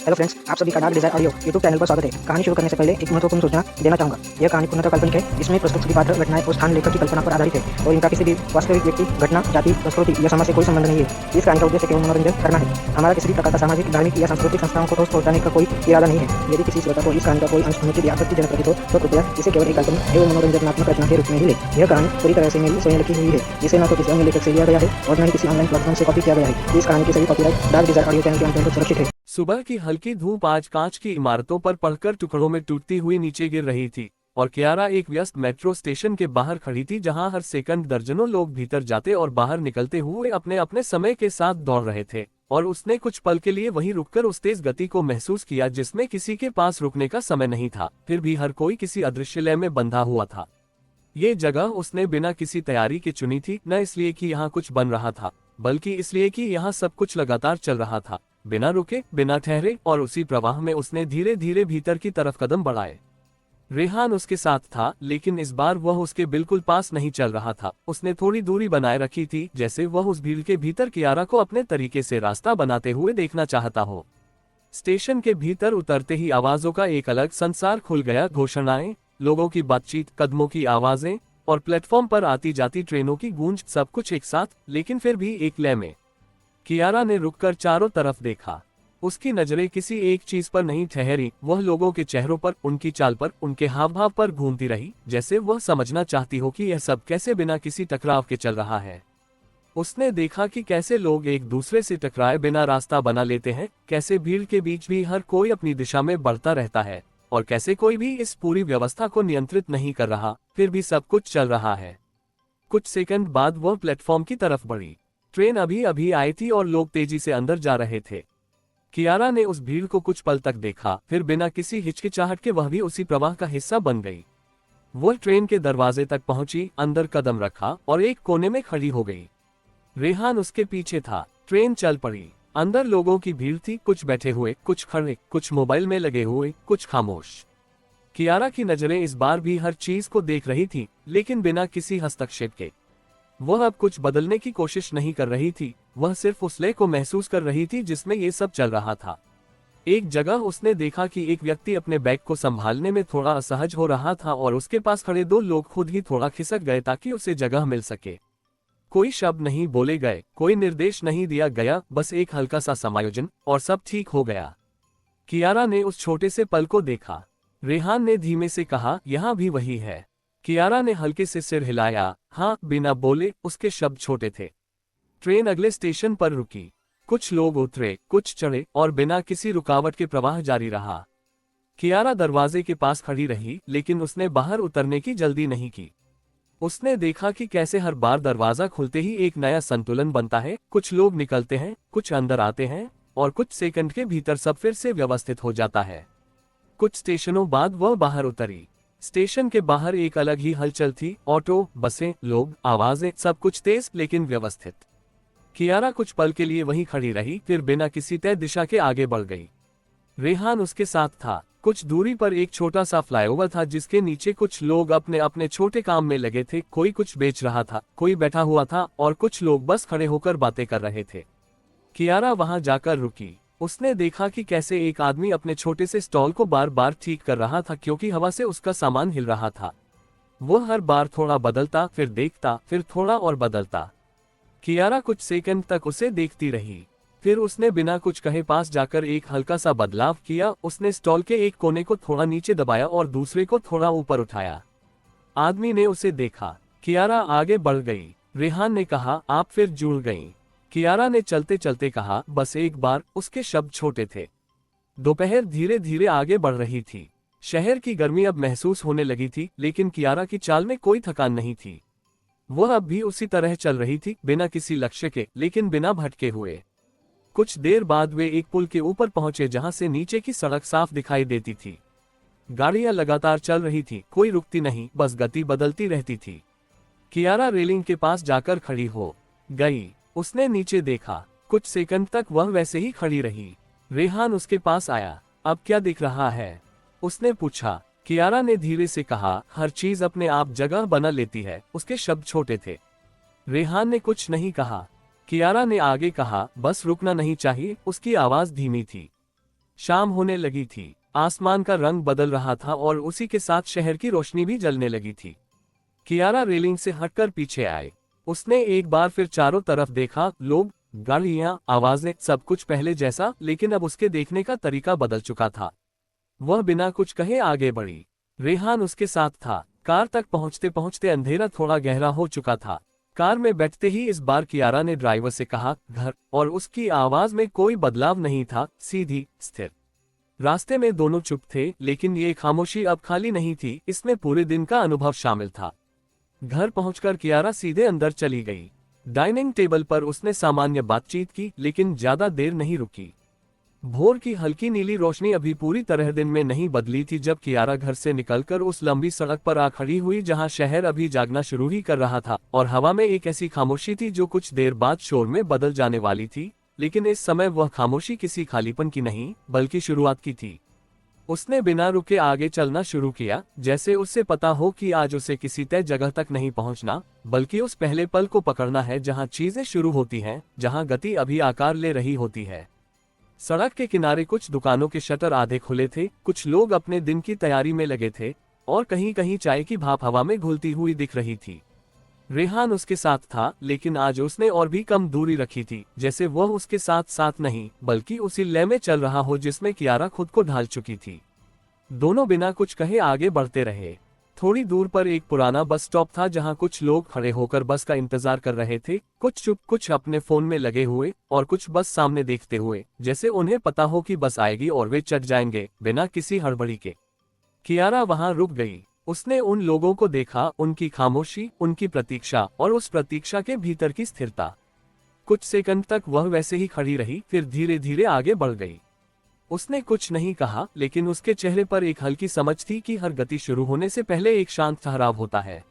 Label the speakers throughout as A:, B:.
A: Hello friends, आप सभी का dark desire audio YouTube channel पर स्वागत है। कहानी शुरू करने से पहले एक महत्वपूर्ण सूचना देना चाहूंगा। यह कहानी पूर्णतः काल्पनिक है। इसमें प्रस्तुत सभी पात्र, घटनाएं और स्थान लेखक की कल्पना पर आधारित है और इनका किसी भी वास्तविक व्यक्ति, घटना, जाति, संस्कृति या समाज से कोई संबंध नहीं है। इस कहानी का उद्देश्य केवल मनोरंजन करना है। हमारा किसी भी प्रकार का सामाजिक, धार्मिक या सांस्कृतिक संस्थाओं को ठोस पहुंचाने का कोई इरादा नहीं है। यदि किसी श्रोता को इस कहानी का कोई अंश अनुचित या आपत्तिजनक प्रतीत हो तो कृपया इसे केवल एक काल्पनिक एवं मनोरंजनात्मक रचना के रूप में ही ले। यह कहानी पूरी तरह से मेरी स्वयं लिखी हुई है, जिसे न तो किसी अन्य लेखक से लिया गया है और न ही किसी ऑनलाइन प्लेटफॉर्म से कॉपी किया गया है। इस कहानी की सभी copyright dark desire audio channel के अंतर्गत सुरक्षित है।
B: सुबह की हल्की धूप आज कांच की इमारतों पर पड़कर टुकड़ों में टूटती हुई नीचे गिर रही थी और कियारा एक व्यस्त मेट्रो स्टेशन के बाहर खड़ी थी, जहां हर सेकंड दर्जनों लोग भीतर जाते और बाहर निकलते हुए अपने अपने समय के साथ दौड़ रहे थे। और उसने कुछ पल के लिए वहीं रुककर उस तेज गति को महसूस किया जिसमें किसी के पास रुकने का समय नहीं था। फिर भी हर कोई किसी अदृश्य लय में बंधा हुआ था। ये जगह उसने बिना किसी तैयारी के चुनी थी, न इसलिए कि यहाँ कुछ बन रहा था, बल्कि इसलिए कि यहाँ सब कुछ लगातार चल रहा था, बिना रुके, बिना ठहरे। और उसी प्रवाह में उसने धीरे धीरे भीतर की तरफ कदम बढ़ाए। रेहान उसके साथ था, लेकिन इस बार वह उसके बिल्कुल पास नहीं चल रहा था। उसने थोड़ी दूरी बनाए रखी थी, जैसे वह उस भीड़ के भीतर कियारा को अपने तरीके से रास्ता बनाते हुए देखना चाहता हो। स्टेशन के भीतर उतरते ही आवाजों का एक अलग संसार खुल गया। घोषणाएं, लोगों की बातचीत, कदमों की आवाजें और प्लेटफॉर्म पर आती जाती ट्रेनों की गूंज, सब कुछ एक साथ, लेकिन फिर भी एक लय में। कियारा ने रुककर चारों तरफ देखा। उसकी नजरें किसी एक चीज पर नहीं ठहरी, वह लोगों के चेहरों पर, उनकी चाल पर, उनके हाव भाव पर घूमती रही, जैसे वह समझना चाहती हो कि यह सब कैसे बिना किसी टकराव के चल रहा है। उसने देखा कि कैसे लोग एक दूसरे से टकराए बिना रास्ता बना लेते हैं, कैसे भीड़ के बीच भी हर कोई अपनी दिशा में बढ़ता रहता है, और कैसे कोई भी इस पूरी व्यवस्था को नियंत्रित नहीं कर रहा, फिर भी सब कुछ चल रहा है। कुछ सेकंड बाद वह प्लेटफॉर्म की तरफ बढ़ी। ट्रेन अभी अभी आई थी और लोग तेजी से अंदर जा रहे थे। कियारा ने उस भीड़ को कुछ पल तक देखा, फिर बिना किसी हिचकिचाहट के वह भी उसी प्रवाह का हिस्सा बन गई। वह ट्रेन के दरवाजे तक पहुंची, अंदर कदम रखा और एक कोने में खड़ी हो गई। रेहान उसके पीछे था। ट्रेन चल पड़ी। अंदर लोगों की भीड़ थी, कुछ बैठे हुए, कुछ खड़े, कुछ मोबाइल में लगे हुए, कुछ खामोश। कियारा की नजरें इस बार भी हर चीज को देख रही थी, लेकिन बिना किसी हस्तक्षेप के। वह अब कुछ बदलने की कोशिश नहीं कर रही थी, वह सिर्फ उस लय को महसूस कर रही थी जिसमें ये सब चल रहा था। एक जगह उसने देखा कि एक व्यक्ति अपने बैग को संभालने में थोड़ा असहज हो रहा था और उसके पास खड़े दो लोग खुद ही थोड़ा खिसक गए ताकि उसे जगह मिल सके। कोई शब्द नहीं बोले गए, कोई निर्देश नहीं दिया गया, बस एक हल्का सा समायोजन और सब ठीक हो गया। कियारा ने उस छोटे से पल को देखा। रेहान ने धीमे से कहा, यहाँ भी वही है। कियारा ने हल्के से सिर हिलाया, हाँ, बिना बोले। उसके शब्द छोटे थे। ट्रेन अगले स्टेशन पर रुकी। कुछ लोग उतरे, कुछ चढ़े और बिना किसी रुकावट के प्रवाह जारी रहा। कियारा दरवाजे के पास खड़ी रही, लेकिन उसने बाहर उतरने की जल्दी नहीं की। उसने देखा कि कैसे हर बार दरवाजा खुलते ही एक नया संतुलन बनता है। कुछ लोग निकलते हैं, कुछ अंदर आते हैं और कुछ सेकंड के भीतर सब फिर से व्यवस्थित हो जाता है। कुछ स्टेशनों बाद वह बाहर उतरी। स्टेशन के बाहर एक अलग ही हलचल थी। ऑटो, बसें, लोग, आवाजें, सब कुछ तेज लेकिन व्यवस्थित। कियारा कुछ पल के लिए वहीं खड़ी रही, फिर बिना किसी तय दिशा के आगे बढ़ गई। रेहान उसके साथ था। कुछ दूरी पर एक छोटा सा फ्लाईओवर था जिसके नीचे कुछ लोग अपने अपने छोटे काम में लगे थे। कोई कुछ बेच रहा था, कोई बैठा हुआ था और कुछ लोग बस खड़े होकर बातें कर रहे थे। कियारा वहां जाकर रुकी। उसने देखा कि कैसे एक आदमी अपने छोटे से स्टॉल को बार बार ठीक कर रहा था, क्योंकि हवा से उसका सामान हिल रहा था। वो हर बार थोड़ा बदलता, फिर देखता, फिर थोड़ा और बदलता। कियारा कुछ सेकंड तक उसे देखती रही। फिर उसने बिना कुछ कहे पास जाकर एक हल्का सा बदलाव किया। उसने स्टॉल के एक कोने को थोड़ा नीचे दबाया और दूसरे को थोड़ा ऊपर उठाया। आदमी ने उसे देखा। कियारा आगे बढ़ गई। रेहान ने कहा, आप फिर जुड़ गईं। कियारा ने चलते चलते कहा, बस एक बार। उसके शब्द छोटे थे। दोपहर धीरे धीरे आगे बढ़ रही थी। शहर की गर्मी अब महसूस होने लगी थी, लेकिन कियारा की चाल में कोई थकान नहीं थी। वह अब भी उसी तरह चल रही थी, बिना किसी लक्ष्य के, लेकिन बिना भटके हुए। कुछ देर बाद वे एक पुल के ऊपर पहुंचे जहां से नीचे की सड़क साफ दिखाई देती थी। गाड़ियां लगातार चल रही थी, कोई रुकती नहीं, बस गति बदलती रहती थी। कियारा रेलिंग के पास जाकर खड़ी हो गई। उसने नीचे देखा। कुछ सेकंड तक वह वैसे ही खड़ी रही। रेहान उसके पास आया। अब क्या दिख रहा है? उसने पूछा। कियारा ने धीरे से कहा, हर चीज अपने आप जगह बना लेती है। उसके शब्द छोटे थे। रेहान ने कुछ नहीं कहा। कियारा ने आगे कहा, बस रुकना नहीं चाहिए। उसकी आवाज धीमी थी। शाम होने लगी थी, आसमान का रंग बदल रहा था और उसी के साथ शहर की रोशनी भी जलने लगी थी। कियारा रेलिंग से हटकर पीछे आए। उसने एक बार फिर चारों तरफ देखा, लोग, गाड़ियां, आवाजें, सब कुछ पहले जैसा, लेकिन अब उसके देखने का तरीका बदल चुका था। वह बिना कुछ कहे आगे बढ़ी। रेहान उसके साथ था। कार तक पहुंचते पहुंचते अंधेरा थोड़ा गहरा हो चुका था। कार में बैठते ही इस बार कियारा ने ड्राइवर से कहा, घर, और उसकी आवाज में कोई बदलाव नहीं था, सीधी, स्थिर। रास्ते में दोनों चुप थे, लेकिन ये खामोशी अब खाली नहीं थी, इसमें पूरे दिन का अनुभव शामिल था। घर पहुंचकर कियारा सीधे अंदर चली गई। डाइनिंग टेबल पर उसने सामान्य बातचीत की, लेकिन ज्यादा देर नहीं रुकी। भोर की हल्की नीली रोशनी अभी पूरी तरह दिन में नहीं बदली थी जब कियारा घर से निकलकर उस लंबी सड़क पर आ खड़ी हुई जहां शहर अभी जागना शुरू ही कर रहा था, और हवा में एक ऐसी खामोशी थी जो कुछ देर बाद शोर में बदल जाने वाली थी। लेकिन इस समय वह खामोशी किसी खालीपन की नहीं, बल्कि शुरुआत की थी। उसने बिना रुके आगे चलना शुरू किया, जैसे उससे पता हो कि आज उसे किसी तय जगह तक नहीं पहुंचना, बल्कि उस पहले पल को पकड़ना है जहां चीजें शुरू होती हैं, जहां गति अभी आकार ले रही होती है। सड़क के किनारे कुछ दुकानों के शटर आधे खुले थे, कुछ लोग अपने दिन की तैयारी में लगे थे, और कहीं कहीं चाय की भाप हवा में घुलती हुई दिख रही थी। रेहान उसके साथ था, लेकिन आज उसने और भी कम दूरी रखी थी, जैसे वह उसके साथ साथ नहीं, बल्कि उसी लय में चल रहा हो जिसमें कियारा खुद को ढाल चुकी थी। दोनों बिना कुछ कहे आगे बढ़ते रहे। थोड़ी दूर पर एक पुराना बस स्टॉप था जहां कुछ लोग खड़े होकर बस का इंतजार कर रहे थे, कुछ चुप, कुछ अपने फोन में लगे हुए, और कुछ बस सामने देखते हुए, जैसे उन्हें पता हो कि बस आएगी और वे चढ़ जाएंगे बिना किसी हड़बड़ी के। कियारा वहां रुक गई। उसने उन लोगों को देखा, उनकी खामोशी, उनकी प्रतीक्षा, और उस प्रतीक्षा के भीतर की स्थिरता। कुछ सेकंड तक वह वैसे ही खड़ी रही, फिर धीरे धीरे आगे बढ़ गई। उसने कुछ नहीं कहा, लेकिन उसके चेहरे पर एक हल्की समझ थी कि हर गति शुरू होने से पहले एक शांत ठहराव होता है।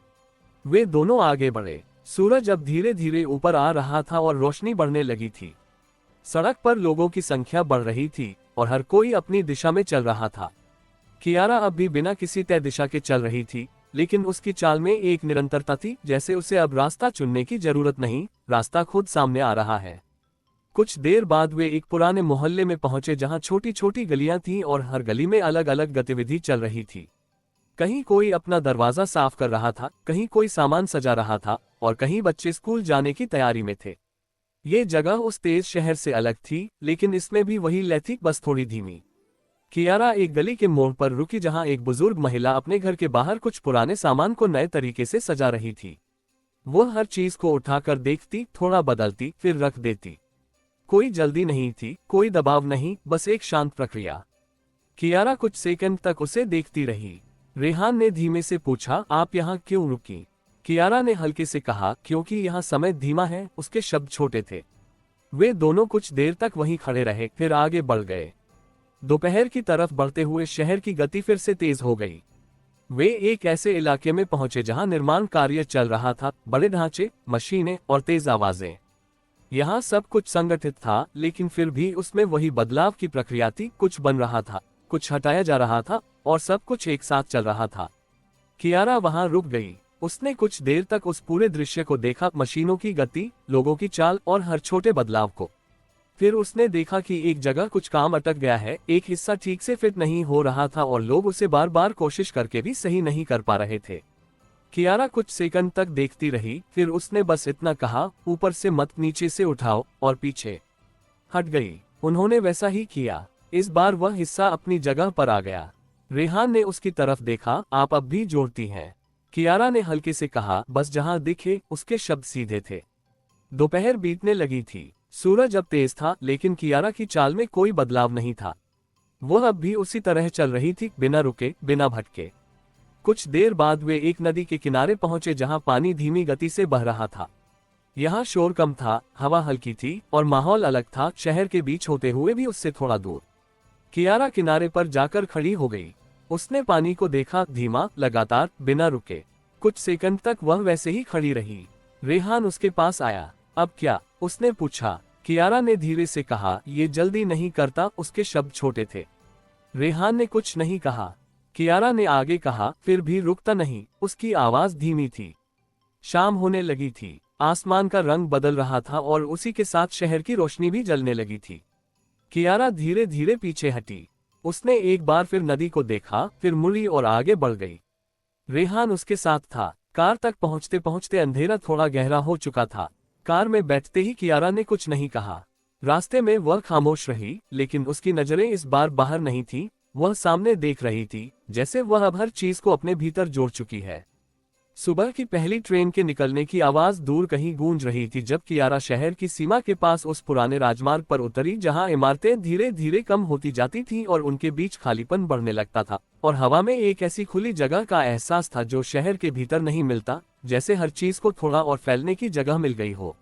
B: वे दोनों आगे बढ़े। सूरज अब धीरे धीरे ऊपर आ रहा था और रोशनी बढ़ने लगी थी। सड़क पर लोगों की संख्या बढ़ रही थी, और हर कोई अपनी दिशा में चल रहा था। कियारा अब भी बिना किसी तय दिशा के चल रही थी, लेकिन उसकी चाल में एक निरंतरता थी, जैसे उसे अब रास्ता चुनने की जरूरत नहीं, रास्ता खुद सामने आ रहा है। कुछ देर बाद वे एक पुराने मोहल्ले में पहुंचे जहां छोटी छोटी गलियां थीं और हर गली में अलग अलग गतिविधि चल रही थी। कहीं कोई अपना दरवाजा साफ कर रहा था, कहीं कोई सामान सजा रहा था, और कहीं बच्चे स्कूल जाने की तैयारी में थे। ये जगह उस तेज शहर से अलग थी, लेकिन इसमें भी वही लय थी, बस थोड़ी धीमी। कियारा एक गली के मोड़ पर रुकी जहां एक बुजुर्ग महिला अपने घर के बाहर कुछ पुराने सामान को नए तरीके से सजा रही थी। वह हर चीज को उठाकर देखती, थोड़ा बदलती, फिर रख देती। कोई जल्दी नहीं थी, कोई दबाव नहीं, बस एक शांत प्रक्रिया। कियारा कुछ सेकंड तक उसे देखती रही। रेहान ने धीमे से पूछा, आप यहाँ क्यों रुकी? कियारा ने हल्के से कहा, क्योंकि यहाँ समय धीमा है। उसके शब्द छोटे थे। वे दोनों कुछ देर तक वहीं खड़े रहे, फिर आगे बढ़ गए। दोपहर की तरफ बढ़ते हुए शहर की गति फिर से तेज हो गई। वे एक ऐसे इलाके में पहुंचे जहां निर्माण कार्य चल रहा था, बड़े ढांचे, मशीनें और तेज आवाजें। यहाँ सब कुछ संगठित था, लेकिन फिर भी उसमें वही बदलाव की प्रक्रिया थी। कुछ बन रहा था, कुछ हटाया जा रहा था, और सब कुछ एक साथ चल रहा था। कियारा वहां रुक गई। उसने कुछ देर तक उस पूरे दृश्य को देखा, मशीनों की गति, लोगों की चाल और हर छोटे बदलाव को। फिर उसने देखा कि एक जगह कुछ काम अटक गया है, एक हिस्सा ठीक से फिट नहीं हो रहा था और लोग उसे बार बार कोशिश करके भी सही नहीं कर पा रहे थे। कियारा कुछ सेकंड तक देखती रही, फिर उसने बस इतना कहा, ऊपर से मत, नीचे से उठाओ, और पीछे हट गई। उन्होंने वैसा ही किया। इस बार वह हिस्सा अपनी जगह पर आ गया। रेहान ने उसकी तरफ देखा, आप अब भी जोड़ती हैं? कियारा ने हल्के से कहा, बस जहां दिखे। उसके शब्द सीधे थे। दोपहर बीतने लगी थी। सूरज अब तेज था, लेकिन कियारा की चाल में कोई बदलाव नहीं था। वह अब भी उसी तरह चल रही थी, बिना रुके, बिना भटके। कुछ देर बाद वे एक नदी के किनारे पहुंचे जहां पानी धीमी गति से बह रहा था। यहाँ शोर कम था, हवा हल्की थी, और माहौल अलग था, शहर के बीच होते हुए भी उससे थोड़ा दूर। कियारा किनारे पर जाकर खड़ी हो गई। उसने पानी को देखा, धीमा, लगातार, बिना रुके। कुछ सेकंड तक वह वैसे ही खड़ी रही। रेहान उसके पास आया। अब क्या? उसने पूछा। कियारा ने धीरे से कहा, ये जल्दी नहीं करता। उसके शब्द छोटे थे। रेहान ने कुछ नहीं कहा। कियारा ने आगे कहा, फिर भी रुकता नहीं। उसकी आवाज धीमी थी। शाम होने लगी थी। आसमान का रंग बदल रहा था और उसी के साथ शहर की रोशनी भी जलने लगी थी। कियारा धीरे धीरे पीछे हटी। उसने एक बार फिर नदी को देखा, फिर मुड़ी और आगे बढ़ गई। रेहान उसके साथ था। कार तक पहुंचते पहुंचते अंधेरा थोड़ा गहरा हो चुका था। कार में बैठते ही कियारा ने कुछ नहीं कहा। रास्ते में वह खामोश रही, लेकिन उसकी नजरें इस बार बाहर नहीं थी, वह सामने देख रही थी, जैसे वह अब हर चीज को अपने भीतर जोड़ चुकी है। सुबह की पहली ट्रेन के निकलने की आवाज दूर कहीं गूंज रही थी जब कियारा शहर की सीमा के पास उस पुराने राजमार्ग पर उतरी जहां इमारतें धीरे धीरे कम होती जाती थीं और उनके बीच खालीपन बढ़ने लगता था, और हवा में एक ऐसी खुली जगह का एहसास था जो शहर के भीतर नहीं मिलता, जैसे हर चीज को थोड़ा और फैलने की जगह मिल गई हो।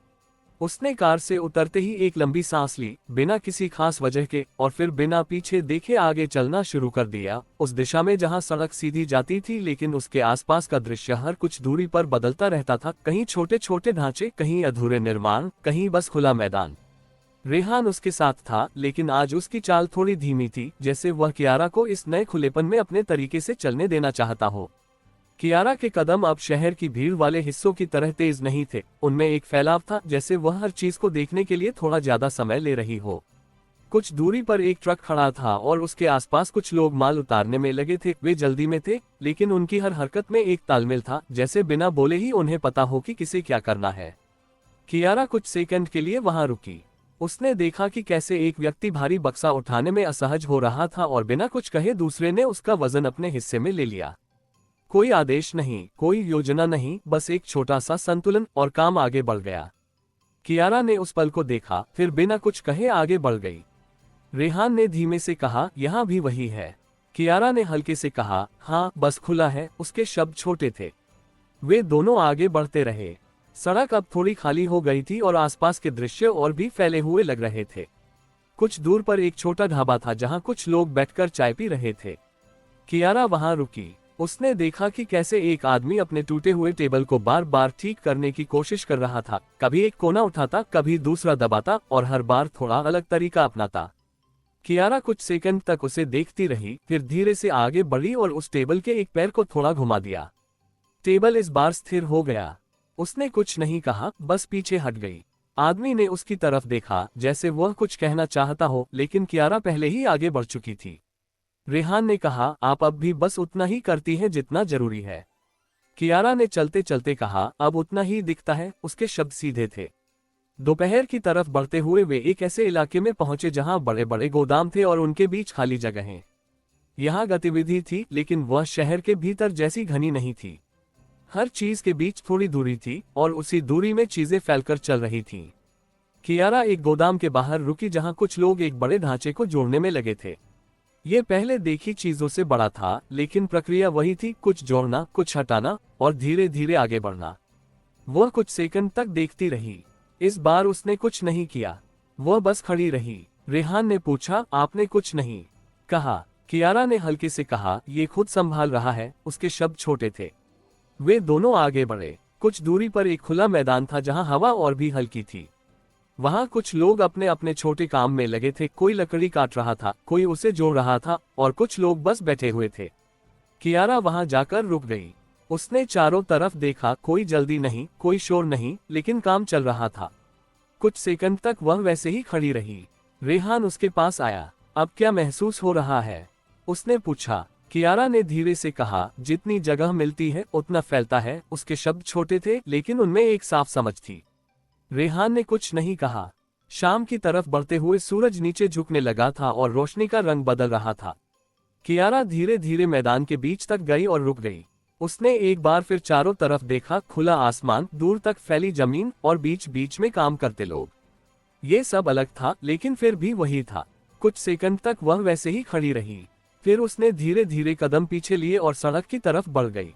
B: उसने कार से उतरते ही एक लंबी सांस ली, बिना किसी खास वजह के, और फिर बिना पीछे देखे आगे चलना शुरू कर दिया, उस दिशा में जहां सड़क सीधी जाती थी, लेकिन उसके आसपास का दृश्य हर कुछ दूरी पर बदलता रहता था। कहीं छोटे छोटे ढांचे, कहीं अधूरे निर्माण, कहीं बस खुला मैदान। रेहान उसके साथ था, लेकिन आज उसकी चाल थोड़ी धीमी थी, जैसे वह कियारा को इस नए खुलेपन में अपने तरीके से चलने देना चाहता हो। कियारा के कदम अब शहर की भीड़ वाले हिस्सों की तरह तेज नहीं थे, उनमें एक फैलाव था, जैसे वह हर चीज को देखने के लिए थोड़ा ज्यादा समय ले रही हो। कुछ दूरी पर एक ट्रक खड़ा था और उसके आसपास कुछ लोग माल उतारने में लगे थे। वे जल्दी में थे, लेकिन उनकी हर हरकत में एक तालमेल था, जैसे बिना बोले ही उन्हें पता हो कि किसे क्या करना है। कियारा कुछ सेकंड के लिए वहां रुकी। उसने देखा कि कैसे एक व्यक्ति भारी बक्सा उठाने में असहज हो रहा था और बिना कुछ कहे दूसरे ने उसका वजन अपने हिस्से में ले लिया। कोई आदेश नहीं, कोई योजना नहीं, बस एक छोटा सा संतुलन, और काम आगे बढ़ गया। कियारा ने उस पल को देखा, फिर बिना कुछ कहे आगे बढ़ गई। रेहान ने धीमे से कहा, यहाँ भी वही है। कियारा ने हल्के से कहा, हाँ, बस खुला है। उसके शब्द छोटे थे। वे दोनों आगे बढ़ते रहे। सड़क अब थोड़ी खाली हो गई थी और आसपास के दृश्य और भी फैले हुए लग रहे थे। कुछ दूर पर एक छोटा ढाबा था जहाँ कुछ लोग बैठकर चाय पी रहे थे। कियारा वहां रुकी। उसने देखा कि कैसे एक आदमी अपने टूटे हुए टेबल को बार बार ठीक करने की कोशिश कर रहा था, कभी एक कोना उठाता, कभी दूसरा दबाता, और हर बार थोड़ा अलग तरीका अपनाता। कियारा कुछ सेकंड तक उसे देखती रही, फिर धीरे से आगे बढ़ी और उस टेबल के एक पैर को थोड़ा घुमा दिया। टेबल इस बार स्थिर हो गया। उसने कुछ नहीं कहा, बस पीछे हट गई। आदमी ने उसकी तरफ देखा, जैसे वह कुछ कहना चाहता हो, लेकिन कियारा पहले ही आगे बढ़ चुकी थी। रेहान ने कहा, आप अब भी बस उतना ही करती हैं जितना जरूरी है। कियारा ने चलते चलते कहा, अब उतना ही दिखता है। उसके शब्द सीधे थे। दोपहर की तरफ बढ़ते हुए वे एक ऐसे इलाके में पहुंचे जहां बड़े बड़े गोदाम थे और उनके बीच खाली जगहें। यहाँ गतिविधि थी, लेकिन वह शहर के भीतर जैसी घनी नहीं थी। हर चीज के बीच थोड़ी दूरी थी, और उसी दूरी में चीजें फैलकर चल रही थीं। कियारा एक गोदाम के बाहर रुकी जहां कुछ लोग एक बड़े ढांचे को जोड़ने में लगे थे। ये पहले देखी चीजों से बड़ा था, लेकिन प्रक्रिया वही थी, कुछ जोड़ना, कुछ हटाना, और धीरे धीरे आगे बढ़ना। वह कुछ सेकंड तक देखती रही। इस बार उसने कुछ नहीं किया, वह बस खड़ी रही। रेहान ने पूछा, आपने कुछ नहीं कहा? कियारा ने हल्के से कहा, ये खुद संभाल रहा है। उसके शब्द छोटे थे। वे दोनों आगे बढ़े। कुछ दूरी पर एक खुला मैदान था जहां हवा और भी हल्की थी। वहां कुछ लोग अपने अपने छोटे काम में लगे थे। कोई लकड़ी काट रहा था, कोई उसे जोड़ रहा था, और कुछ लोग बस बैठे हुए थे। कियारा वहां जाकर रुक गई। उसने चारों तरफ देखा, कोई जल्दी नहीं, कोई शोर नहीं, लेकिन काम चल रहा था। कुछ सेकंड तक वह वैसे ही खड़ी रही। रेहान उसके पास आया। अब क्या महसूस हो रहा है? उसने पूछा। कियारा ने धीरे से कहा, जितनी जगह मिलती है उतना फैलता है। उसके शब्द छोटे थे, लेकिन उनमें एक साफ समझ थी। रेहान ने कुछ नहीं कहा। शाम की तरफ बढ़ते हुए सूरज नीचे झुकने लगा था और रोशनी का रंग बदल रहा था। कियारा धीरे धीरे मैदान के बीच तक गई और रुक गई। उसने एक बार फिर चारों तरफ देखा, खुला आसमान, दूर तक फैली जमीन, और बीच बीच में काम करते लोग। ये सब अलग था, लेकिन फिर भी वही था। कुछ सेकंड तक वह वैसे ही खड़ी रही। फिर उसने धीरे धीरे कदम पीछे लिए और सड़क की तरफ बढ़ गई।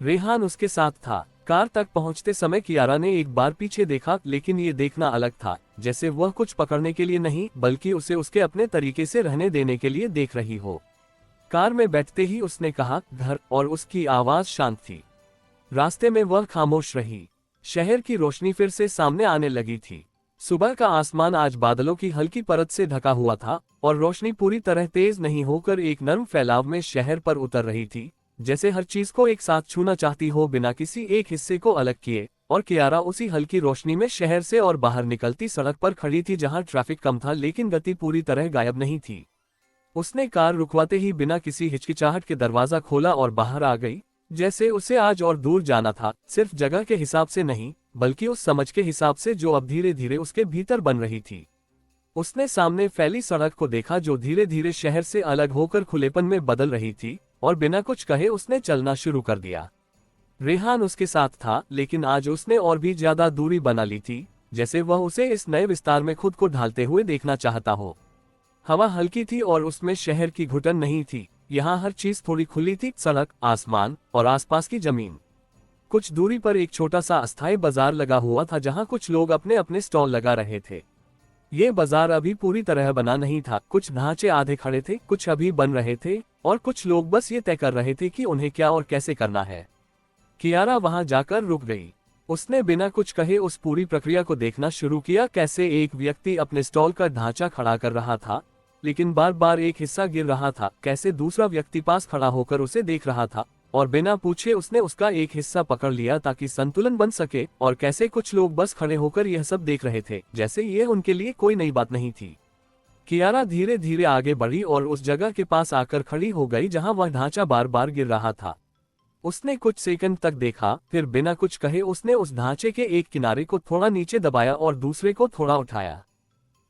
B: रेहान उसके साथ था। कार तक पहुंचते समय कियारा ने एक बार पीछे देखा, लेकिन ये देखना अलग था, जैसे वह कुछ पकड़ने के लिए नहीं, बल्कि उसे उसके अपने तरीके से रहने देने के लिए देख रही हो। कार में बैठते ही उसने कहा, घर, और उसकी आवाज शांत थी। रास्ते में वह खामोश रही। शहर की रोशनी फिर से सामने आने लगी थी। सुबह का आसमान आज बादलों की हल्की परत से ढका हुआ था, और रोशनी पूरी तरह तेज नहीं होकर एक नरम फैलाव में शहर पर उतर रही थी, जैसे हर चीज को एक साथ छूना चाहती हो, बिना किसी एक हिस्से को अलग किए। और कियारा उसी हल्की रोशनी में शहर से और बाहर निकलती सड़क पर खड़ी थी जहां ट्रैफिक कम था लेकिन गति पूरी तरह गायब नहीं थी। उसने कार रुकवाते ही बिना किसी हिचकिचाहट के दरवाजा खोला और बाहर आ गई, जैसे उसे आज और दूर जाना था, सिर्फ जगह के हिसाब से नहीं बल्कि उस समझ के हिसाब से जो अब धीरे धीरे उसके भीतर बन रही थी। उसने सामने फैली सड़क को देखा जो धीरे धीरे शहर से अलग होकर खुलेपन में बदल रही थी, और बिना कुछ कहे उसने चलना शुरू कर दिया। रेहान उसके साथ था, लेकिन आज उसने और भी ज्यादा दूरी बना ली थी, जैसे वह उसे इस नए विस्तार में खुद को ढालते हुए देखना चाहता हो। हवा हल्की थी और उसमें शहर की घुटन नहीं थी। यहाँ हर चीज थोड़ी खुली थी, सड़क, आसमान और आसपास की जमीन। कुछ दूरी पर एक छोटा सा अस्थायी बाजार लगा हुआ था जहाँ कुछ लोग अपने अपने स्टॉल लगा रहे थे। ये बाजार अभी पूरी तरह बना नहीं था, कुछ ढांचे आधे खड़े थे, कुछ अभी बन रहे थे और कुछ लोग बस ये तय कर रहे थे कि उन्हें क्या और कैसे करना है। कियारा वहां जाकर रुक गई। उसने बिना कुछ कहे उस पूरी प्रक्रिया को देखना शुरू किया, कैसे एक व्यक्ति अपने स्टॉल का ढांचा खड़ा कर रहा था लेकिन बार बार एक हिस्सा गिर रहा था, कैसे दूसरा व्यक्ति पास खड़ा होकर उसे देख रहा था और बिना पूछे उसने उसका एक हिस्सा पकड़ लिया ताकि संतुलन बन सके, और कैसे कुछ लोग बस खड़े होकर यह सब देख रहे थे जैसे ये उनके लिए कोई नई बात नहीं थी। कियारा धीरे धीरे आगे बढ़ी और उस जगह के पास आकर खड़ी हो गई जहां वह ढांचा बार बार गिर रहा था। उसने कुछ सेकंड तक देखा, फिर बिना कुछ कहे उसने उस ढांचे के एक किनारे को थोड़ा नीचे दबाया और दूसरे को थोड़ा उठाया।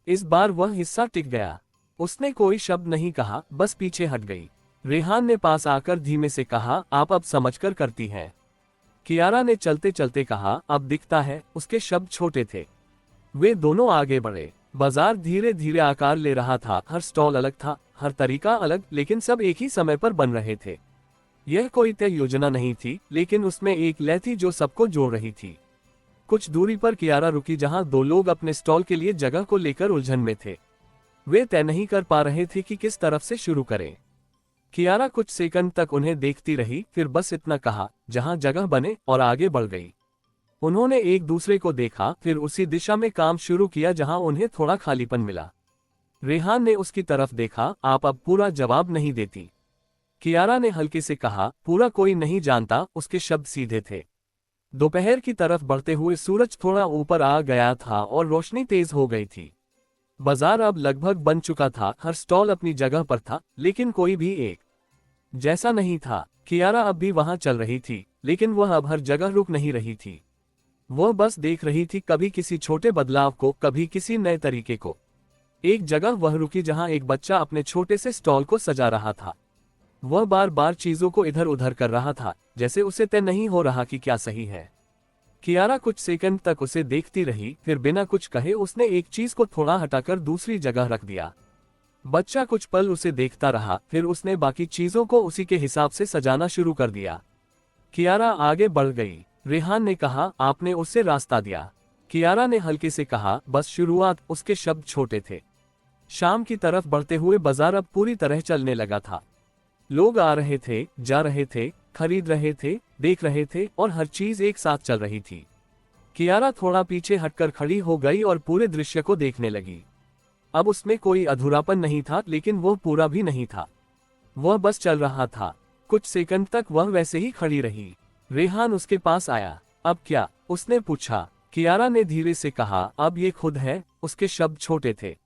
B: इस बार वह हिस्सा टिक गया। उसने कोई शब्द नहीं कहा, बस पीछे हट गई। रेहान ने पास आकर धीमे से कहा, आप अब समझकर करती हैं। कियारा ने चलते चलते कहा, अब दिखता है। उसके शब्द छोटे थे। वे दोनों आगे बढ़े। बाजार धीरे धीरे आकार ले रहा था, हर स्टॉल अलग था, हर तरीका अलग, लेकिन सब एक ही समय पर बन रहे थे। यह कोई तय योजना नहीं थी, लेकिन उसमें एक लय थी जो सबको जोड़ रही थी। कुछ दूरी पर कियारा रुकी जहां दो लोग अपने स्टॉल के लिए जगह को लेकर उलझन में थे। वे तय नहीं कर पा रहे थे कि किस तरफ से शुरू करें। कियारा कुछ सेकंड तक उन्हें देखती रही, फिर बस इतना कहा, जहां जगह बने, और आगे बढ़ गई। उन्होंने एक दूसरे को देखा, फिर उसी दिशा में काम शुरू किया जहां उन्हें थोड़ा खालीपन मिला। रेहान ने उसकी तरफ देखा, आप अब पूरा जवाब नहीं देती। कियारा ने हल्के से कहा, पूरा कोई नहीं जानता। उसके शब्द सीधे थे। दोपहर की तरफ बढ़ते हुए सूरज थोड़ा ऊपर आ गया था और रोशनी तेज हो गई थी। बाजार अब लगभग बन चुका था, हर स्टॉल अपनी जगह पर था, लेकिन कोई भी एक जैसा नहीं था। कियारा अब भी वहां चल रही थी, लेकिन वह अब हर जगह रुक नहीं रही थी। वह बस देख रही थी, कभी किसी छोटे बदलाव को, कभी किसी नए तरीके को। एक जगह वह रुकी जहां एक बच्चा अपने छोटे से स्टॉल को सजा रहा था। वह बार बार चीजों को इधर उधर कर रहा था, जैसे उसे तय नहीं हो रहा कि क्या सही है। कियारा कुछ सेकंड तक उसे देखती रही, फिर बिना कुछ कहे उसने एक चीज को थोड़ा हटाकर दूसरी जगह रख दिया। बच्चा कुछ पल उसे देखता रहा, फिर उसने बाकी चीजों को उसी के हिसाब से सजाना शुरू कर दिया। कियारा आगे बढ़ गई। रेहान ने कहा, आपने उससे रास्ता दिया। कियारा ने हल्के से कहा, बस शुरुआत। उसके शब्द छोटे थे। शाम की तरफ बढ़ते हुए बाजार अब पूरी तरह चलने लगा था। लोग आ रहे थे, जा रहे थे, खरीद रहे थे, देख रहे थे, और हर चीज एक साथ चल रही थी। कियारा थोड़ा पीछे हटकर खड़ी हो गई और पूरे दृश्य को देखने लगी। अब उसमें कोई अधूरापन नहीं था, लेकिन वो पूरा भी नहीं था। वह बस चल रहा था। कुछ सेकंड तक वह वैसे ही खड़ी रही। रेहान उसके पास आया। अब क्या? उसने पूछा। कियारा ने धीरे से कहा, अब ये खुद है। उसके शब्द छोटे थे।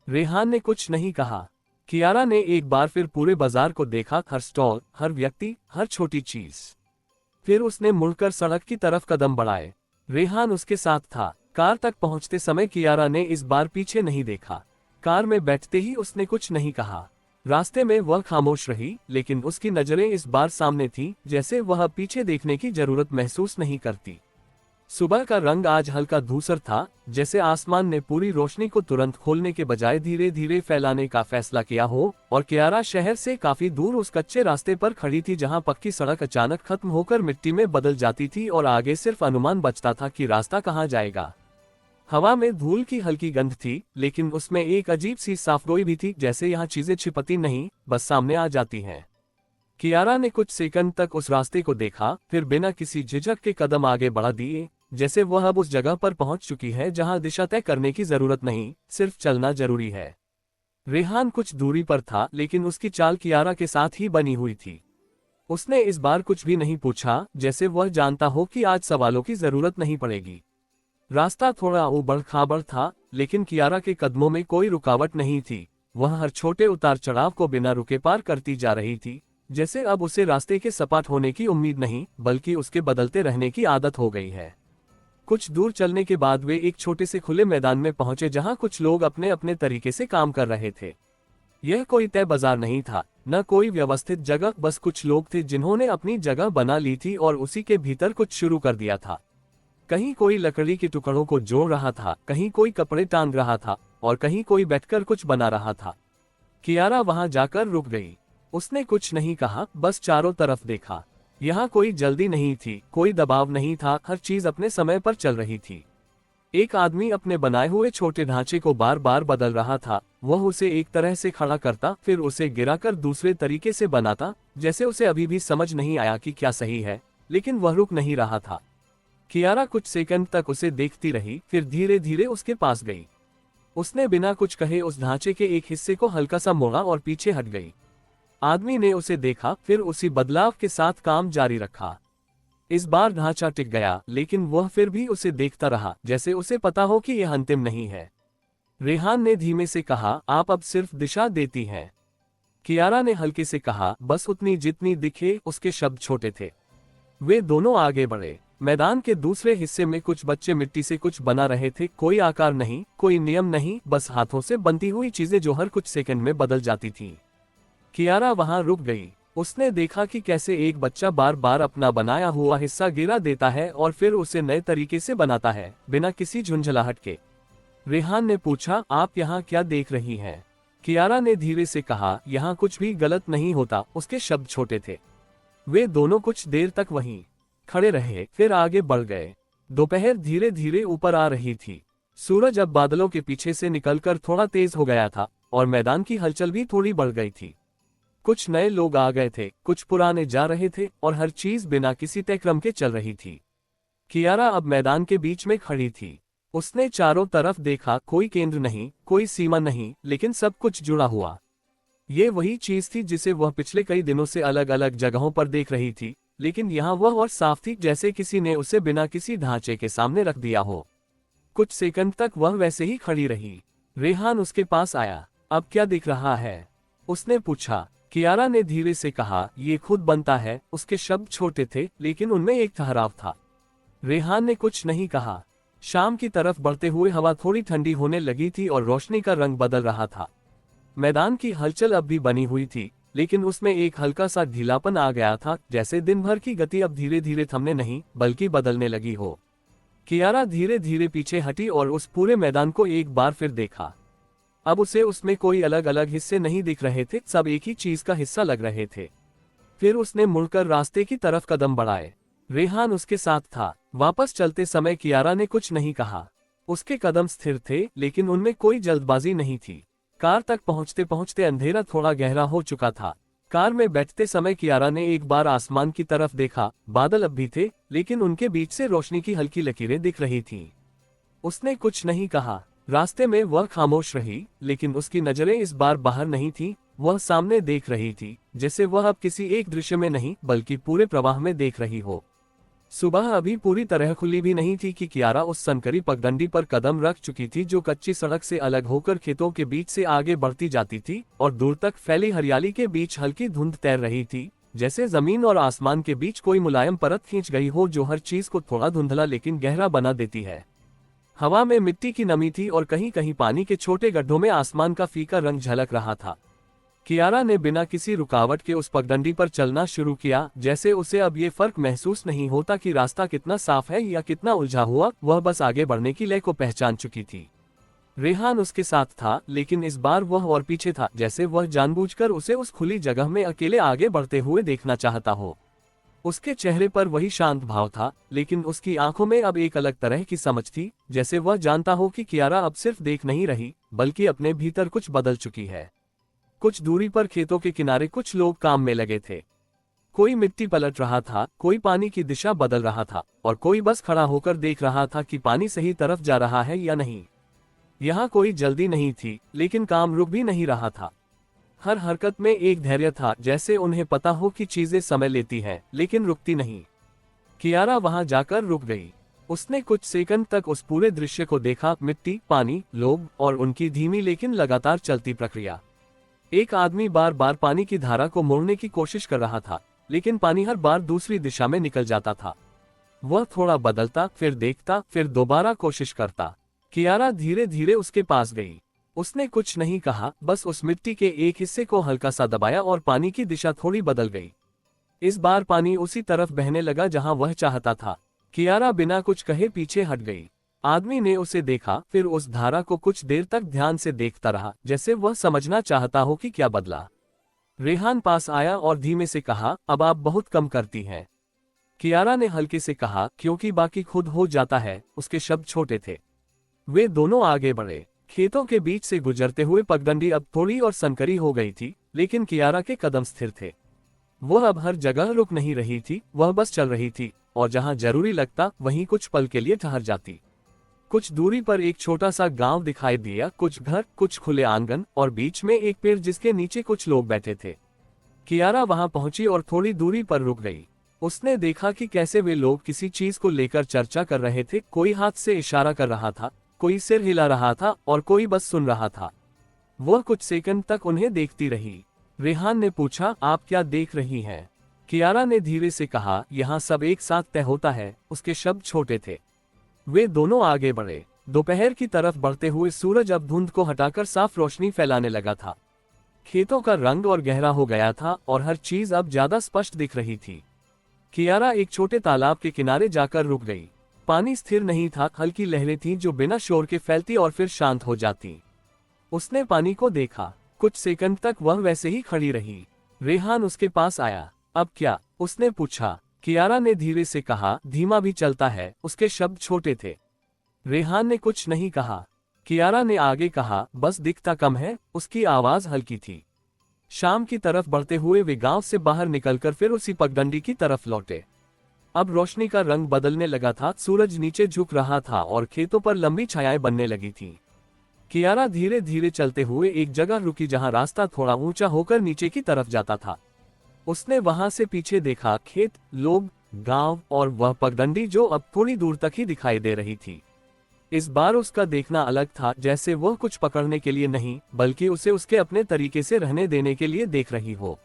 B: रेहान ने कुछ नहीं कहा। कियारा ने एक बार फिर पूरे बाजार को देखा, हर स्टॉल, हर व्यक्ति, हर छोटी चीज। फिर उसने मुड़कर सड़क की तरफ कदम बढ़ाए। रेहान उसके साथ था। कार तक पहुंचते समय कियारा ने इस बार पीछे नहीं देखा। कार में बैठते ही उसने कुछ नहीं कहा। रास्ते में वह खामोश रही, लेकिन उसकी नजरें इस बार सामने थीं, जैसे वह पीछे देखने की जरूरत महसूस नहीं करती। सुबह का रंग आज हल्का धूसर था, जैसे आसमान ने पूरी रोशनी को तुरंत खोलने के बजाय धीरे धीरे फैलाने का फैसला किया हो। और कियारा शहर से काफी दूर उस कच्चे रास्ते पर खड़ी थी जहां पक्की सड़क अचानक खत्म होकर मिट्टी में बदल जाती थी और आगे सिर्फ अनुमान बचता था कि रास्ता कहां जाएगा। हवा में धूल की हल्की गंध थी, लेकिन उसमें एक अजीब सी साफगोई भी थी, जैसे यहाँ चीजें छिपती नहीं, बस सामने आ जाती हैं। कियारा ने कुछ सेकंड तक उस रास्ते को देखा, फिर बिना किसी झिझक के कदम आगे बढ़ा दिए, जैसे वह अब उस जगह पर पहुंच चुकी है जहां दिशा तय करने की जरूरत नहीं, सिर्फ चलना जरूरी है। रेहान कुछ दूरी पर था, लेकिन उसकी चाल कियारा के साथ ही बनी हुई थी। उसने इस बार कुछ भी नहीं पूछा, जैसे वह जानता हो कि आज सवालों की जरूरत नहीं पड़ेगी। रास्ता थोड़ा ऊबड़ खाबड़ था, लेकिन कियारा के कदमों में कोई रुकावट नहीं थी। वह हर छोटे उतार चढ़ाव को बिना रुके पार करती जा रही थी, जैसे अब उसे रास्ते के सपाट होने की उम्मीद नहीं, बल्कि उसके बदलते रहने की आदत हो गई है। कुछ दूर चलने के बाद वे एक छोटे से खुले मैदान में पहुंचे, जहां कुछ लोग अपने अपने तरीके से काम कर रहे थे। यह कोई तय बाजार नहीं था, न कोई व्यवस्थित जगह, बस कुछ लोग थे जिन्होंने अपनी जगह बना ली थी और उसी के भीतर कुछ शुरू कर दिया था। कहीं कोई लकड़ी के टुकड़ों को जोड़ रहा था, कहीं कोई कपड़े टांग रहा था, और कहीं कोई बैठकर कुछ बना रहा था। कियारा वहां जाकर रुक गई। उसने कुछ नहीं कहा, बस चारों तरफ देखा। यहाँ कोई जल्दी नहीं थी, कोई दबाव नहीं था, हर चीज अपने समय पर चल रही थी। एक आदमी अपने बनाए हुए छोटे ढांचे को बार बार बदल रहा था। वह उसे एक तरह से खड़ा करता, फिर उसे गिराकर दूसरे तरीके से बनाता, जैसे उसे अभी भी समझ नहीं आया कि क्या सही है, लेकिन वह रुक नहीं रहा था। कियारा कुछ सेकंड तक उसे देखती रही, फिर धीरे धीरे उसके पास गई। उसने बिना कुछ कहे उस ढांचे के एक हिस्से को हल्का सा मोड़ा और पीछे हट गई। आदमी ने उसे देखा, फिर उसी बदलाव के साथ काम जारी रखा। इस बार ढांचा टिक गया, लेकिन वह फिर भी उसे देखता रहा, जैसे उसे पता हो कि यह अंतिम नहीं है। रेहान ने धीमे से कहा, आप अब सिर्फ दिशा देती हैं। कियारा ने हल्के से कहा, बस उतनी जितनी दिखे। उसके शब्द छोटे थे। वे दोनों आगे बढ़े। मैदान के दूसरे हिस्से में कुछ बच्चे मिट्टी से कुछ बना रहे थे। कोई आकार नहीं, कोई नियम नहीं, बस हाथों से बनती हुई चीजें जो हर कुछ सेकंड में बदल जाती थी। कियारा वहां रुक गई। उसने देखा कि कैसे एक बच्चा बार बार अपना बनाया हुआ हिस्सा गिरा देता है और फिर उसे नए तरीके से बनाता है, बिना किसी झुंझलाहट के। रेहान ने पूछा, आप यहाँ क्या देख रही हैं? कियारा ने धीरे से कहा, यहाँ कुछ भी गलत नहीं होता। उसके शब्द छोटे थे। वे दोनों कुछ देर तक वहीं खड़े रहे, फिर आगे बढ़ गए। दोपहर धीरे धीरे ऊपर आ रही थी। सूरज अब बादलों के पीछे से निकलकर थोड़ा तेज हो गया था और मैदान की हलचल भी थोड़ी बढ़ गई थी। कुछ नए लोग आ गए थे, कुछ पुराने जा रहे थे, और हर चीज बिना किसी तय क्रम के चल रही थी। कियारा अब मैदान के बीच में खड़ी थी। उसने चारों तरफ देखा, कोई केंद्र नहीं, कोई सीमा नहीं, लेकिन सब कुछ जुड़ा हुआ। ये वही चीज थी जिसे वह पिछले कई दिनों से अलग अलग जगहों पर देख रही थी, लेकिन यहाँ वह और साफ थी, जैसे किसी ने उसे बिना किसी ढांचे के सामने रख दिया हो। कुछ सेकंड तक वह वैसे ही खड़ी रही। रेहान उसके पास आया। अब क्या दिख रहा है? उसने पूछा। कियारा ने धीरे से कहा, ये खुद बनता है। उसके शब्द छोटे थे, लेकिन उनमें एक ठहराव था। रेहान ने कुछ नहीं कहा। शाम की तरफ बढ़ते हुए हवा थोड़ी ठंडी होने लगी थी और रोशनी का रंग बदल रहा था। मैदान की हलचल अब भी बनी हुई थी, लेकिन उसमें एक हल्का सा ढीलापन आ गया था, जैसे दिन भर की गति अब धीरे धीरे थमने नहीं, बल्कि बदलने लगी हो। कियारा धीरे धीरे पीछे हटी और उस पूरे मैदान को एक बार फिर देखा। अब उसे उसमें कोई अलग अलग हिस्से नहीं दिख रहे थे, सब एक ही चीज का हिस्सा लग रहे थे। फिर उसने मुड़कर रास्ते की तरफ कदम बढ़ाए। रेहान उसके साथ था। वापस चलते समय कियारा ने कुछ नहीं कहा। उसके कदम स्थिर थे, लेकिन उनमें कोई जल्दबाजी नहीं थी। कार तक पहुंचते पहुंचते अंधेरा थोड़ा गहरा हो चुका था। कार में बैठते समय कियारा ने एक बार आसमान की तरफ देखा। बादल अब भी थे, लेकिन उनके बीच से रोशनी की हल्की लकीरें दिख रही थीं। उसने कुछ नहीं कहा। रास्ते में वह खामोश रही, लेकिन उसकी नजरें इस बार बाहर नहीं थीं। वह सामने देख रही थी, जैसे वह अब किसी एक दृश्य में नहीं, बल्कि पूरे प्रवाह में देख रही हो। सुबह अभी पूरी तरह खुली भी नहीं थी कि कियारा उस संकरी पगडंडी पर कदम रख चुकी थी, जो कच्ची सड़क से अलग होकर खेतों के बीच से आगे बढ़ती जाती थी, और दूर तक फैली हरियाली के बीच हल्की धुंध तैर रही थी, जैसे जमीन और आसमान के बीच कोई मुलायम परत खींच गई हो, जो हर चीज को थोड़ा धुंधला लेकिन गहरा बना देती है। हवा में मिट्टी की नमी थी और कहीं कहीं पानी के छोटे गड्ढों में आसमान का फीका रंग झलक रहा था। कियारा ने बिना किसी रुकावट के उस पगडंडी पर चलना शुरू किया, जैसे उसे अब ये फर्क महसूस नहीं होता कि रास्ता कितना साफ है या कितना उलझा हुआ। वह बस आगे बढ़ने की लय को पहचान चुकी थी। रेहान उसके साथ था, लेकिन इस बार वह और पीछे था, जैसे वह जानबूझकर उसे उस खुली जगह में अकेले आगे बढ़ते हुए देखना चाहता हो। उसके चेहरे पर वही शांत भाव था, लेकिन उसकी आंखों में अब एक अलग तरह की समझ थी, जैसे वह जानता हो कि कियारा अब सिर्फ देख नहीं रही, बल्कि अपने भीतर कुछ बदल चुकी है। कुछ दूरी पर खेतों के किनारे कुछ लोग काम में लगे थे। कोई मिट्टी पलट रहा था, कोई पानी की दिशा बदल रहा था, और कोई बस खड़ा होकर देख रहा था कि पानी सही तरफ जा रहा है या नहीं। यहाँ कोई जल्दी नहीं थी, लेकिन काम रुक भी नहीं रहा था। हर हरकत में एक धैर्य था, जैसे उन्हें पता हो कि चीजें समय लेती हैं, लेकिन रुकती नहीं। कियारा वहां जाकर रुक गई। उसने कुछ सेकंड तक उस पूरे दृश्य को देखा, मिट्टी, पानी, लोग और उनकी धीमी लेकिन लगातार चलती प्रक्रिया। एक आदमी बार बार पानी की धारा को मोड़ने की कोशिश कर रहा था, लेकिन पानी हर बार दूसरी दिशा में निकल जाता था। वह थोड़ा बदलता, फिर देखता, फिर दोबारा कोशिश करता। कियारा धीरे धीरे उसके पास गई। उसने कुछ नहीं कहा, बस उस मिट्टी के एक हिस्से को हल्का सा दबाया और पानी की दिशा थोड़ी बदल गई। इस बार पानी उसी तरफ बहने लगा जहां वह चाहता था। कियारा बिना कुछ कहे पीछे हट गई। आदमी ने उसे देखा, फिर उस धारा को कुछ देर तक ध्यान से देखता रहा, जैसे वह समझना चाहता हो कि क्या बदला। रेहान पास आया और धीमे से कहा, अब आप बहुत कम करती हैं। कियारा ने हल्के से कहा, क्योंकि बाकी खुद हो जाता है। उसके शब्द छोटे थे। वे दोनों आगे बढ़े। खेतों के बीच से गुजरते हुए पगडंडी अब थोड़ी और संकरी हो गई थी, लेकिन कियारा के कदम स्थिर थे। वह अब हर जगह रुक नहीं रही थी, वह बस चल रही थी, और जहां जरूरी लगता वहीं कुछ पल के लिए ठहर जाती। कुछ दूरी पर एक छोटा सा गांव दिखाई दिया, कुछ घर, कुछ खुले आंगन और बीच में एक पेड़ जिसके नीचे कुछ लोग बैठे थे। कियारा वहां पहुंची और थोड़ी दूरी पर रुक गई। उसने देखा कि कैसे वे लोग किसी चीज को लेकर चर्चा कर रहे थे। कोई हाथ से इशारा कर रहा था, कोई सिर हिला रहा था और कोई बस सुन रहा था। वह कुछ सेकंड तक उन्हें देखती रही। रेहान ने पूछा, आप क्या देख रही हैं? कियारा ने धीरे से कहा, यहाँ सब एक साथ तय होता है। उसके शब्द छोटे थे। वे दोनों आगे बढ़े। दोपहर की तरफ बढ़ते हुए सूरज अब धुंध को हटाकर साफ रोशनी फैलाने लगा था। खेतों का रंग और गहरा हो गया था और हर चीज अब ज्यादा स्पष्ट दिख रही थी। कियारा एक छोटे तालाब के किनारे जाकर रुक गई। पानी स्थिर नहीं था, हल्की लहरें थीं जो बिना शोर के फैलती और फिर शांत हो जाती। उसने पानी को देखा। कुछ सेकंड तक वह वैसे ही खड़ी रही। रेहान उसके पास आया। अब क्या? उसने पूछा। कियारा ने धीरे से कहा, धीमा भी चलता है। उसके शब्द छोटे थे। रेहान ने कुछ नहीं कहा। कियारा ने आगे कहा, बस दिखता कम है। उसकी आवाज हल्की थी। शाम की तरफ बढ़ते हुए वे गांव से बाहर निकलकर फिर उसी पगडंडी की तरफ लौटे। अब रोशनी का रंग बदलने लगा था, सूरज नीचे झुक रहा था और खेतों पर लंबी छायाएं बनने लगी थीं। कियारा धीरे धीरे चलते हुए एक जगह रुकी जहां रास्ता थोड़ा ऊंचा होकर नीचे की तरफ जाता था। उसने वहां से पीछे देखा, खेत, लोग, गांव और वह पगडंडी जो अब थोड़ी दूर तक ही दिखाई दे रही थी। इस बार उसका देखना अलग था, जैसे वह कुछ पकड़ने के लिए नहीं, बल्कि उसे उसके अपने तरीके से रहने देने के लिए देख रही हो।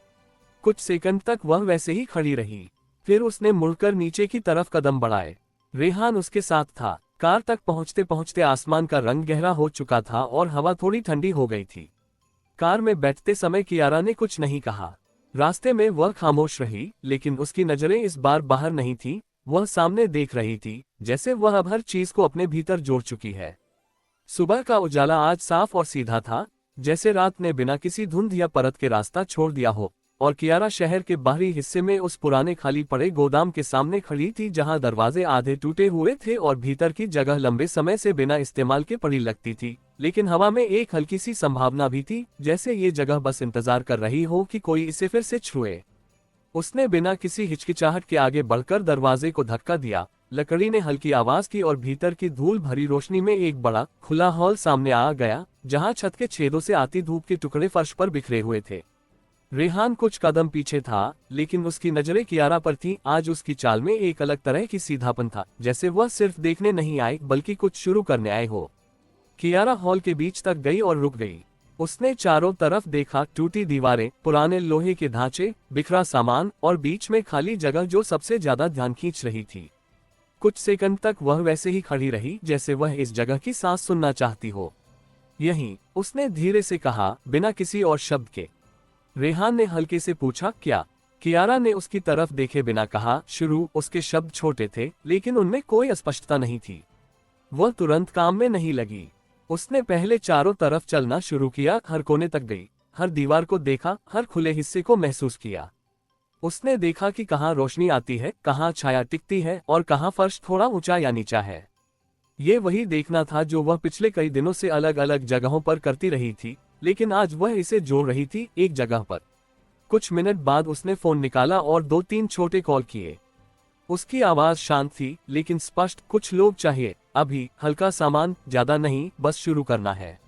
B: कुछ सेकंड तक वह वैसे ही खड़ी रही। फिर उसने मुड़कर नीचे की तरफ कदम बढ़ाए। रेहान उसके साथ था। कार तक पहुंचते पहुंचते आसमान का रंग गहरा हो चुका था और हवा थोड़ी ठंडी हो गई थी। कार में बैठते समय कियारा ने कुछ नहीं कहा। रास्ते में वह खामोश रही, लेकिन उसकी नजरें इस बार बाहर नहीं थी, वह सामने देख रही थी, जैसे वह अब हर चीज को अपने भीतर जोड़ चुकी है। सुबह का उजाला आज साफ और सीधा था, जैसे रात ने बिना किसी धुंध या परत के रास्ता छोड़ दिया हो। और कियारा शहर के बाहरी हिस्से में उस पुराने खाली पड़े गोदाम के सामने खड़ी थी, जहां दरवाजे आधे टूटे हुए थे और भीतर की जगह लंबे समय से बिना इस्तेमाल के पड़ी लगती थी। लेकिन हवा में एक हल्की सी संभावना भी थी, जैसे ये जगह बस इंतजार कर रही हो कि कोई इसे फिर से छुए। उसने बिना किसी हिचकिचाहट के आगे बढ़कर दरवाजे को धक्का दिया। लकड़ी ने हल्की आवाज की और भीतर की धूल भरी रोशनी में एक बड़ा खुला हॉल सामने आ गया, जहां छत के छेदों से आती धूप के टुकड़े फर्श पर बिखरे हुए थे। रेहान कुछ कदम पीछे था, लेकिन उसकी नजरें कियारा पर थीं। आज उसकी चाल में एक अलग तरह की सीधापन था, जैसे वह सिर्फ देखने नहीं आए बल्कि कुछ शुरू करने आए हो। कियारा हॉल के बीच तक गई और रुक गई। उसने चारों तरफ देखा, टूटी दीवारें, पुराने लोहे के ढांचे, बिखरा सामान और बीच में खाली जगह जो सबसे ज्यादा ध्यान खींच रही थी। कुछ सेकंड तक वह वैसे ही खड़ी रही, जैसे वह इस जगह की सांस सुनना चाहती हो। यहीं, उसने धीरे से कहा, बिना किसी और शब्द के। रेहान ने हल्के से पूछा, क्या? कियारा ने उसकी तरफ देखे बिना कहा, शुरू। उसके शब्द छोटे थे, लेकिन उनमें कोई स्पष्टता नहीं थी। वह तुरंत काम में नहीं लगी। उसने पहले चारों तरफ चलना शुरू किया, हर कोने तक गई, हर दीवार को देखा, हर खुले हिस्से को महसूस किया। उसने देखा कि कहाँ रोशनी आती है, कहाँ छाया टिकती है और कहाँ फर्श थोड़ा ऊंचा या नीचा है। ये वही देखना था जो वह पिछले कई दिनों से अलग अलग जगहों पर करती रही थी, लेकिन आज वह इसे जोड़ रही थी एक जगह पर। कुछ मिनट बाद उसने फोन निकाला और 2-3 छोटे कॉल किए। उसकी आवाज शांत थी, लेकिन स्पष्ट। कुछ लोग चाहिए, अभी, हल्का सामान, ज्यादा नहीं, बस शुरू करना है।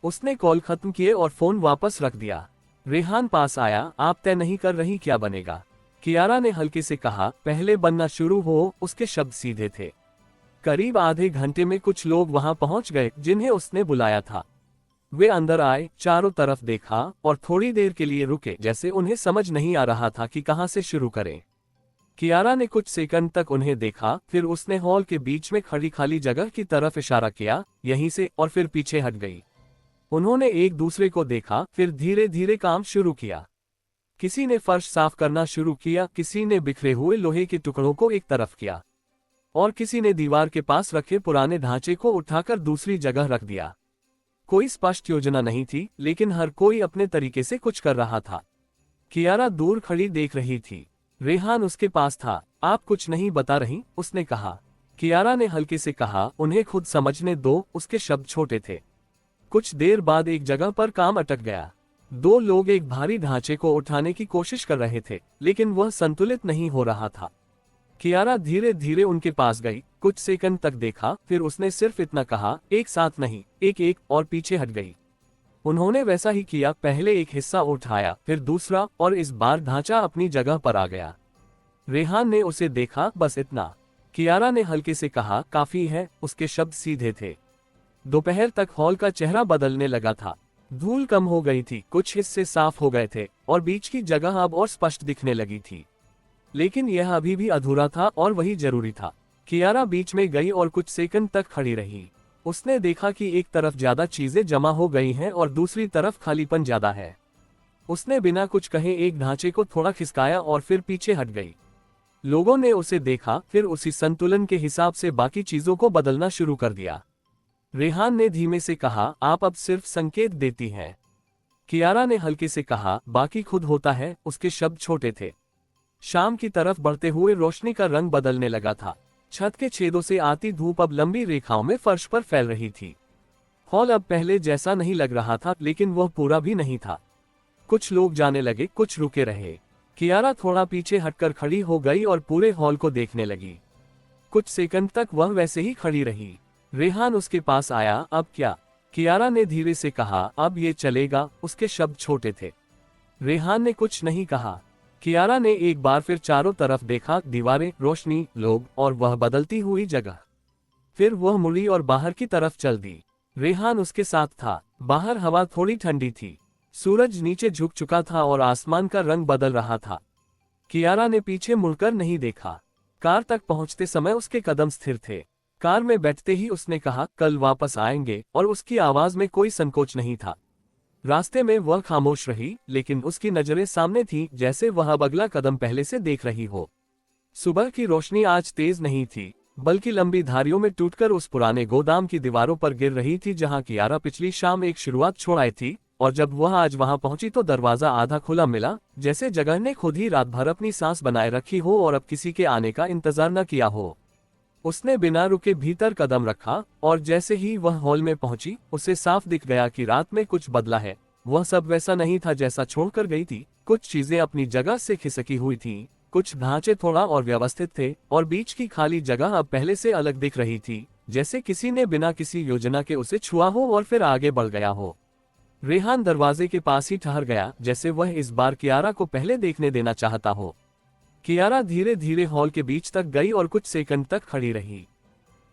B: उसने कॉल खत्म किए और फोन वापस रख दिया। रेहान पास आया। आप तय नहीं कर रही क्या बनेगा? कियारा ने हल्के से कहा। पहले बनना शुरू हो। उसके शब्द सीधे थे। करीब आधे घंटे में कुछ लोग वहां पहुंच गए जिन्हें उसने बुलाया था। वे अंदर आए, चारों तरफ देखा और थोड़ी देर के लिए रुके, जैसे उन्हें समझ नहीं आ रहा था कि कहां से शुरू करें। कियारा ने कुछ सेकंड तक उन्हें देखा, फिर उसने हॉल के बीच में खड़ी खाली जगह की तरफ इशारा किया, यहीं से, और फिर पीछे हट गई। उन्होंने एक दूसरे को देखा, फिर धीरे धीरे काम शुरू किया। किसी ने फर्श साफ करना शुरू किया, किसी ने बिखरे हुए लोहे के टुकड़ों को एक तरफ किया और किसी ने दीवार के पास रखे पुराने ढांचे को उठाकर दूसरी जगह रख दिया। कोई स्पष्ट योजना नहीं थी, लेकिन हर कोई अपने तरीके से कुछ कर रहा था। कियारा दूर खड़ी देख रही थी। रेहान उसके पास था। आप कुछ नहीं बता रही? उसने कहा। कियारा ने हल्के से कहा, उन्हें खुद समझने दो। उसके शब्द छोटे थे। कुछ देर बाद एक जगह पर काम अटक गया। दो लोग एक भारी ढांचे को उठाने की कोशिश कर रहे थे, लेकिन वह संतुलित नहीं हो रहा था। कियारा धीरे धीरे उनके पास गई, कुछ सेकंड तक देखा, फिर उसने सिर्फ इतना कहा, एक साथ नहीं, एक एक, और पीछे हट गई। उन्होंने वैसा ही किया। पहले एक हिस्सा उठाया, फिर दूसरा, और इस बार ढांचा अपनी जगह पर आ गया। रेहान ने उसे देखा, बस इतना। कियारा ने हल्के से कहा, काफी है। उसके शब्द सीधे थे। दोपहर तक हॉल का चेहरा बदलने लगा था। धूल कम हो गई थी, कुछ हिस्से साफ हो गए थे और बीच की जगह अब और स्पष्ट दिखने लगी थी। लेकिन यह अभी भी अधूरा था और वही जरूरी था। कियारा बीच में गई और कुछ सेकंड तक खड़ी रही। उसने देखा कि एक तरफ ज्यादा चीजें जमा हो गई हैं और दूसरी तरफ खालीपन ज्यादा है। उसने बिना कुछ कहे एक ढांचे को थोड़ा खिसकाया और फिर पीछे हट गई। लोगों ने उसे देखा, फिर उसी संतुलन के हिसाब से बाकी चीजों को बदलना शुरू कर दिया। रेहान ने धीमे से कहा, आप अब सिर्फ संकेत देती हैं। कियारा ने हल्के से कहा, बाकी खुद होता है। उसके शब्द छोटे थे। शाम की तरफ बढ़ते हुए रोशनी का रंग बदलने लगा था। छत के छेदों से आती धूप अब लंबी रेखाओं में फर्श पर फैल रही थी। हॉल अब पहले जैसा नहीं लग रहा था, लेकिन वह पूरा भी नहीं था। कुछ लोग जाने लगे, कुछ रुके रहे। कियारा थोड़ा पीछे हटकर खड़ी हो गई और पूरे हॉल को देखने लगी। कुछ सेकंड तक वह वैसे ही खड़ी रही। रेहान उसके पास आया। अब क्या? कियारा ने धीरे से कहा, अब ये चलेगा। उसके शब्द छोटे थे। रेहान ने कुछ नहीं कहा। कियारा ने एक बार फिर चारों तरफ देखा, दीवारें, रोशनी, लोग और वह बदलती हुई जगह। फिर वह मुड़ी और बाहर की तरफ चल दी। रेहान उसके साथ था। बाहर हवा थोड़ी ठंडी थी। सूरज नीचे झुक चुका था और आसमान का रंग बदल रहा था। कियारा ने पीछे मुड़कर नहीं देखा। कार तक पहुंचते समय उसके कदम स्थिर थे। कार में बैठते ही उसने कहा, कल वापस आएंगे, और उसकी आवाज में कोई संकोच नहीं था। रास्ते में वह खामोश रही, लेकिन उसकी नजरें सामने थीं, जैसे वह अब अगला कदम पहले से देख रही हो। सुबह की रोशनी आज तेज नहीं थी, बल्कि लंबी धारियों में टूटकर उस पुराने गोदाम की दीवारों पर गिर रही थी जहां कियारा पिछली शाम एक शुरुआत छोड़ आई थी। और जब वह आज वहां पहुंची तो दरवाजा आधा खुला मिला, जैसे जगह ने खुद ही रात भर अपनी सांस बनाए रखी हो और अब किसी के आने का इंतजार न किया हो। उसने बिना रुके भीतर कदम रखा, और जैसे ही वह हॉल में पहुंची, उसे साफ दिख गया कि रात में कुछ बदला है। वह सब वैसा नहीं था जैसा छोड़कर गई थी। कुछ चीजें अपनी जगह से खिसकी हुई थीं, कुछ ढांचे थोड़ा और व्यवस्थित थे, और बीच की खाली जगह अब पहले से अलग दिख रही थी, जैसे किसी ने बिना किसी योजना के उसे छुआ हो और फिर आगे बढ़ गया हो। रेहान दरवाजे के पास ही ठहर गया, जैसे वह इस बार कियारा को पहले देखने देना चाहता हो। कियारा धीरे धीरे हॉल के बीच तक गई और कुछ सेकंड तक खड़ी रही।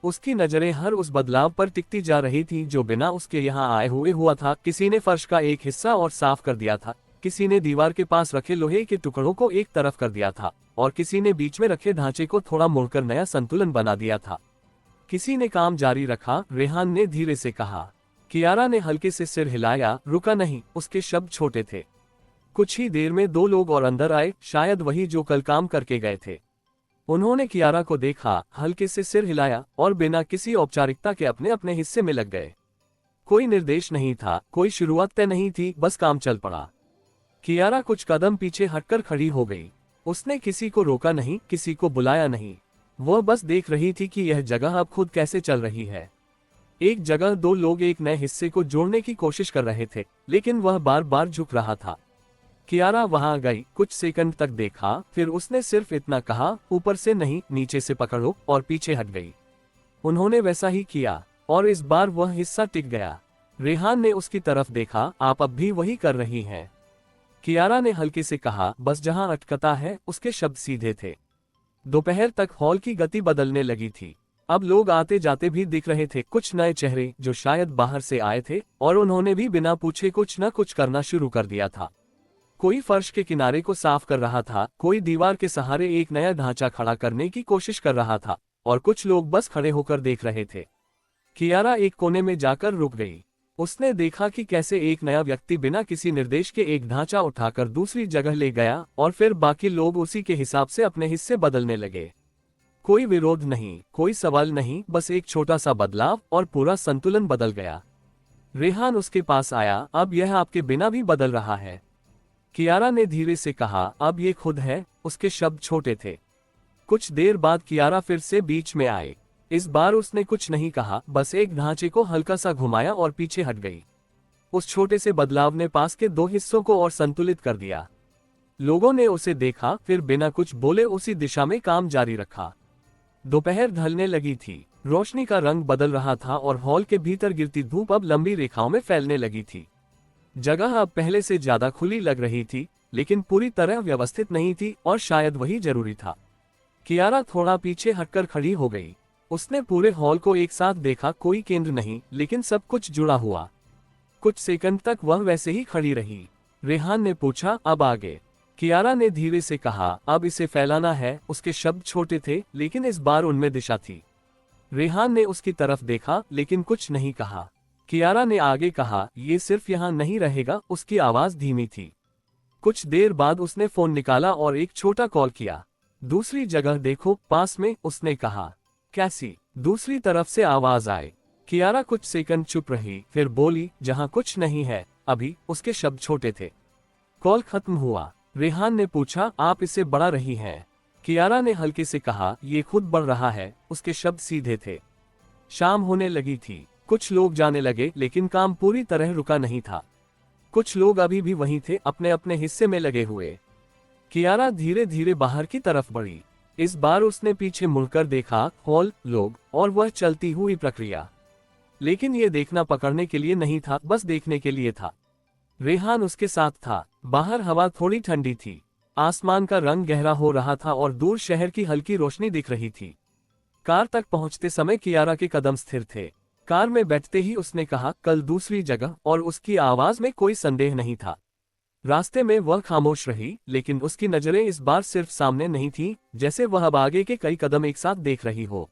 B: उसकी नजरें हर उस बदलाव पर टिकती जा रही थी जो बिना उसके यहाँ आए हुए हुआ था। किसी ने फर्श का एक हिस्सा और साफ कर दिया था, किसी ने दीवार के पास रखे लोहे के टुकड़ों को एक तरफ कर दिया था, और किसी ने बीच में रखे ढांचे को थोड़ा मोड़कर नया संतुलन बना दिया था। किसी ने काम जारी रखा। रेहान ने धीरे से कहा। कियारा ने हल्के से सिर हिलाया, रुका नहीं। उसके शब्द छोटे थे। कुछ ही देर में दो लोग और अंदर आए, शायद वही जो कल काम करके गए थे। उन्होंने कियारा को देखा, हल्के से सिर हिलाया और बिना किसी औपचारिकता के अपने अपने हिस्से में लग गए। कोई निर्देश नहीं था, कोई शुरुआत तय नहीं थी, बस काम चल पड़ा। कियारा कुछ कदम पीछे हटकर खड़ी हो गई। उसने किसी को रोका नहीं, किसी को बुलाया नहीं। वह बस देख रही थी कि यह जगह अब खुद कैसे चल रही है। एक जगह दो लोग एक नए हिस्से को जोड़ने की कोशिश कर रहे थे, लेकिन वह बार बार झुक रहा था। कियारा वहां गई, कुछ सेकंड तक देखा, फिर उसने सिर्फ इतना कहा, ऊपर से नहीं, नीचे से पकड़ो, और पीछे हट गई। उन्होंने वैसा ही किया, और इस बार वह हिस्सा टिक गया। रेहान ने उसकी तरफ देखा, आप अब भी वही कर रही हैं। कियारा ने हल्के से कहा, बस जहां अटकता है। उसके शब्द सीधे थे। दोपहर तक हॉल की गति बदलने लगी थी। अब लोग आते जाते भी दिख रहे थे, कुछ नए चेहरे जो शायद बाहर से आए थे, और उन्होंने भी बिना पूछे कुछ न कुछ करना शुरू कर दिया था। कोई फर्श के किनारे को साफ कर रहा था, कोई दीवार के सहारे एक नया ढांचा खड़ा करने की कोशिश कर रहा था, और कुछ लोग बस खड़े होकर देख रहे थे। कियारा एक कोने में जाकर रुक गई। उसने देखा कि कैसे एक नया व्यक्ति बिना किसी निर्देश के एक ढांचा उठाकर दूसरी जगह ले गया, और फिर बाकी लोग उसी के हिसाब से अपने हिस्से बदलने लगे। कोई विरोध नहीं, कोई सवाल नहीं, बस एक छोटा सा बदलाव और पूरा संतुलन बदल गया। रेहान उसके पास आया, अब यह आपके बिना भी बदल रहा है। कियारा ने धीरे से कहा, अब ये खुद है। उसके शब्द छोटे थे। कुछ देर बाद कियारा फिर से बीच में आए। इस बार उसने कुछ नहीं कहा, बस एक ढांचे को हल्का सा घुमाया और पीछे हट गई। उस छोटे से बदलाव ने पास के दो हिस्सों को और संतुलित कर दिया। लोगों ने उसे देखा, फिर बिना कुछ बोले उसी दिशा में काम जारी रखा। दोपहर ढलने लगी थी। रोशनी का रंग बदल रहा था और हॉल के भीतर गिरती धूप अब लंबी रेखाओं में फैलने लगी थी। जगह अब पहले से ज्यादा खुली लग रही थी, लेकिन पूरी तरह व्यवस्थित नहीं थी, और शायद वही जरूरी था। कियारा थोड़ा पीछे हटकर खड़ी हो गई। उसने पूरे हॉल को एक साथ देखा, कोई केंद्र नहीं, लेकिन सब कुछ जुड़ा हुआ। कुछ सेकंड तक वह वैसे ही खड़ी रही। रेहान ने पूछा, अब आगे? कियारा ने धीरे से कहा, अब इसे फैलाना है। उसके शब्द छोटे थे, लेकिन इस बार उनमें दिशा थी। रेहान ने उसकी तरफ देखा, लेकिन कुछ नहीं कहा। कियारा ने आगे कहा, ये सिर्फ यहाँ नहीं रहेगा। उसकी आवाज धीमी थी। कुछ देर बाद उसने फोन निकाला और एक छोटा कॉल किया। दूसरी जगह देखो, पास में, उसने कहा। कैसी? दूसरी तरफ से आवाज आए। कियारा कुछ सेकंड चुप रही, फिर बोली, जहां कुछ नहीं है अभी। उसके शब्द छोटे थे। कॉल खत्म हुआ। रेहान ने पूछा, आप इसे बढ़ा रही हैं? कियारा ने हल्के से कहा, ये खुद बढ़ रहा है। उसके शब्द सीधे थे। शाम होने लगी थी। कुछ लोग जाने लगे, लेकिन काम पूरी तरह रुका नहीं था। कुछ लोग अभी भी वहीं थे, अपने अपने हिस्से में लगे हुए। कियारा धीरे धीरे बाहर की तरफ बढ़ी। इस बार उसने पीछे मुड़कर देखा, हॉल, लोग, और वह चलती हुई प्रक्रिया। लेकिन यह देखना पकड़ने के लिए नहीं था, बस देखने के लिए था। रेहान उसके साथ था। बाहर हवा थोड़ी ठंडी थी। आसमान का रंग गहरा हो रहा था और दूर शहर की हल्की रोशनी दिख रही थी। कार तक पहुंचते समय कियारा के कदम स्थिर थे। कार में बैठते ही उसने कहा, कल दूसरी जगह, और उसकी आवाज में कोई संदेह नहीं था। रास्ते में वह खामोश रही, लेकिन उसकी नजरें इस बार सिर्फ सामने नहीं थीं, जैसे वह अब आगे के कई कदम एक साथ देख रही हो।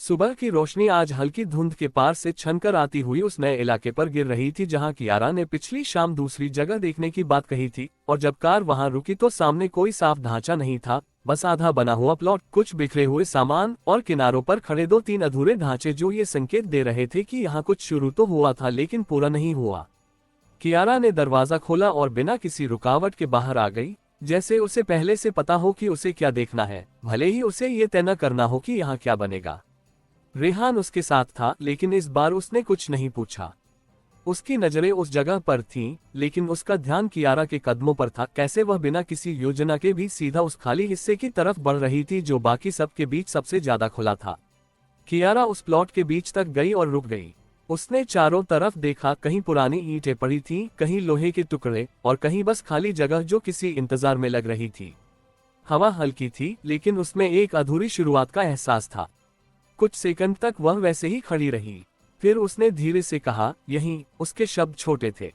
B: सुबह की रोशनी आज हल्की धुंध के पार से छनकर आती हुई उस नए इलाके पर गिर रही थी, जहां कियारा ने पिछली शाम दूसरी जगह देखने की बात कही थी। और जब कार वहां रुकी तो सामने कोई साफ ढांचा नहीं था, बस आधा बना हुआ प्लॉट, कुछ बिखरे हुए सामान, और किनारों पर खड़े दो तीन अधूरे ढांचे जो ये संकेत दे रहे थे कि यहाँ कुछ शुरू तो हुआ था, लेकिन पूरा नहीं हुआ। कियारा ने दरवाजा खोला और बिना किसी रुकावट के बाहर आ गई, जैसे उसे पहले से पता हो कि उसे क्या देखना है, भले ही उसे ये तय न करना हो कि यहाँ क्या बनेगा। रेहान उसके साथ था, लेकिन इस बार उसने कुछ नहीं पूछा। उसकी नजरें उस जगह पर थीं, लेकिन उसका ध्यान कियारा के कदमों पर था, कैसे वह बिना किसी योजना के भी सीधा उस खाली हिस्से की तरफ बढ़ रही थी जो बाकी सब के बीच सबसे ज्यादा खुला था। कियारा उस प्लॉट के बीच तक गई और रुक गई। उसने चारों तरफ देखा, कहीं पुरानी ईंटें पड़ी थीं, कहीं लोहे के टुकड़े, और कहीं बस खाली जगह जो किसी इंतजार में लग रही थी। हवा हल्की थी, लेकिन उसमें एक अधूरी शुरुआत का एहसास था। कुछ सेकंड तक वह वैसे ही खड़ी रही। फिर उसने धीरे से कहा, यहीं। उसके शब्द छोटे थे।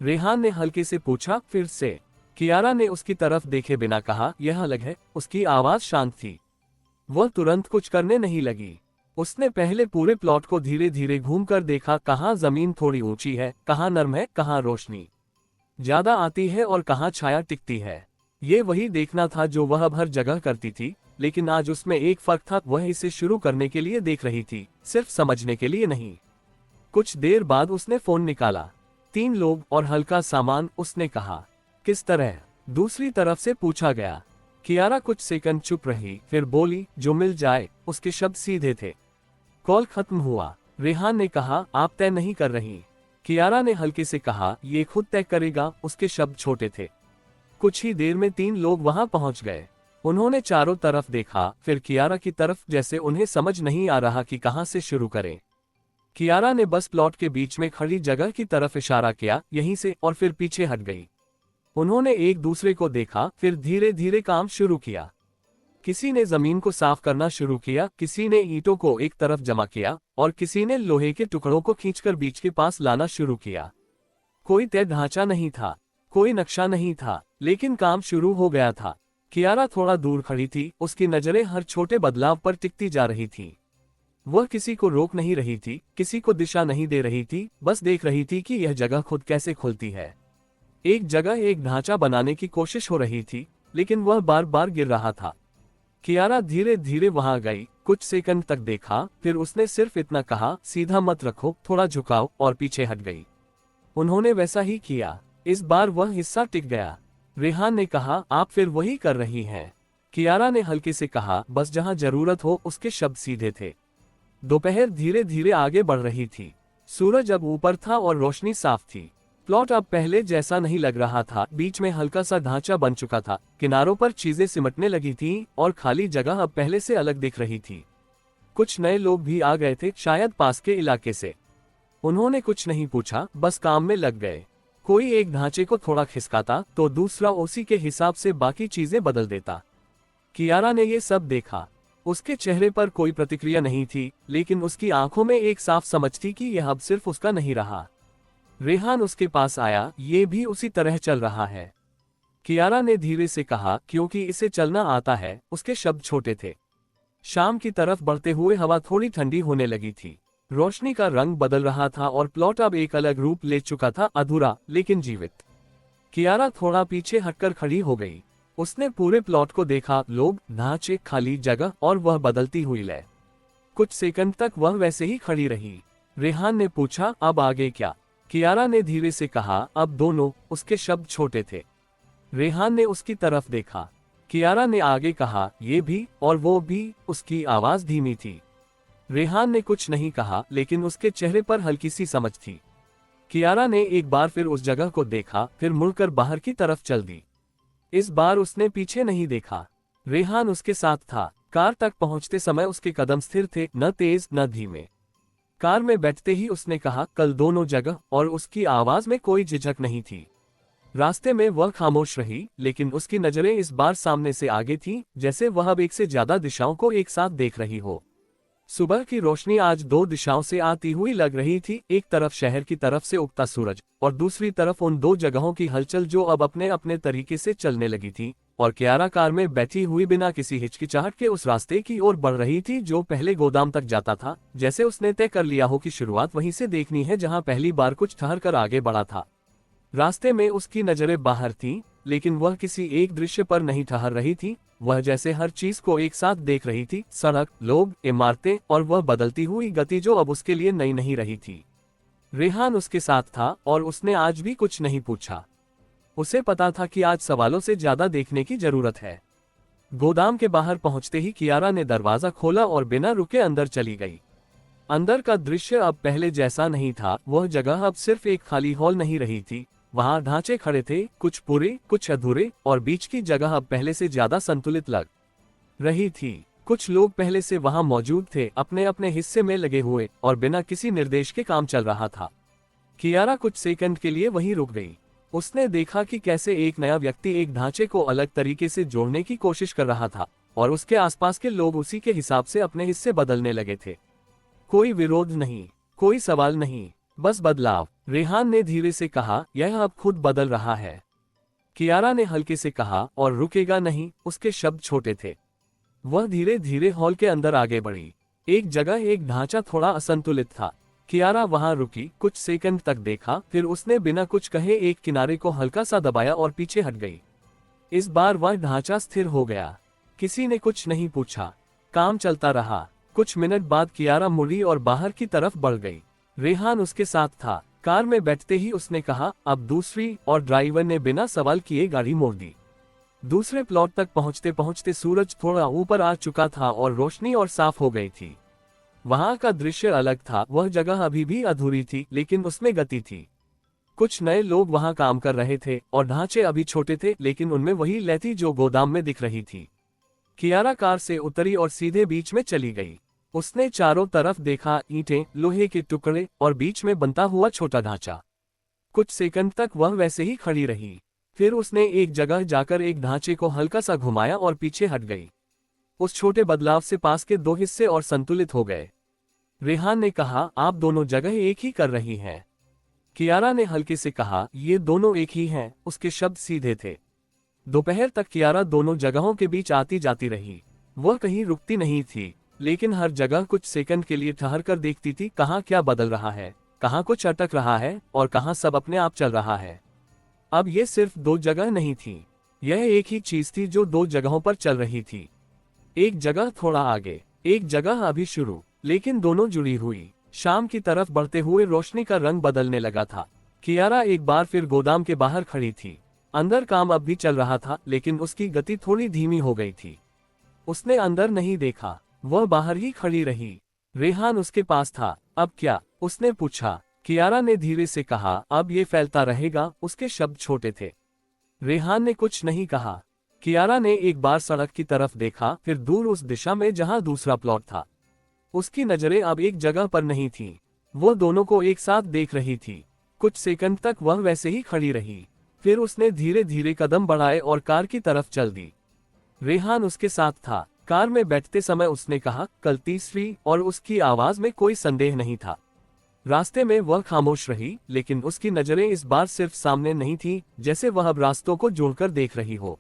B: रेहान ने हल्के से पूछा, फिर से? कियारा ने उसकी तरफ देखे बिना कहा, यह अलग है। उसकी आवाज शांत थी। वह तुरंत कुछ करने नहीं लगी। उसने पहले पूरे प्लॉट को धीरे धीरे घूमकर देखा, कहाँ जमीन थोड़ी ऊंची है, कहाँ नरम है, कहाँ रोशनी ज्यादा आती है और कहाँ छाया टिकती है। ये वही देखना था जो वह अब हर जगह करती थी, लेकिन आज उसमें एक फर्क था, वह इसे शुरू करने के लिए देख रही थी, सिर्फ समझने के लिए नहीं। कुछ देर बाद उसने फोन निकाला। 3 लोग और हल्का सामान, उसने कहा। किस तरह? दूसरी तरफ से पूछा गया। कियारा कुछ सेकंड चुप रही, फिर बोली, जो मिल जाए। उसके शब्द सीधे थे। कॉल खत्म हुआ। रेहान ने कहा, आप तय नहीं कर रही? कियारा ने हल्के से कहा, ये खुद तय करेगा। उसके शब्द छोटे थे। कुछ ही देर में 3 लोग वहां पहुंच गए। उन्होंने चारों तरफ देखा, फिर कियारा की तरफ, जैसे उन्हें समझ नहीं आ रहा कि कहां से शुरू करें। कियारा ने बस प्लॉट के बीच में खड़ी जगह की तरफ इशारा किया, यहीं से, और फिर पीछे हट गई। उन्होंने एक दूसरे को देखा, फिर धीरे धीरे काम शुरू किया। किसी ने जमीन को साफ करना शुरू किया, किसी ने ईंटों को एक तरफ जमा किया और किसी ने लोहे के टुकड़ों को खींचकर बीच के पास लाना शुरू किया। कोई तय ढांचा नहीं था, कोई नक्शा नहीं था, लेकिन काम शुरू हो गया था। कियारा थोड़ा दूर खड़ी थी, उसकी नजरें हर छोटे बदलाव पर टिकती जा रही थी। वह किसी को रोक नहीं रही थी, किसी को दिशा नहीं दे रही थी, बस देख रही थी कि यह जगह खुद कैसे खुलती है। एक जगह एक ढांचा बनाने की कोशिश हो रही थी, लेकिन वह बार बार गिर रहा था। कियारा धीरे धीरे वहां गई, कुछ सेकंड तक देखा, फिर उसने सिर्फ इतना कहा, सीधा मत रखो, थोड़ा झुकाओ, और पीछे हट गई। उन्होंने वैसा ही किया। इस बार वह हिस्सा टिक गया। रेहान ने कहा, आप फिर वही कर रही हैं। कियारा ने हल्के से कहा, बस जहां जरूरत हो। उसके शब्द सीधे थे। दोपहर धीरे धीरे आगे बढ़ रही थी। सूरज अब ऊपर था और रोशनी साफ थी। प्लॉट अब पहले जैसा नहीं लग रहा था। बीच में हल्का सा ढांचा बन चुका था, किनारों पर चीजें सिमटने लगी थीं और खाली जगह अब पहले से अलग दिख रही थी। कुछ नए लोग भी आ गए थे, शायद पास के इलाके से। उन्होंने कुछ नहीं पूछा, बस काम में लग गए। कोई एक ढांचे को थोड़ा खिसकाता तो दूसरा उसी के हिसाब से बाकी चीजें बदल देता। कियारा ने ये सब देखा। उसके चेहरे पर कोई प्रतिक्रिया नहीं थी, लेकिन उसकी आंखों में एक साफ समझ थी कि यह अब सिर्फ उसका नहीं रहा। रेहान उसके पास आया, ये भी उसी तरह चल रहा है। कियारा ने धीरे से कहा, क्योंकि इसे चलना आता है। उसके शब्द छोटे थे। शाम की तरफ बढ़ते हुए हवा थोड़ी ठंडी होने लगी थी। रोशनी का रंग बदल रहा था और प्लॉट अब एक अलग रूप ले चुका था, अधूरा लेकिन जीवित। कियारा थोड़ा पीछे हटकर खड़ी हो गई। उसने पूरे प्लॉट को देखा, लोग, ढांचे, खाली जगह और वह बदलती हुई लय। कुछ सेकंड तक वह वैसे ही खड़ी रही। रेहान ने पूछा, अब आगे क्या? कियारा ने धीरे से कहा, अब दोनों। उसके शब्द छोटे थे। रेहान ने उसकी तरफ देखा। कियारा ने आगे कहा, ये भी और वो भी। उसकी आवाज धीमी थी। रेहान ने कुछ नहीं कहा, लेकिन उसके चेहरे पर हल्की सी समझ थी। कियारा ने एक बार फिर उस जगह को देखा, फिर मुड़कर बाहर की तरफ चल दी। इस बार उसने पीछे नहीं देखा। रेहान उसके साथ था। कार तक पहुंचते समय उसके कदम स्थिर थे, न तेज न धीमे। कार में बैठते ही उसने कहा, कल दोनों जगह, और उसकी आवाज में कोई झिझक नहीं थी। रास्ते में वह खामोश रही, लेकिन उसकी नजरें इस बार सामने से आगे थीं, जैसे वह अब एक से ज्यादा दिशाओं को एक साथ देख रही हो। सुबह की रोशनी आज दो दिशाओं से आती हुई लग रही थी, एक तरफ शहर की तरफ से उगता सूरज और दूसरी तरफ उन दो जगहों की हलचल जो अब अपने अपने तरीके से चलने लगी थी। और कियारा कार में बैठी हुई बिना किसी हिचकिचाहट के उस रास्ते की ओर बढ़ रही थी जो पहले गोदाम तक जाता था, जैसे उसने तय कर लिया हो कि शुरुआत वहीं से देखनी है जहां पहली बार कुछ ठहर कर आगे बढ़ा था। रास्ते में उसकी नजरें बाहर थीं, लेकिन वह किसी एक दृश्य पर नहीं ठहर रही थी। वह जैसे हर चीज को एक साथ देख रही थी, सड़क, लोग, इमारतें और वह बदलती हुई गति जो अब उसके लिए नई नहीं रही थी। रेहान उसके साथ था और उसने आज भी कुछ नहीं पूछा। उसे पता था कि आज सवालों से ज्यादा देखने की जरूरत है। गोदाम के बाहर पहुंचते ही कियारा ने दरवाजा खोला और बिना रुके अंदर चली गई। अंदर का दृश्य अब पहले जैसा नहीं था। वह जगह अब सिर्फ एक खाली हॉल नहीं रही थी। वहां ढांचे खड़े थे, कुछ पूरे, कुछ अधूरे, और बीच की जगह अब पहले से ज्यादा संतुलित लग रही थी। कुछ लोग पहले से वहां मौजूद थे, अपने अपने हिस्से में लगे हुए, और बिना किसी निर्देश के काम चल रहा था। कियारा कुछ सेकंड के लिए वहीं रुक गई। उसने देखा कि कैसे एक नया व्यक्ति एक ढांचे को अलग तरीके से जोड़ने की कोशिश कर रहा था, और उसके आसपास के लोग उसी के हिसाब से अपने हिस्से बदलने लगे थे। कोई विरोध नहीं, कोई सवाल नहीं, बस बदलाव। रेहान ने धीरे से कहा, यह अब खुद बदल रहा है। कियारा ने हल्के से कहा, और रुकेगा नहीं। उसके शब्द छोटे थे। वह धीरे धीरे हॉल के अंदर आगे बढ़ी। एक जगह एक ढांचा थोड़ा असंतुलित था। कियारा वहां रुकी, कुछ सेकंड तक देखा, फिर उसने बिना कुछ कहे एक किनारे को हल्का सा दबाया और पीछे हट गई। इस बार वह ढांचा स्थिर हो गया। किसी ने कुछ नहीं पूछा। काम चलता रहा। कुछ मिनट बाद कियारा मुड़ी और बाहर की तरफ बढ़ गई। रेहान उसके साथ था। कार में बैठते ही उसने कहा, अब दूसरी, और ड्राइवर ने बिना सवाल किए गाड़ी मोड़ दी। दूसरे प्लॉट तक पहुंचते पहुंचते सूरज थोड़ा ऊपर आ चुका था और रोशनी और साफ हो गई थी। वहां का दृश्य अलग था। वह जगह अभी भी अधूरी थी, लेकिन उसमें गति थी। कुछ नए लोग वहां काम कर रहे थे, और ढांचे अभी छोटे थे, लेकिन उनमें वही लय थी जो गोदाम में दिख रही थी। कियारा कार से उतरी और सीधे बीच में चली गई। उसने चारों तरफ देखा, ईंटें, लोहे के टुकड़े और बीच में बनता हुआ छोटा ढांचा। कुछ सेकंड तक वह वैसे ही खड़ी रही। फिर उसने एक जगह जाकर एक ढांचे को हल्का सा घुमाया और पीछे हट गई। उस छोटे बदलाव से पास के दो हिस्से और संतुलित हो गए। रेहान ने कहा, आप दोनों जगह एक ही कर रही हैं। कियारा ने हल्के से कहा, ये दोनों एक ही हैं। उसके शब्द सीधे थे। दोपहर तक कियारा दोनों जगहों के बीच आती जाती रही। वह कहीं रुकती नहीं थी, लेकिन हर जगह कुछ सेकंड के लिए ठहर कर देखती थी, कहाँ क्या बदल रहा है, कहाँ कुछ अटक रहा है और कहाँ सब अपने आप चल रहा है। अब ये सिर्फ दो जगह नहीं थी, यह एक ही चीज थी जो दो जगहों पर चल रही थी। एक जगह थोड़ा आगे, एक जगह अभी शुरू, लेकिन दोनों जुड़ी हुई। शाम की तरफ बढ़ते हुए रोशनी का रंग बदलने लगा था। कियारा एक बार फिर गोदाम के बाहर खड़ी थी। अंदर काम अब भी चल रहा था, लेकिन उसकी गति थोड़ी धीमी हो गई थी। उसने अंदर नहीं देखा, वह बाहर ही खड़ी रही। रेहान उसके पास था। अब क्या? उसने पूछा। कियारा ने धीरे से कहा, अब ये फैलता रहेगा। उसके शब्द छोटे थे। रेहान ने कुछ नहीं कहा। कियारा ने एक बार सड़क की तरफ देखा, फिर दूर उस दिशा में जहां दूसरा प्लॉट था। उसकी नजरें अब एक जगह पर नहीं थीं। वो दोनों को एक साथ देख रही थी। कुछ सेकंड तक वह वैसे ही खड़ी रही, फिर उसने धीरे धीरे कदम बढ़ाए और कार की तरफ चल दी। रेहान उसके साथ था। कार में बैठते समय उसने कहा, कल तीसरी, और उसकी आवाज में कोई संदेह नहीं था। रास्ते में वह खामोश रही, लेकिन उसकी नजरें इस बार सिर्फ सामने नहीं थी, जैसे वह अब रास्तों को जोड़कर देख रही हो।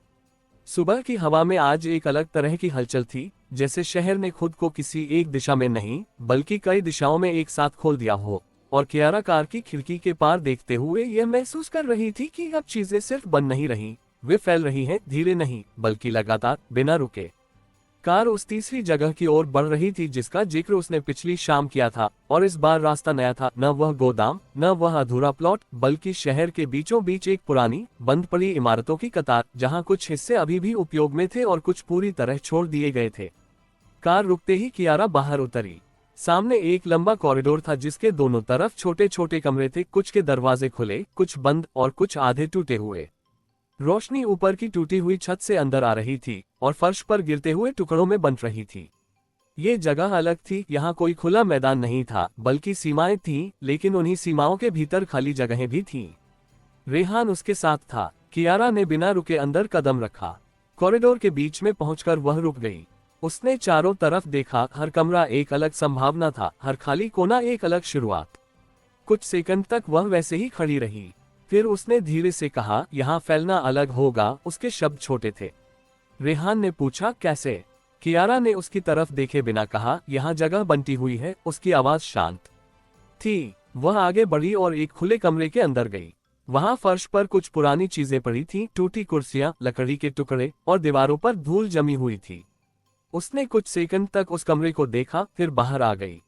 B: सुबह की हवा में आज एक अलग तरह की हलचल थी, जैसे शहर ने खुद को किसी एक दिशा में नहीं, बल्कि कई दिशाओं में एक साथ खोल दिया हो। और कियारा कार की खिड़की के पार देखते हुए यह महसूस कर रही थी कि अब चीजें सिर्फ बन नहीं रही, वे फैल रही हैं, धीरे नहीं बल्कि लगातार, बिना रुके। कार उस तीसरी जगह की ओर बढ़ रही थी जिसका जिक्र उसने पिछली शाम किया था, और इस बार रास्ता नया था। न वह गोदाम, न वह अधूरा प्लॉट, बल्कि शहर के बीचों बीच एक पुरानी, बंद पड़ी इमारतों की कतार, जहां कुछ हिस्से अभी भी उपयोग में थे और कुछ पूरी तरह छोड़ दिए गए थे। कार रुकते ही कियारा बाहर उतरी। सामने एक लंबा कॉरिडोर था जिसके दोनों तरफ छोटे छोटे कमरे थे। कुछ के दरवाजे खुले, कुछ बंद और कुछ आधे टूटे हुए। रोशनी ऊपर की टूटी हुई छत से अंदर आ रही थी और फर्श पर गिरते हुए टुकड़ों में बंट रही थी। ये जगह अलग थी। यहाँ कोई खुला मैदान नहीं था, बल्कि सीमाएं थीं, लेकिन उन्हीं सीमाओं के भीतर खाली जगहें भी थीं। रेहान उसके साथ था। कियारा ने बिना रुके अंदर कदम रखा। कॉरिडोर के बीच में पहुंचकर वह रुक गई। उसने चारों तरफ देखा। हर कमरा एक अलग संभावना था, हर खाली कोना एक अलग शुरुआत। कुछ सेकंड तक वह वैसे ही खड़ी रही, फिर उसने धीरे से कहा, यहाँ फैलना अलग होगा। उसके शब्द छोटे थे। रेहान ने पूछा, कैसे? कियारा ने उसकी तरफ देखे बिना कहा, यहाँ जगह बनती हुई है। उसकी आवाज शांत थी। वह आगे बढ़ी और एक खुले कमरे के अंदर गई। वहां फर्श पर कुछ पुरानी चीजें पड़ी थीं, टूटी कुर्सियां, लकड़ी के टुकड़े और दीवारों पर धूल जमी हुई थी। उसने कुछ सेकंड तक उस कमरे को देखा, फिर बाहर आ गई।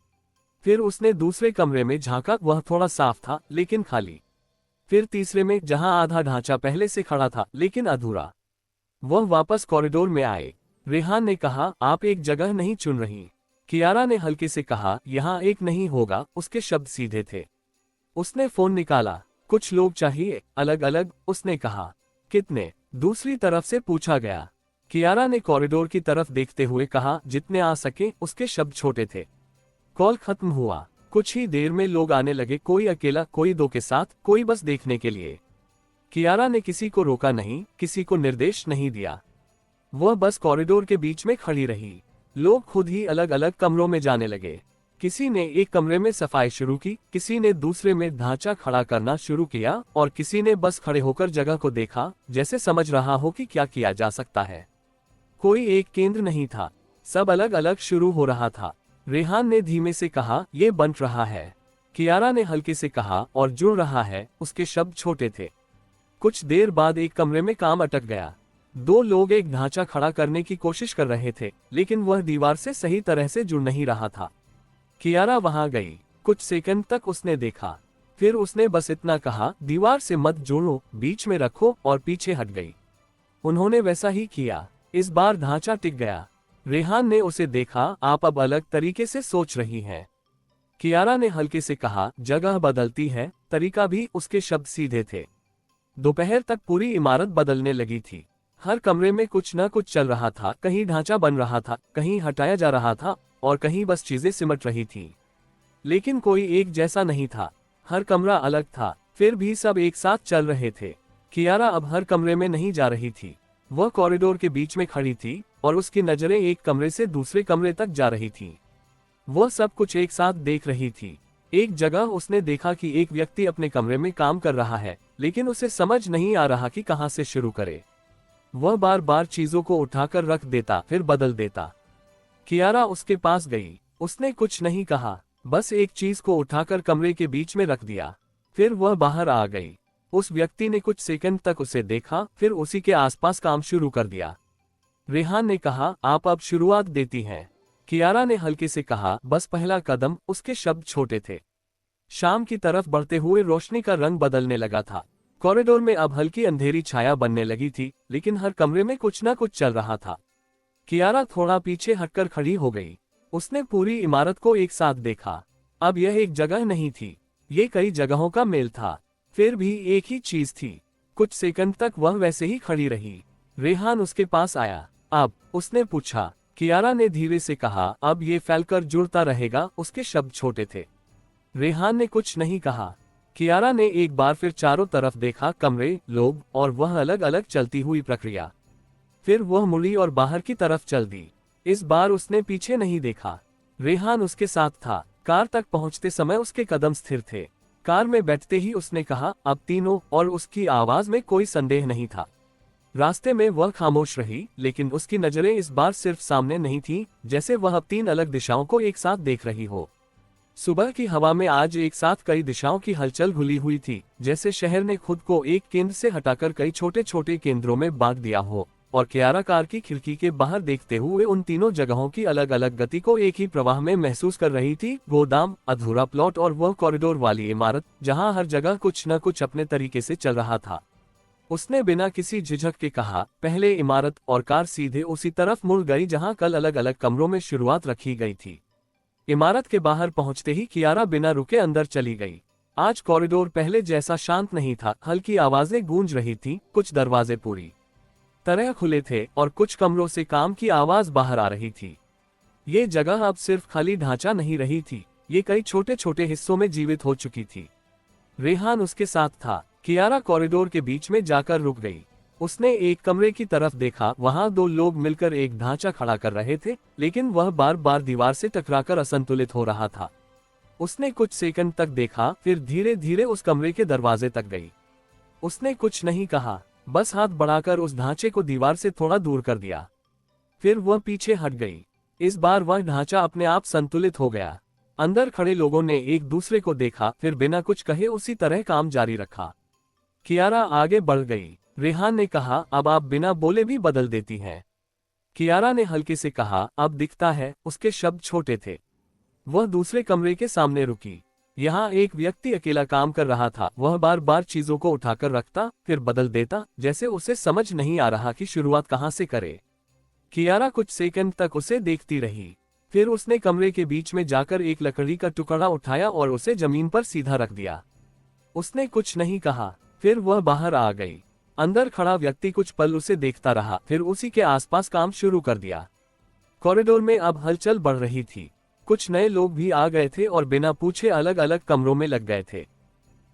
B: फिर उसने दूसरे कमरे में झांका। वह थोड़ा साफ था, लेकिन खाली। फिर तीसरे में, जहां आधा ढांचा पहले से खड़ा था, लेकिन अधूरा। वह वापस कॉरिडोर में आए। रेहान ने कहा, आप एक जगह नहीं चुन रही। कियारा ने हल्के से कहा, यहाँ एक नहीं होगा। उसके शब्द सीधे थे। उसने फोन निकाला। कुछ लोग चाहिए, अलग अलग। उसने कहा, कितने? दूसरी तरफ से पूछा गया। कियारा ने कॉरिडोर की तरफ देखते हुए कहा, जितने आ सके। उसके शब्द छोटे थे। कॉल खत्म हुआ। कुछ ही देर में लोग आने लगे, कोई अकेला, कोई दो के साथ, कोई बस देखने के लिए। कियारा ने किसी को रोका नहीं, किसी को निर्देश नहीं दिया। वह बस कॉरिडोर के बीच में खड़ी रही। लोग खुद ही अलग अलग कमरों में जाने लगे। किसी ने एक कमरे में सफाई शुरू की, किसी ने दूसरे में ढांचा खड़ा करना शुरू किया, और किसी ने बस खड़े होकर जगह को देखा, जैसे समझ रहा हो कि क्या किया जा सकता है। कोई एक केंद्र नहीं था, सब अलग अलग शुरू हो रहा था। रेहान ने धीमे से कहा, ये बन रहा है। कियारा ने हल्के से कहा, और जुड़ रहा है। उसके शब्द छोटे थे। कुछ देर बाद एक कमरे में काम अटक गया। दो लोग एक ढांचा खड़ा करने की कोशिश कर रहे थे, लेकिन वह दीवार से सही तरह से जुड़ नहीं रहा था। कियारा वहां गई। कुछ सेकंड तक उसने देखा, फिर उसने बस इतना कहा, दीवार से मत जोड़ो, बीच में रखो, और पीछे हट गई। उन्होंने वैसा ही किया। इस बार ढांचा टिक गया। रेहान ने उसे देखा, आप अब अलग तरीके से सोच रही हैं। कियारा ने हल्के से कहा, जगह बदलती है, तरीका भी। उसके शब्द सीधे थे। दोपहर तक पूरी इमारत बदलने लगी थी। हर कमरे में कुछ न कुछ चल रहा था। कहीं ढांचा बन रहा था, कहीं हटाया जा रहा था, और कहीं बस चीजें सिमट रही थीं। लेकिन कोई एक जैसा नहीं था। हर कमरा अलग था, फिर भी सब एक साथ चल रहे थे। कियारा अब हर कमरे में नहीं जा रही थी। वह कॉरिडोर के बीच में खड़ी थी और उसकी नजरें एक कमरे से दूसरे कमरे तक जा रही थीं। वह सब कुछ एक साथ देख रही थी। एक जगह उसने देखा कि एक व्यक्ति अपने कमरे में काम कर रहा है, लेकिन उसे समझ नहीं आ रहा कि कहां से शुरू करे। वह बार बार चीजों को उठाकर रख देता फिर बदल देता। कियारा उसके पास गई। उसने कुछ नहीं कहा, बस एक चीज को उठाकर कमरे के बीच में रख दिया। फिर वह बाहर आ गई। उस व्यक्ति ने कुछ सेकंड तक उसे देखा, फिर उसी के आसपास काम शुरू कर दिया। रेहान ने कहा, आप अब शुरुआत देती हैं। कियारा ने हल्के से कहा, बस पहला कदम। उसके शब्द छोटे थे। शाम की तरफ बढ़ते हुए रोशनी का रंग बदलने लगा था। कॉरिडोर में अब हल्की अंधेरी छाया बनने लगी थी, लेकिन हर कमरे में कुछ न कुछ चल रहा था। कियारा थोड़ा पीछे हटकर खड़ी हो गई। उसने पूरी इमारत को एक साथ देखा। अब यह एक जगह नहीं थी, ये कई जगहों का मेल था, फिर भी एक ही चीज थी। कुछ सेकंड तक वह वैसे ही खड़ी रही। रेहान उसके पास आया। अब उसने पूछा। कियारा ने धीरे से कहा, अब ये फैलकर जुड़ता रहेगा। उसके शब्द छोटे थे। रेहान ने कुछ नहीं कहा। कियारा ने एक बार फिर चारों तरफ देखा, कमरे, लोग और वह अलग अलग चलती हुई प्रक्रिया। फिर वह मुड़ी और बाहर की तरफ चल दी। इस बार उसने पीछे नहीं देखा। रेहान उसके साथ था। कार तक पहुंचते समय उसके कदम स्थिर थे। कार में बैठते ही उसने कहा, अब तीनों, और उसकी आवाज में कोई संदेह नहीं था। रास्ते में वह खामोश रही, लेकिन उसकी नजरें इस बार सिर्फ सामने नहीं थीं, जैसे वह अब 3 अलग दिशाओं को एक साथ देख रही हो। सुबह की हवा में आज एक साथ कई दिशाओं की हलचल घुली हुई थी, जैसे शहर ने खुद को एक केंद्र से हटाकर कई छोटे छोटे केंद्रों में बांट दिया हो। और कियारा कार की खिड़की के बाहर देखते हुए उन तीनों जगहों की अलग अलग गति को एक ही प्रवाह में महसूस कर रही थी। गोदाम, अधूरा प्लॉट और वह कॉरिडोर वाली इमारत, जहां हर जगह कुछ न कुछ अपने तरीके से चल रहा था। उसने बिना किसी झिझक के कहा, पहले इमारत, और कार सीधे उसी तरफ मुड़ गई जहां कल अलग अलग कमरों में शुरुआत रखी गई थी। इमारत के बाहर पहुंचते ही कियारा बिना रुके अंदर चली गई। आज कॉरिडोर पहले जैसा शांत नहीं था। हल्की आवाजें गूंज रही थीं, कुछ दरवाजे पूरी तरह खुले थे और कुछ कमरों से काम की आवाज बाहर आ रही थी। ये जगह अब सिर्फ खाली ढांचा नहीं रही थी, ये कई छोटे छोटे हिस्सों में जीवित हो चुकी थी। रेहान उसके साथ था। कियारा कॉरिडोर के बीच में जाकर रुक गई। उसने एक कमरे की तरफ देखा। वहां 2 लोग मिलकर एक ढांचा खड़ा कर रहे थे, लेकिन वह बार बार दीवार से टकराकर असंतुलित हो रहा था। उसने कुछ सेकंड तक देखा, फिर धीरे धीरे उस कमरे के दरवाजे तक गई। उसने कुछ नहीं कहा, बस हाथ बढ़ाकर उस ढांचे को दीवार से थोड़ा दूर कर दिया। फिर वह पीछे हट गई। इस बार वह ढांचा अपने आप संतुलित हो गया। अंदर खड़े लोगों ने एक दूसरे को देखा, फिर बिना कुछ कहे उसी तरह काम जारी रखा। कियारा आगे बढ़ गई। रेहान ने कहा, अब आप बिना बोले भी बदल देती हैं। कियारा ने हल्के से कहा, अब दिखता है। उसके शब्द छोटे थे। वह दूसरे कमरे के सामने रुकी। यहाँ एक व्यक्ति अकेला काम कर रहा था। वह बार बार चीजों को उठाकर रखता फिर बदल देता, जैसे उसे समझ नहीं आ रहा कि शुरुआत कहाँ से करे। कियारा कुछ सेकंड तक उसे देखती रही। फिर उसने कमरे के बीच में जाकर एक लकड़ी का टुकड़ा उठाया और उसे जमीन पर सीधा रख दिया। उसने कुछ नहीं कहा। फिर वह बाहर आ गई। अंदर खड़ा व्यक्ति कुछ पल उसे देखता रहा, फिर उसी के आसपास काम शुरू कर दिया। कॉरिडोर में अब हलचल बढ़ रही थी। कुछ नए लोग भी आ गए थे और बिना पूछे अलग अलग कमरों में लग गए थे।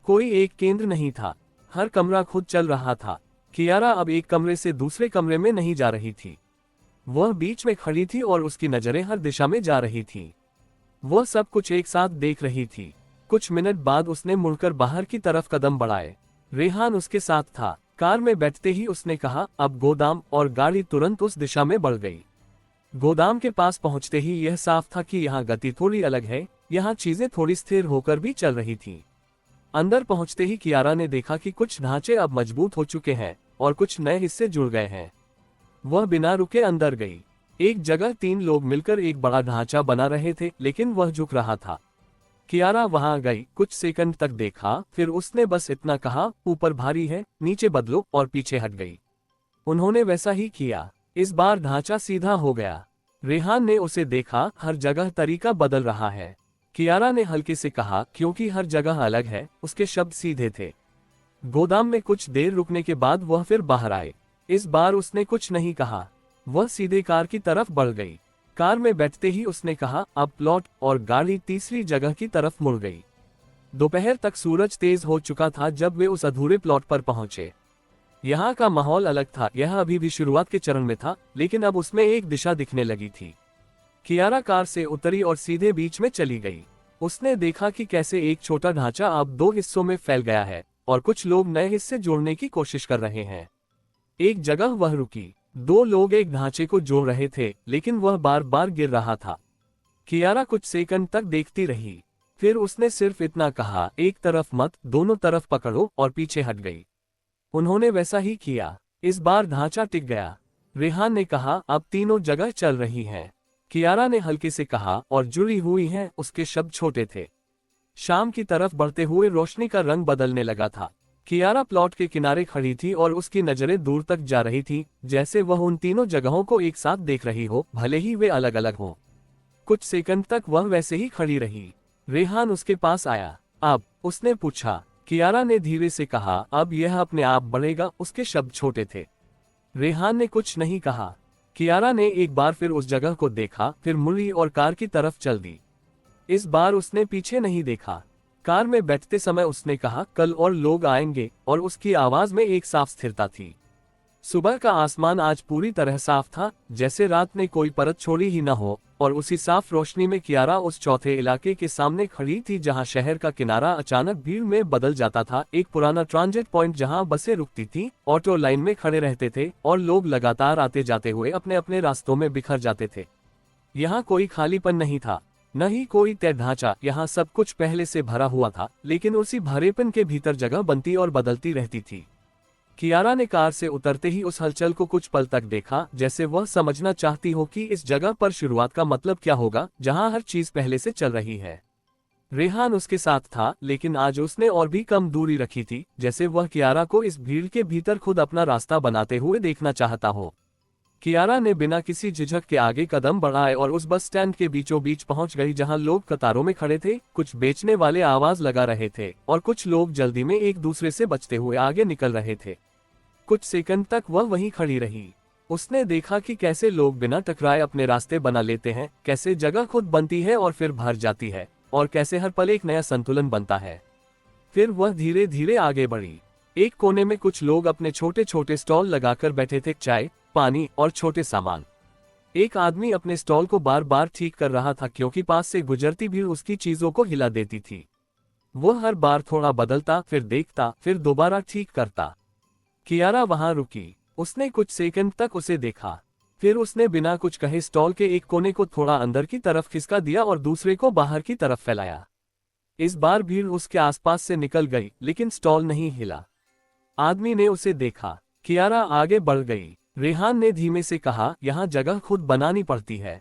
B: कोई एक केंद्र नहीं था, हर कमरा खुद चल रहा था। कियारा अब एक कमरे से दूसरे कमरे में नहीं जा रही थी। वह बीच में खड़ी थी और उसकी नजरें हर दिशा में जा रही थीं। वह सब कुछ एक साथ देख रही थी। कुछ मिनट बाद उसने मुड़कर बाहर की तरफ कदम बढ़ाए। रेहान उसके साथ था। कार में बैठते ही उसने कहा, अब गोदाम, और गाड़ी तुरंत उस दिशा में बढ़ गई। गोदाम के पास पहुंचते ही यह साफ था कि यहाँ गति थोड़ी अलग है, यहाँ चीजें थोड़ी स्थिर होकर भी चल रही थीं। अंदर पहुंचते ही कियारा ने देखा कि कुछ ढांचे अब मजबूत हो चुके हैं और कुछ नए हिस्से जुड़ गए हैं। वह बिना रुके अंदर गई। एक जगह 3 लोग मिलकर एक बड़ा ढांचा बना रहे थे, लेकिन वह झुक रहा था। कियारा वहां गई, कुछ सेकंड तक देखा, फिर उसने बस इतना कहा, ऊपर भारी है, नीचे बदलो, और पीछे हट गई। उन्होंने वैसा ही किया। इस बार ढांचा सीधा हो गया। रेहान ने उसे देखा, हर जगह तरीका बदल रहा है। कियारा ने हल्के से कहा, क्योंकि हर जगह अलग है। उसके शब्द सीधे थे। गोदाम में कुछ देर रुकने के बाद वह फिर बाहर आए। इस बार उसने कुछ नहीं कहा। वह सीधे कार की तरफ बढ़ गई। कार में बैठते ही उसने कहा, अब प्लॉट, और गाड़ी तीसरी जगह की तरफ मुड़ गई। दोपहर तक सूरज तेज हो चुका था जब वे उस अधूरे प्लॉट पर पहुंचे। यहाँ का माहौल अलग था। यह अभी भी शुरुआत के चरण में था, लेकिन अब उसमें एक दिशा दिखने लगी थी। कियारा कार से उतरी और सीधे बीच में चली गई। उसने देखा कि कैसे एक छोटा ढांचा अब 2 हिस्सों में फैल गया है और कुछ लोग नए हिस्से जोड़ने की कोशिश कर रहे हैं। एक जगह वह रुकी। 2 लोग एक ढांचे को जोड़ रहे थे, लेकिन वह बार बार गिर रहा था। कियारा कुछ सेकंड तक देखती रही। फिर उसने सिर्फ इतना कहा, एक तरफ मत, दोनों तरफ पकड़ो, और पीछे हट गई। उन्होंने वैसा ही किया। इस बार ढांचा टिक गया। रेहान ने कहा, अब तीनों जगह चल रही हैं। कियारा ने हल्के से कहा, और जुड़ी हुई हैं। उसके शब्द छोटे थे। शाम की तरफ बढ़ते हुए रोशनी का रंग बदलने लगा था। कियारा प्लॉट के किनारे खड़ी थी और उसकी नजरें दूर तक जा रही थी, जैसे वह उन तीनों जगहों को एक साथ देख रही हो, भले ही वे अलग अलग हों। कुछ सेकंड तक वह वैसे ही खड़ी रही। रेहान उसके पास आया। अब, उसने पूछा। कियारा ने धीरे से कहा, अब यह अपने आप बढ़ेगा। उसके शब्द छोटे थे। रेहान ने कुछ नहीं कहा। कियारा ने एक बार फिर उस जगह को देखा, फिर मुड़ी और कार की तरफ चल दी। इस बार उसने पीछे नहीं देखा। कार में बैठते समय उसने कहा, कल और लोग आएंगे, और उसकी आवाज में एक साफ स्थिरता थी। सुबह का आसमान आज पूरी तरह साफ था, जैसे रात ने कोई परत छोड़ी ही न हो, और उसी साफ रोशनी में कियारा उस चौथे इलाके के सामने खड़ी थी जहां शहर का किनारा अचानक भीड़ में बदल जाता था। एक पुराना ट्रांजिट पॉइंट जहां बसें रुकती थीं, ऑटो लाइन में खड़े रहते थे, और लोग लगातार आते जाते हुए अपने अपने रास्तों में बिखर जाते थे। यहाँ कोई खालीपन नहीं था, न ही कोई तय ढांचा। यहाँ सब कुछ पहले से भरा हुआ था, लेकिन उसी भरेपन के भीतर जगह बनती और बदलती रहती थी। कियारा ने कार से उतरते ही उस हलचल को कुछ पल तक देखा, जैसे वह समझना चाहती हो कि इस जगह पर शुरुआत का मतलब क्या होगा, जहां हर चीज पहले से चल रही है। रेहान उसके साथ था, लेकिन आज उसने और भी कम दूरी रखी थी, जैसे वह कियारा को इस भीड़ के भीतर खुद अपना रास्ता बनाते हुए देखना चाहता हो। कियारा ने बिना किसी झिझक के आगे कदम बढ़ाए और उस बस स्टैंड के बीचों बीच पहुंच गई जहां लोग कतारों में खड़े थे। कुछ बेचने वाले आवाज लगा रहे थे और कुछ लोग जल्दी में एक दूसरे से बचते हुए आगे निकल रहे थे। कुछ सेकंड तक वह वहीं खड़ी रही। उसने देखा कि कैसे लोग बिना टकराए अपने रास्ते बना लेते हैं, कैसे जगह खुद बनती है और फिर भर जाती है, और कैसे हर पल एक नया संतुलन बनता है। फिर वह धीरे धीरे आगे बढ़ी। एक कोने में कुछ लोग अपने छोटे छोटे स्टॉल लगाकर बैठे थे, चाय, पानी और छोटे सामान। एक आदमी अपने स्टॉल को बार बार ठीक कर रहा था, क्योंकि पास से गुजरती भीड़ उसकी चीजों को हिला देती थी। वह हर बार थोड़ा बदलता, फिर देखता, फिर दोबारा ठीक करता। कियारा वहां रुकी। उसने कुछ सेकंड तक उसे देखा। फिर उसने बिना कुछ कहे स्टॉल के एक कोने को थोड़ा अंदर की तरफ खिसका दिया और दूसरे को बाहर की तरफ फैलाया। इस बार भीड़ उसके आसपास से निकल गई, लेकिन स्टॉल नहीं हिला। आदमी ने उसे देखा। कियारा आगे बढ़ गई। रेहान ने धीमे से कहा, यहाँ जगह खुद बनानी पड़ती है।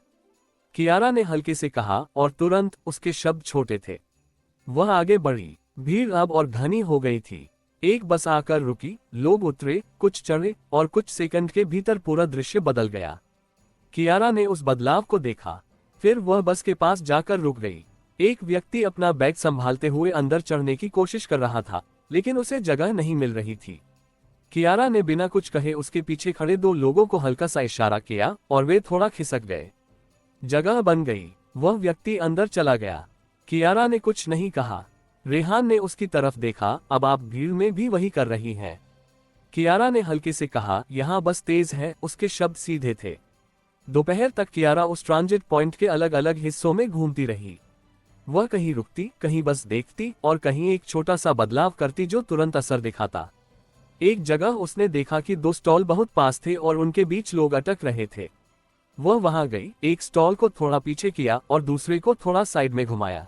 B: कियारा ने हल्के से कहा, और तुरंत उसके शब्द छोटे थे। वह आगे बढ़ी। भीड़ अब और घनी हो गई थी। एक बस आकर रुकी, लोग उतरे, कुछ चढ़े, और कुछ सेकंड के भीतर पूरा दृश्य बदल गया। कियारा ने उस बदलाव को देखा। फिर वह बस के पास जाकर रुक गई। एक व्यक्ति अपना बैग संभालते हुए अंदर चढ़ने की कोशिश कर रहा था, लेकिन उसे जगह नहीं मिल रही थी। कियारा ने बिना कुछ कहे उसके पीछे खड़े 2 लोगों को हल्का सा इशारा किया, और वे थोड़ा खिसक गए। जगह बन गई। वह व्यक्ति अंदर चला गया। कियारा ने कुछ नहीं कहा। रेहान ने उसकी तरफ देखा। अब आप भीड़ में भी वही कर रही हैं। कियारा ने हल्के से कहा, यहाँ बस तेज है। उसके शब्द सीधे थे। दोपहर तक कियारा उस ट्रांजिट पॉइंट के अलग अलग हिस्सों में घूमती रही। वह कहीं रुकती, कहीं बस देखती, और कहीं एक छोटा सा बदलाव करती जो तुरंत असर दिखाता। एक जगह उसने देखा कि 2 स्टॉल बहुत पास थे और उनके बीच लोग अटक रहे थे। वह वहां गई, एक स्टॉल को थोड़ा पीछे किया और दूसरे को थोड़ा साइड में घुमाया।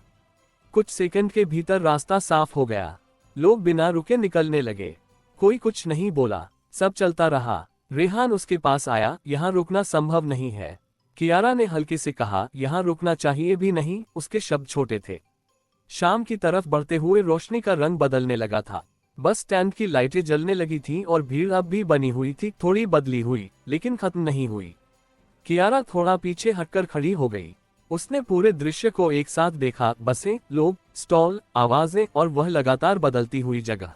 B: कुछ सेकंड के भीतर रास्ता साफ हो गया। लोग बिना रुके निकलने लगे। कोई कुछ नहीं बोला, सब चलता रहा। रेहान उसके पास आया। यहाँ रुकना संभव नहीं है। कियारा ने हल्के से कहा, यहाँ रुकना चाहिए भी नहीं। उसके शब्द छोटे थे। शाम की तरफ बढ़ते हुए रोशनी का रंग बदलने लगा था। बस स्टैंड की लाइटें जलने लगी थीं और भीड़ अब भी बनी हुई थी, थोड़ी बदली हुई, लेकिन खत्म नहीं हुई। कियारा थोड़ा पीछे हटकर खड़ी हो गई। उसने पूरे दृश्य को एक साथ देखा, बसें, लोग, स्टॉल, आवाजें और वह लगातार बदलती हुई जगह।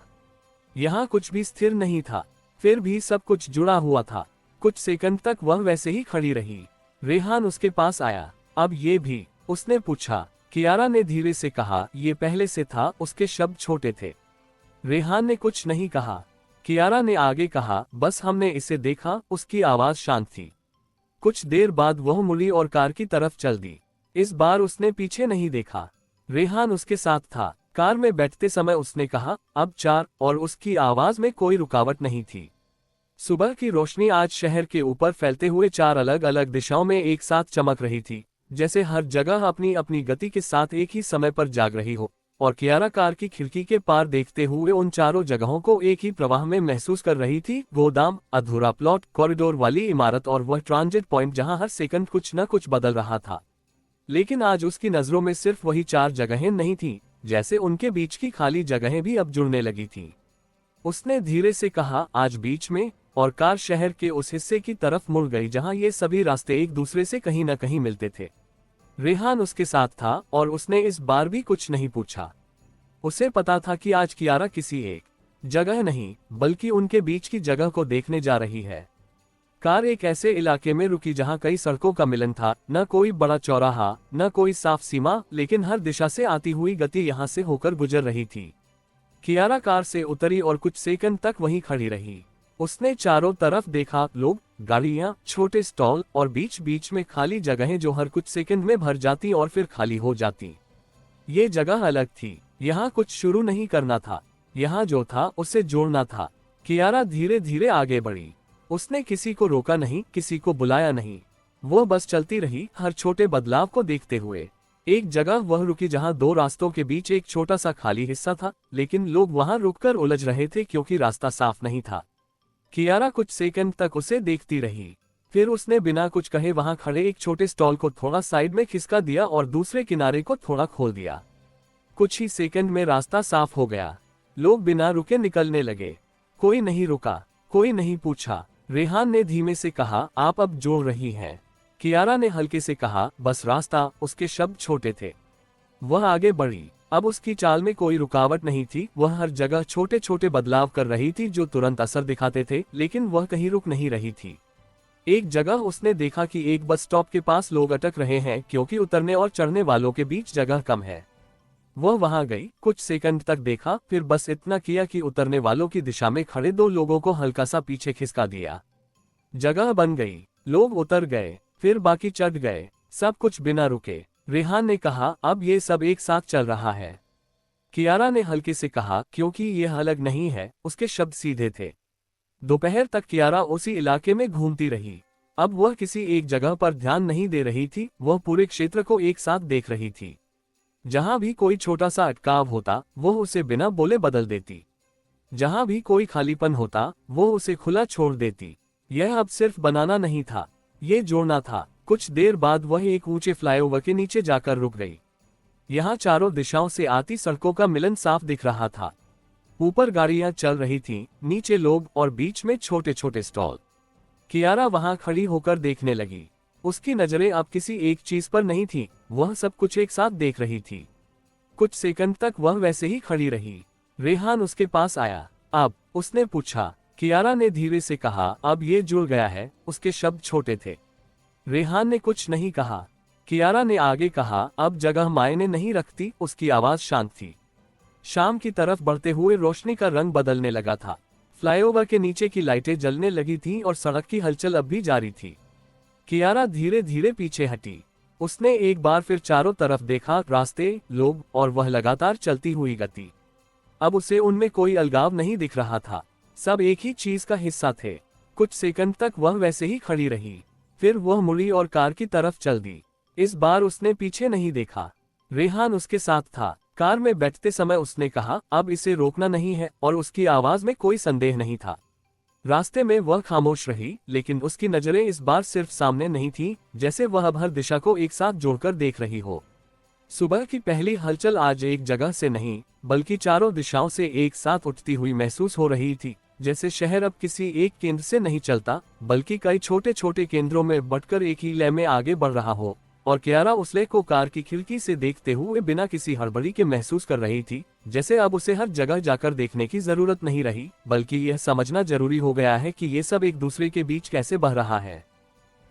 B: यहाँ कुछ भी स्थिर नहीं था, फिर भी सब कुछ जुड़ा हुआ था। कुछ सेकंड तक वह वैसे ही खड़ी रही। रेहान उसके पास आया। अब ये भी? उसने पूछा। कियारा ने धीरे से कहा, ये पहले से था। उसके शब्द छोटे थे। रेहान ने कुछ नहीं कहा। कियारा ने आगे कहा, बस हमने इसे देखा, उसकी आवाज शांत थी। कुछ देर बाद वह मुड़ी और कार की तरफ चल दी। इस बार उसने पीछे नहीं देखा। रेहान उसके साथ था। कार में बैठते समय उसने कहा, अब 4, और उसकी आवाज में कोई रुकावट नहीं थी। सुबह की रोशनी आज शहर के ऊपर फैलते हुए 4 अलग अलग दिशाओं में एक साथ चमक रही थी, जैसे हर जगह अपनी अपनी गति के साथ एक ही समय पर जाग रही हो। और कियारा कार की खिड़की के पार देखते हुए उन चारों जगहों को एक ही प्रवाह में महसूस कर रही थी। गोदाम, अधूरा प्लॉट, कॉरिडोर वाली इमारत और वह ट्रांजिट पॉइंट जहां हर सेकंड कुछ न कुछ बदल रहा था। लेकिन आज उसकी नजरों में सिर्फ वही 4 जगहें नहीं थीं, जैसे उनके बीच की खाली जगहें भी अब जुड़ने लगी थीं। उसने धीरे से कहा, आज बीच में, और कार शहर के उस हिस्से की तरफ मुड़ गई जहां ये सभी रास्ते एक दूसरे से कहीं न कहीं मिलते थे। रेहान उसके साथ था और उसने इस बार भी कुछ नहीं पूछा। उसे पता था कि आज कियारा किसी एक जगह नहीं, बल्कि उनके बीच की जगह को देखने जा रही है। कार एक ऐसे इलाके में रुकी जहां कई सड़कों का मिलन था, न कोई बड़ा चौराहा, न कोई साफ सीमा, लेकिन हर दिशा से आती हुई गति यहां से होकर गुजर रही थी। कियारा कार से उतरी और कुछ सेकंड तक वहीं खड़ी रही। उसने चारों तरफ देखा, लोग, गाड़ियां, छोटे स्टॉल और बीच बीच में खाली जगहें जो हर कुछ सेकंड में भर जाती और फिर खाली हो जाती। ये जगह अलग थी। यहाँ कुछ शुरू नहीं करना था, यहाँ जो था उससे जोड़ना था। कियारा धीरे धीरे आगे बढ़ी। उसने किसी को रोका नहीं, किसी को बुलाया नहीं। वो बस चलती रही, हर छोटे बदलाव को देखते हुए। एक जगह वह रुकी जहां 2 रास्तों के बीच एक छोटा सा खाली हिस्सा था, लेकिन लोग वहां रुककर उलझ रहे थे क्योंकि रास्ता साफ नहीं था। कियारा कुछ सेकंड तक उसे देखती रही। फिर उसने बिना कुछ कहे वहां खड़े एक छोटे स्टॉल को थोड़ा साइड में खिसका दिया और दूसरे किनारे को थोड़ा खोल दिया। कुछ ही सेकंड में रास्ता साफ हो गया। लोग बिना रुके निकलने लगे। कोई नहीं रुका, कोई नहीं पूछा। रेहान ने धीमे से कहा, आप अब जोड़ रही हैं। कियारा ने हल्के से कहा, बस रास्ता। उसके शब्द छोटे थे। वह आगे बढ़ी। अब उसकी चाल में कोई रुकावट नहीं थी। वह हर जगह छोटे छोटे बदलाव कर रही थी जो तुरंत असर दिखाते थे, लेकिन वह कहीं रुक नहीं रही थी। एक जगह उसने देखा कि एक बस स्टॉप के पास लोग अटक रहे हैं क्योंकि उतरने और चढ़ने वालों के बीच जगह कम है। वह वहां गई, कुछ सेकंड तक देखा, फिर बस इतना किया कि उतरने वालों की दिशा में खड़े 2 लोगों को हल्का सा पीछे खिसका दिया। जगह बन गई। लोग उतर गए, फिर बाकी चढ़ गए, सब कुछ बिना रुके। रेहान ने कहा, अब ये सब एक साथ चल रहा है। कियारा ने हल्के से कहा, क्योंकि यह अलग नहीं है। उसके शब्द सीधे थे। दोपहर तक कियारा उसी इलाके में घूमती रही। अब वह किसी एक जगह पर ध्यान नहीं दे रही थी, वह पूरे क्षेत्र को एक साथ देख रही थी। जहां भी कोई छोटा सा अटकाव होता, वो उसे बिना बोले बदल देती। जहां भी कोई खालीपन होता, वो उसे खुला छोड़ देती। यह अब सिर्फ बनाना नहीं था, ये जोड़ना था। कुछ देर बाद वह एक ऊंचे फ्लाईओवर के नीचे जाकर रुक गई। यहाँ चारों दिशाओं से आती सड़कों का मिलन साफ दिख रहा था। ऊपर गाड़ियां चल रही थीं, नीचे लोग और बीच में छोटे छोटे स्टॉल। कियारा वहां खड़ी होकर देखने लगी। उसकी नजरें अब किसी एक चीज पर नहीं थी, वह सब कुछ एक साथ देख रही थी। कुछ सेकंड तक वह वैसे ही खड़ी रही। रेहान उसके पास आया। अब, उसने पूछा। कियारा ने धीरे से कहा, अब ये जुड़ गया है। उसके शब्द छोटे थे। रेहान ने कुछ नहीं कहा। कियारा ने आगे कहा, अब जगह मायने नहीं रखती। उसकी आवाज शांत थी। शाम की तरफ बढ़ते हुए रोशनी का रंग बदलने लगा था। फ्लाईओवर के नीचे की लाइटें जलने लगी थीं और सड़क की हलचल अब भी जारी थी। कियारा धीरे धीरे पीछे हटी। उसने एक बार फिर चारों तरफ देखा, रास्ते, लोग और वह लगातार चलती हुई गति। अब उसे उनमें कोई अलगाव नहीं दिख रहा था। सब एक ही चीज का हिस्सा थे। कुछ सेकंड तक वह वैसे ही खड़ी रही। फिर वह मुड़ी और कार की तरफ चल दी। इस बार उसने पीछे नहीं देखा। रेहान उसके साथ था। कार में बैठते समय उसने कहा, अब इसे रोकना नहीं है, और उसकी आवाज में कोई संदेह नहीं था। रास्ते में वह खामोश रही, लेकिन उसकी नजरें इस बार सिर्फ सामने नहीं थीं, जैसे वह अब हर दिशा को एक साथ जोड़कर देख रही हो। सुबह की पहली हलचल आज एक जगह से नहीं, बल्कि चारों दिशाओं से एक साथ उठती हुई महसूस हो रही थी। जैसे शहर अब किसी एक केंद्र से नहीं चलता, बल्कि कई छोटे छोटे केंद्रों में बंटकर एक ही लय में आगे बढ़ रहा हो। और कियारा उस लय को कार की खिड़की से देखते हुए बिना किसी हड़बड़ी के महसूस कर रही थी, जैसे अब उसे हर जगह जाकर देखने की जरूरत नहीं रही, बल्कि यह समझना जरूरी हो गया है कि ये सब एक दूसरे के बीच कैसे बह रहा है।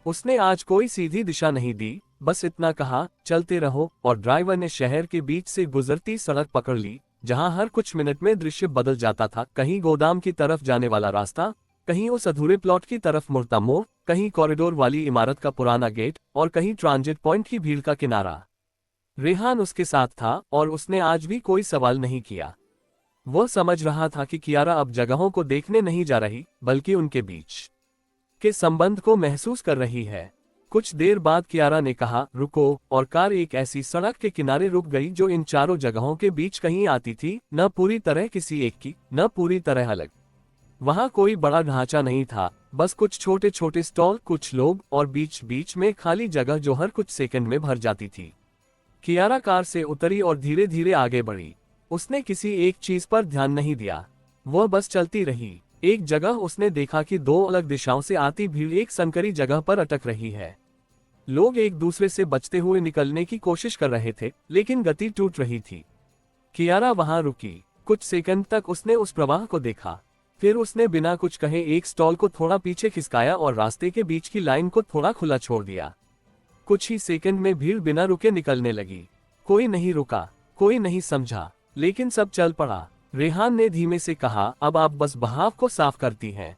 B: उसने आज कोई सीधी दिशा नहीं दी, बस इतना कहा, चलते रहो, और ड्राइवर ने शहर के बीच से गुजरती सड़क पकड़ ली, जहां हर कुछ मिनट में दृश्य बदल जाता था। कहीं गोदाम की तरफ जाने वाला रास्ता, कहीं उस अधूरे प्लॉट की तरफ मुड़ता मोड़, कहीं कॉरिडोर वाली इमारत का पुराना गेट और कहीं ट्रांजिट पॉइंट की भीड़ का किनारा। रेहान उसके साथ था और उसने आज भी कोई सवाल नहीं किया। वह समझ रहा था कि कियारा अब जगहों को देखने नहीं जा रही, बल्कि उनके बीच के संबंध को महसूस कर रही है। कुछ देर बाद कियारा ने कहा, रुको, और कार एक ऐसी सड़क के किनारे रुक गई जो इन चारों जगहों के बीच कहीं आती थी, न पूरी तरह किसी एक की, न पूरी तरह अलग। वहां कोई बड़ा ढांचा नहीं था, बस कुछ छोटे छोटे स्टॉल, कुछ लोग और बीच बीच में खाली जगह जो हर कुछ सेकंड में भर जाती थी। कियारा कार से उतरी और धीरे धीरे आगे बढ़ी। उसने किसी एक चीज पर ध्यान नहीं दिया, वह बस चलती रही। एक जगह उसने देखा कि दो अलग दिशाओं से आती भीड़ एक संकरी जगह पर अटक रही है। लोग एक दूसरे से बचते हुए निकलने की कोशिश कर रहे थे, लेकिन गति टूट रही थी। कियारा वहां रुकी। कुछ सेकंड तक उसने उस प्रवाह को देखा, फिर उसने बिना कुछ कहे एक स्टॉल को थोड़ा पीछे खिसकाया और रास्ते के बीच की लाइन को थोड़ा खुला छोड़ दिया। कुछ ही सेकंड में भीड़ बिना रुके निकलने लगी। कोई नहीं रुका, कोई नहीं समझा, लेकिन सब चल पड़ा। रेहान ने धीमे से कहा, अब आप बस बहाव को साफ करती हैं।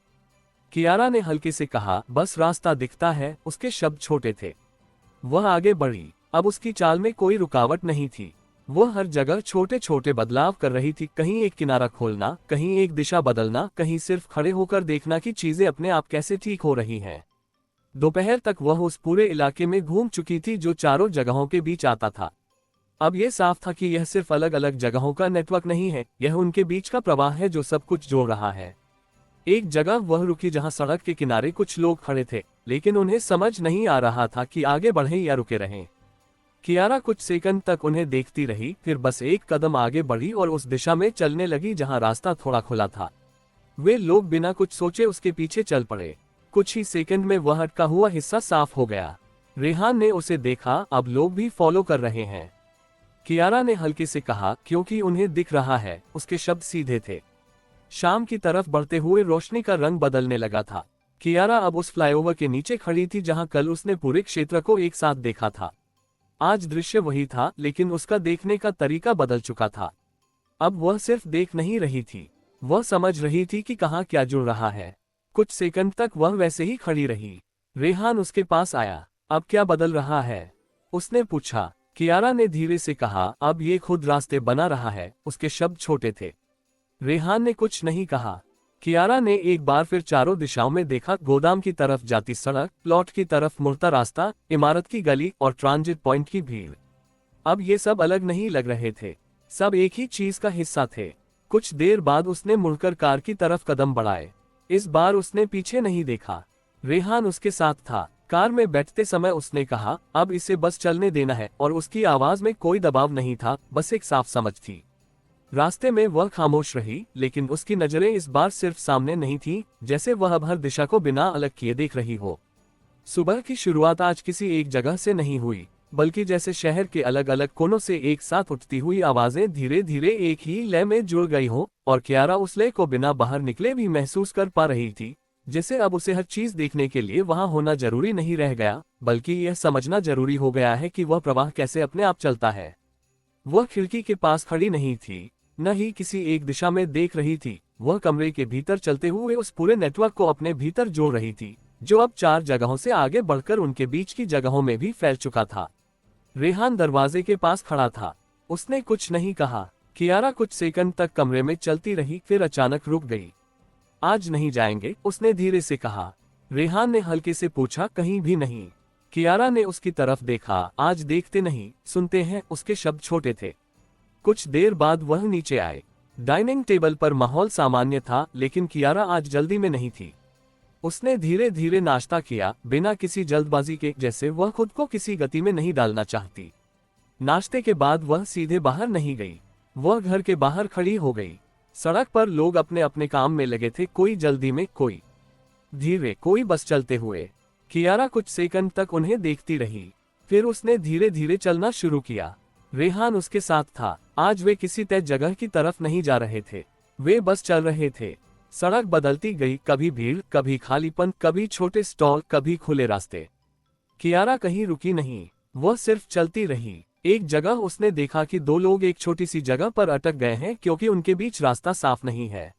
B: कियारा ने हल्के से कहा, बस रास्ता दिखता है। उसके शब्द छोटे थे। वह आगे बढ़ी। अब उसकी चाल में कोई रुकावट नहीं थी। वह हर जगह छोटे छोटे बदलाव कर रही थी, कहीं एक किनारा खोलना, कहीं एक दिशा बदलना, कहीं सिर्फ खड़े होकर देखना कि चीजें अपने आप कैसे ठीक हो रही हैं। दोपहर तक वह उस पूरे इलाके में घूम चुकी थी जो चारों जगहों के बीच आता था। अब यह साफ था कि यह सिर्फ अलग अलग जगहों का नेटवर्क नहीं है, यह उनके बीच का प्रवाह है जो सब कुछ जोड़ रहा है। एक जगह वह रुकी जहां सड़क के किनारे कुछ लोग खड़े थे, लेकिन उन्हें समझ नहीं आ रहा था कि आगे बढ़ें या रुके रहें। कियारा कुछ सेकंड तक उन्हें देखती रही, फिर बस एक कदम आगे बढ़ी और उस दिशा में चलने लगी जहां रास्ता थोड़ा खुला था। वे लोग बिना कुछ सोचे उसके पीछे चल पड़े। कुछ ही सेकंड में वह अटका हुआ हिस्सा साफ हो गया। रेहान ने उसे देखा, अब लोग भी फॉलो कर रहे हैं। कियारा ने हल्के से कहा, क्योंकि उन्हें दिख रहा है। उसके शब्द सीधे थे। शाम की तरफ बढ़ते हुए रोशनी का रंग बदलने लगा था। कियारा अब उस फ्लाईओवर के नीचे खड़ी थी जहां कल उसने पूरे क्षेत्र को एक साथ देखा था। आज दृश्य वही था, लेकिन उसका देखने का तरीका बदल चुका था। अब वह सिर्फ देख नहीं रही थी, वह समझ रही थी कि कहां क्या जुड़ रहा है। कुछ सेकंड तक वह वैसे ही खड़ी रही। रेहान उसके पास आया। अब क्या बदल रहा है? उसने पूछा। कियारा ने धीरे से कहा, अब ये खुद रास्ते बना रहा है। उसके शब्द छोटे थे। रेहान ने कुछ नहीं कहा। कियारा ने एक बार फिर चारों दिशाओं में देखा, गोदाम की तरफ जाती सड़क, प्लॉट की तरफ मुड़ता रास्ता, इमारत की गली और ट्रांजिट पॉइंट की भीड़। अब ये सब अलग नहीं लग रहे थे, सब एक ही चीज का हिस्सा थे। कुछ देर बाद उसने मुड़कर कार की तरफ कदम बढ़ाए। इस बार उसने पीछे नहीं देखा। रेहान उसके साथ था। कार में बैठते समय उसने कहा, अब इसे बस चलने देना है, और उसकी आवाज में कोई दबाव नहीं था, बस एक साफ समझ थी। रास्ते में वह खामोश रही, लेकिन उसकी नजरें इस बार सिर्फ सामने नहीं थीं, जैसे वह अब हर दिशा को बिना अलग किए देख रही हो। सुबह की शुरुआत आज किसी एक जगह से नहीं हुई, बल्कि जैसे शहर के अलग अलग कोनों से एक साथ उठती हुई आवाजें धीरे धीरे एक ही लय में जुड़ गई हो, और कियारा उस लय को बिना बाहर निकले भी महसूस कर पा रही थी। जैसे अब उसे हर चीज देखने के लिए वहां होना जरूरी नहीं रह गया, बल्कि यह समझना जरूरी हो गया है कि वह प्रवाह कैसे अपने आप चलता है। वह खिड़की के पास खड़ी नहीं थी, न ही किसी एक दिशा में देख रही थी। वह कमरे के भीतर चलते हुए उस पूरे नेटवर्क को अपने भीतर जोड़ रही थी, जो अब 4 जगहों से आगे बढ़कर उनके बीच की जगहों में भी फैल चुका था। रेहान दरवाजे के पास खड़ा था। उसने कुछ नहीं कहा। कियारा कुछ सेकंड तक कमरे में चलती रही, फिर अचानक रुक गई। आज नहीं जाएंगे, उसने धीरे से कहा। रेहान ने हल्के से पूछा, कहीं भी नहीं? कियारा ने उसकी तरफ देखा। आज देखते नहीं, सुनते हैं। उसके शब्द छोटे थे। कुछ देर बाद वह नीचे आए। डाइनिंग टेबल पर माहौल सामान्य था, लेकिन कियारा आज जल्दी में नहीं थी। उसने धीरे धीरे नाश्ता किया, बिना किसी जल्दबाजी के, जैसे वह खुद को किसी गति में नहीं डालना चाहती। नाश्ते के बाद वह सीधे बाहर नहीं गई, वह घर के बाहर खड़ी हो गई। सड़क पर लोग अपने अपने काम में लगे थे, कोई जल्दी में, कोई धीरे, कोई बस चलते हुए। कियारा कुछ सेकंड तक उन्हें देखती रही, फिर उसने धीरे धीरे चलना शुरू किया। रेहान उसके साथ था। आज वे किसी तय जगह की तरफ नहीं जा रहे थे, वे बस चल रहे थे। सड़क बदलती गई, कभी भीड़, कभी खालीपन, कभी छोटे स्टॉल, कभी खुले रास्ते। कियारा कहीं रुकी नहीं, वह सिर्फ चलती रही। एक जगह उसने देखा कि दो लोग एक छोटी सी जगह पर अटक गए हैं क्योंकि उनके बीच रास्ता साफ नहीं है।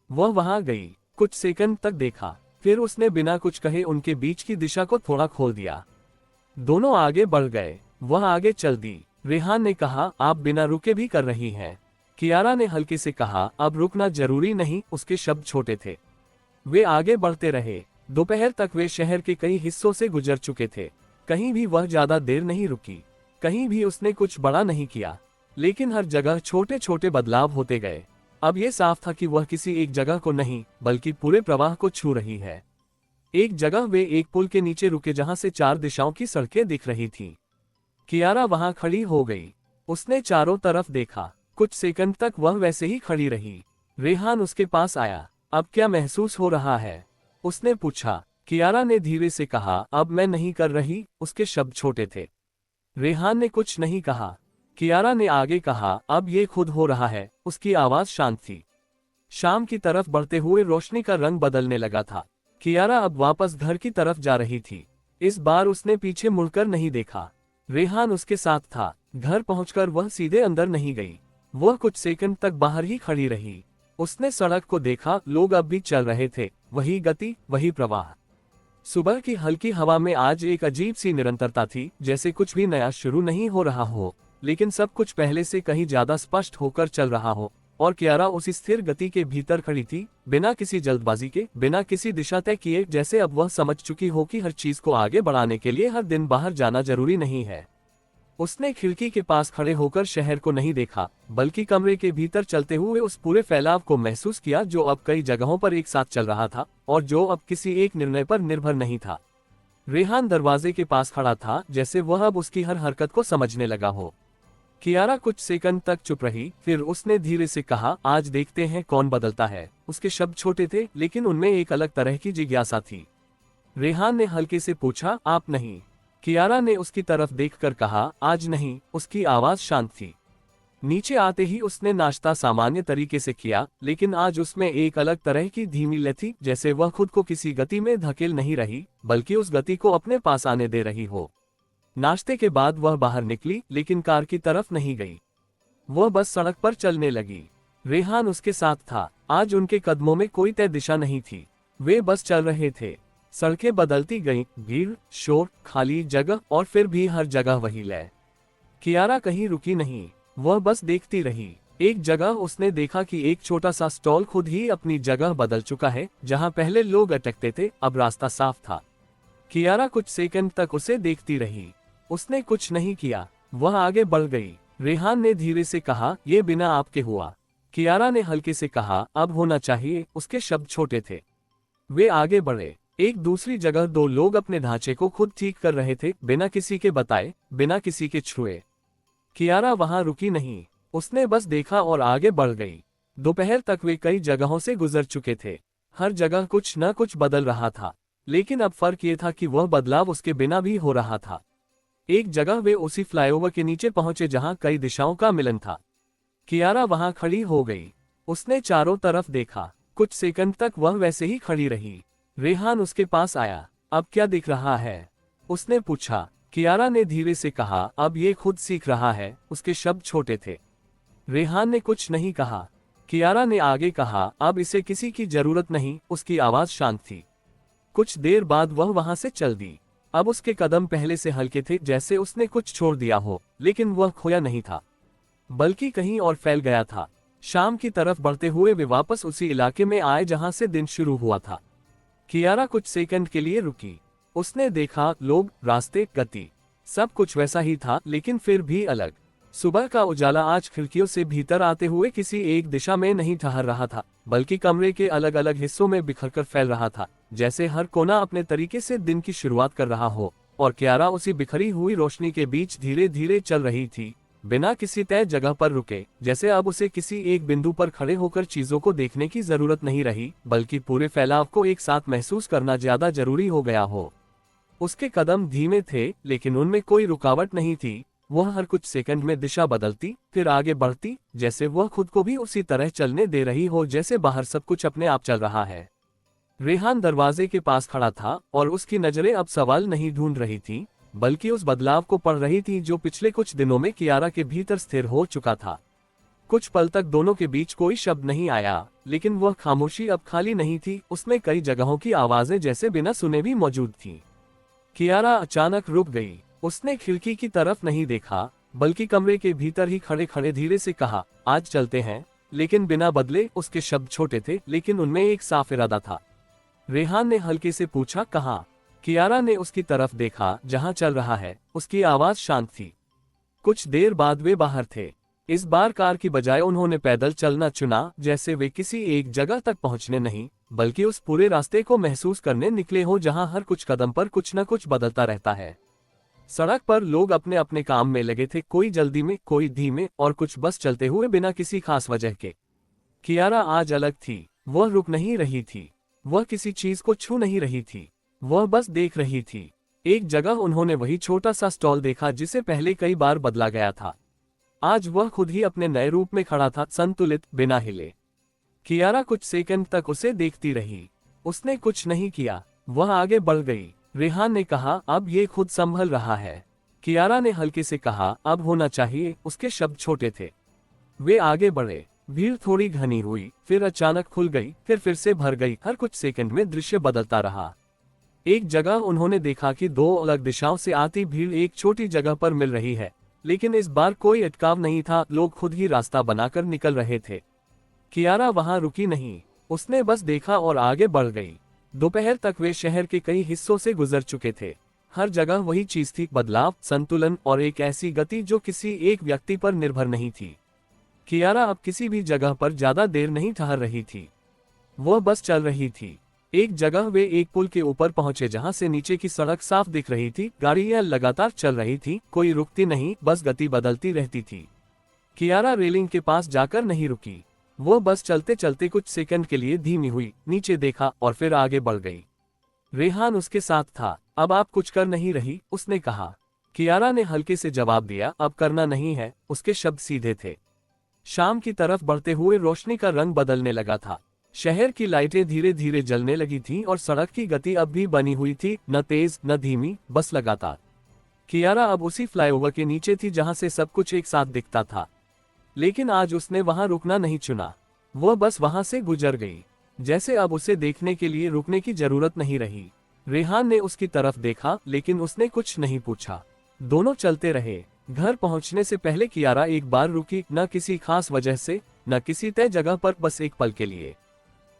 B: वह वहां गई, कुछ सेकंड तक देखा, फिर उसने बिना कुछ कहे उनके बीच की दिशा को थोड़ा खोल दिया। दोनों आगे बढ़ गए। वह आगे चल दी। रेहान ने कहा, आप बिना रुके भी कर रही हैं। कियारा ने हल्के से कहा, अब रुकना जरूरी नहीं। उसके शब्द छोटे थे। वे आगे बढ़ते रहे। दोपहर तक वे शहर के कई हिस्सों से गुजर चुके थे। कहीं भी वह ज्यादा देर नहीं रुकी, कहीं भी उसने कुछ बड़ा नहीं किया, लेकिन हर जगह छोटे छोटे बदलाव होते गए। अब यह साफ था कि वह किसी एक जगह को नहीं बल्कि पूरे प्रवाह को छू रही है। एक जगह वे एक पुल के नीचे रुके जहां से 4 दिशाओं की सड़कें दिख रही थीं। कियारा वहां खड़ी हो गई। उसने चारों तरफ देखा। कुछ सेकंड तक वह वैसे ही खड़ी रही। रेहान उसके पास आया। अब क्या महसूस हो रहा है? उसने पूछा। कियारा ने धीरे से कहा, अब मैं नहीं कर रही। उसके शब्द छोटे थे। रेहान ने कुछ नहीं कहा। कियारा ने आगे कहा, अब ये खुद हो रहा है। उसकी आवाज शांत थी। शाम की तरफ बढ़ते हुए रोशनी का रंग बदलने लगा था। कियारा अब वापस घर की तरफ जा रही थी। इस बार उसने पीछे मुड़कर नहीं देखा। रेहान उसके साथ था। घर पहुंचकर वह सीधे अंदर नहीं गई। वह कुछ सेकंड तक बाहर ही खड़ी रही। उसने सड़क को देखा। लोग अब भी चल रहे थे, वही गति, वही प्रवाह। सुबह की हल्की हवा में आज एक अजीब सी निरंतरता थी, जैसे कुछ भी नया शुरू नहीं हो रहा हो, लेकिन सब कुछ पहले से कहीं ज्यादा स्पष्ट होकर चल रहा हो। और कियारा उसी स्थिर गति के भीतर खड़ी थी, बिना किसी जल्दबाजी के, बिना किसी दिशा तय किए। जैसे अब वह समझ चुकी हो कि हर चीज को आगे बढ़ाने के लिए हर दिन बाहर जाना जरूरी नहीं है। उसने खिड़की के पास खड़े होकर शहर को नहीं देखा, बल्कि कमरे के भीतर चलते हुए उस पूरे फैलाव को महसूस किया जो अब कई जगहों पर एक साथ चल रहा था और जो अब किसी एक निर्णय पर निर्भर नहीं था। रेहान दरवाजे के पास खड़ा था, जैसे वह अब उसकी हर हरकत को समझने लगा हो। कियारा कुछ सेकंड तक चुप रही, फिर उसने धीरे से कहा, आज देखते हैं कौन बदलता है। उसके शब्द छोटे थे, लेकिन उनमें एक अलग तरह की जिज्ञासा थी। रेहान ने हल्के से पूछा, आप नहीं? कियारा ने उसकी तरफ देखकर कहा, आज नहीं। उसकी आवाज शांत थी। नीचे आते ही उसने नाश्ता सामान्य तरीके से किया, लेकिन आज उसमें एक अलग तरह की धीमी लय थी, जैसे वह खुद को किसी गति में धकेल नहीं रही, बल्कि उस गति को अपने पास आने दे रही हो। नाश्ते के बाद वह बाहर निकली, लेकिन कार की तरफ नहीं गई। वह बस सड़क पर चलने लगी। रेहान उसके साथ था। आज उनके कदमों में कोई तय दिशा नहीं थी। वे बस चल रहे थे। सड़कें बदलती गईं, भीड़, शोर, खाली जगह, और फिर भी हर जगह वही लय। कियारा कहीं रुकी नहीं। वह बस देखती रही। एक जगह उसने देखा कि एक छोटा सा स्टॉल खुद ही अपनी जगह बदल चुका है। जहां पहले लोग अटकते थे, अब रास्ता साफ था। कियारा कुछ सेकंड तक उसे देखती रही। उसने कुछ नहीं किया। वह आगे बढ़ गई। रेहान ने धीरे से कहा, यह बिना आपके हुआ। कियारा ने हल्के से कहा, अब होना चाहिए। उसके शब्द छोटे थे। वे आगे बढ़े। एक दूसरी जगह दो लोग अपने ढांचे को खुद ठीक कर रहे थे, बिना किसी के बताए, बिना किसी के छुए। कियारा वहां रुकी नहीं। उसने बस देखा और आगे बढ़ गई। दोपहर तक वे कई जगहों से गुजर चुके थे। हर जगह कुछ न कुछ बदल रहा था, लेकिन अब फर्क ये था कि वह बदलाव उसके बिना भी हो रहा था। एक जगह वे उसी फ्लाईओवर के नीचे पहुंचे जहां कई दिशाओं का मिलन था। कियारा वहां खड़ी हो गई। उसने चारों तरफ देखा। कुछ सेकंड तक वह वैसे ही खड़ी रही। रेहान उसके पास आया। अब क्या दिख रहा है? उसने पूछा। कियारा ने धीरे से कहा, अब ये खुद सीख रहा है। उसके शब्द छोटे थे। रेहान ने कुछ नहीं कहा। कियारा ने आगे कहा, अब इसे किसी की जरूरत नहीं। उसकी आवाज शांत थी। कुछ देर बाद वह वहां से चल दी। अब उसके कदम पहले से हल्के थे, जैसे उसने कुछ छोड़ दिया हो, लेकिन वह खोया नहीं था, बल्कि कहीं और फैल गया था। शाम की तरफ बढ़ते हुए वे वापस उसी इलाके में आए जहां से दिन शुरू हुआ था। कियारा कुछ सेकंड के लिए रुकी। उसने देखा, लोग, रास्ते, गति, सब कुछ वैसा ही था, लेकिन फिर भी अलग। सुबह का उजाला आज खिड़कियों से भीतर आते हुए किसी एक दिशा में नहीं ठहर रहा था, बल्कि कमरे के अलग अलग हिस्सों में बिखरकर फैल रहा था, जैसे हर कोना अपने तरीके से दिन की शुरुआत कर रहा हो। और कियारा उसी बिखरी हुई रोशनी के बीच धीरे धीरे चल रही थी, बिना किसी तय जगह पर रुके, जैसे अब उसे किसी एक बिंदु पर खड़े होकर चीजों को देखने की जरूरत नहीं रही, बल्कि पूरे फैलाव को एक साथ महसूस करना ज्यादा जरूरी हो गया हो। उसके कदम धीमे थे, लेकिन उनमें कोई रुकावट नहीं थी। वह हर कुछ सेकंड में दिशा बदलती, फिर आगे बढ़ती, जैसे वह खुद को भी उसी तरह चलने दे रही हो जैसे बाहर सब कुछ अपने आप चल रहा है। रेहान दरवाजे के पास खड़ा था और उसकी नजरें अब सवाल नहीं ढूंढ रही थी, बल्कि उस बदलाव को पढ़ रही थी जो पिछले कुछ दिनों में कियारा के भीतर स्थिर हो चुका था। कुछ पल तक दोनों के बीच कोई शब्द नहीं आया, लेकिन वह खामोशी अब खाली नहीं थी, उसमें कई जगहों की आवाजें जैसे बिना सुने भी मौजूद थीं। कियारा अचानक रुक गई। उसने खिड़की की तरफ नहीं देखा, बल्कि कमरे के भीतर ही खड़े खड़े धीरे से कहा, आज चलते हैं। लेकिन बिना बदले। उसके शब्द छोटे थे, लेकिन उनमें एक साफ इरादा था। रेहान ने हल्के से पूछा, कहाँ? कियारा ने उसकी तरफ देखा, जहाँ चल रहा है। उसकी आवाज शांत थी। कुछ देर बाद वे बाहर थे। इस बार कार की बजाय उन्होंने पैदल चलना चुना, जैसे वे किसी एक जगह तक पहुंचने नहीं, बल्कि उस पूरे रास्ते को महसूस करने निकले हो जहां हर कुछ कदम पर कुछ न कुछ बदलता रहता है। सड़क पर लोग अपने अपने काम में लगे थे, कोई जल्दी में, कोई धीमे, और कुछ बस चलते हुए बिना किसी खास वजह के। कियारा आज अलग थी। वह रुक नहीं रही थी, वह किसी चीज को छू नहीं रही थी, वह बस देख रही थी। एक जगह उन्होंने वही छोटा सा स्टॉल देखा जिसे पहले कई बार बदला गया था। आज वह खुद ही अपने नए रूप में खड़ा था, संतुलित, बिना हिले। कियारा कुछ सेकंड तक उसे देखती रही। उसने कुछ नहीं किया। वह आगे बढ़ गई। रेहान ने कहा, अब ये खुद संभल रहा है। कियारा ने हल्के से कहा, अब होना चाहिए। उसके शब्द छोटे थे। वे आगे बढ़े। भीड़ थोड़ी घनी हुई, फिर अचानक खुल गई, फिर से भर गई। हर कुछ सेकंड में दृश्य बदलता रहा। एक जगह उन्होंने देखा कि दो अलग दिशाओं से आती भीड़ एक छोटी जगह पर मिल रही है, लेकिन इस बार कोई अटकाव नहीं था। लोग खुद ही रास्ता बनाकर निकल रहे थे। कियारा वहां रुकी नहीं। उसने बस देखा और आगे बढ़ गई। दोपहर तक वे शहर के कई हिस्सों से गुजर चुके थे। हर जगह वही चीज थी, बदलाव, संतुलन और एक ऐसी गति जो किसी एक व्यक्ति पर निर्भर नहीं थी। कियारा अब किसी भी जगह पर ज्यादा देर नहीं ठहर रही थी। वह बस चल रही थी। एक जगह वे एक पुल के ऊपर पहुंचे जहां से नीचे की सड़क साफ दिख रही थी। गाड़ियां लगातार चल रही थी, कोई रुकती नहीं, बस गति बदलती रहती थी। कियारा रेलिंग के पास जाकर नहीं रुकी। वह बस चलते चलते कुछ सेकंड के लिए धीमी हुई, नीचे देखा और फिर आगे बढ़ गई। रेहान उसके साथ था। अब आप कुछ कर नहीं रही, उसने कहा। कियारा ने हल्के से जवाब दिया, अब करना नहीं है। उसके शब्द सीधे थे। शाम की तरफ बढ़ते हुए रोशनी का रंग बदलने लगा था। शहर की लाइटें धीरे धीरे जलने लगी थीं और सड़क की गति अब भी बनी हुई थी, न तेज न धीमी, बस लगातार। कियारा अब उसी फ्लाईओवर के नीचे थी जहां से सब कुछ एक साथ दिखता था, लेकिन आज उसने वहां रुकना नहीं चुना। वह बस वहां से गुजर गई, जैसे अब उसे देखने के लिए रुकने की जरूरत नहीं रही। रेहान ने उसकी तरफ देखा, लेकिन उसने कुछ नहीं पूछा। दोनों चलते रहे। घर पहुंचने से पहले कियारा एक बार रुकी, न किसी खास वजह से, न किसी तय जगह पर, बस एक पल के लिए।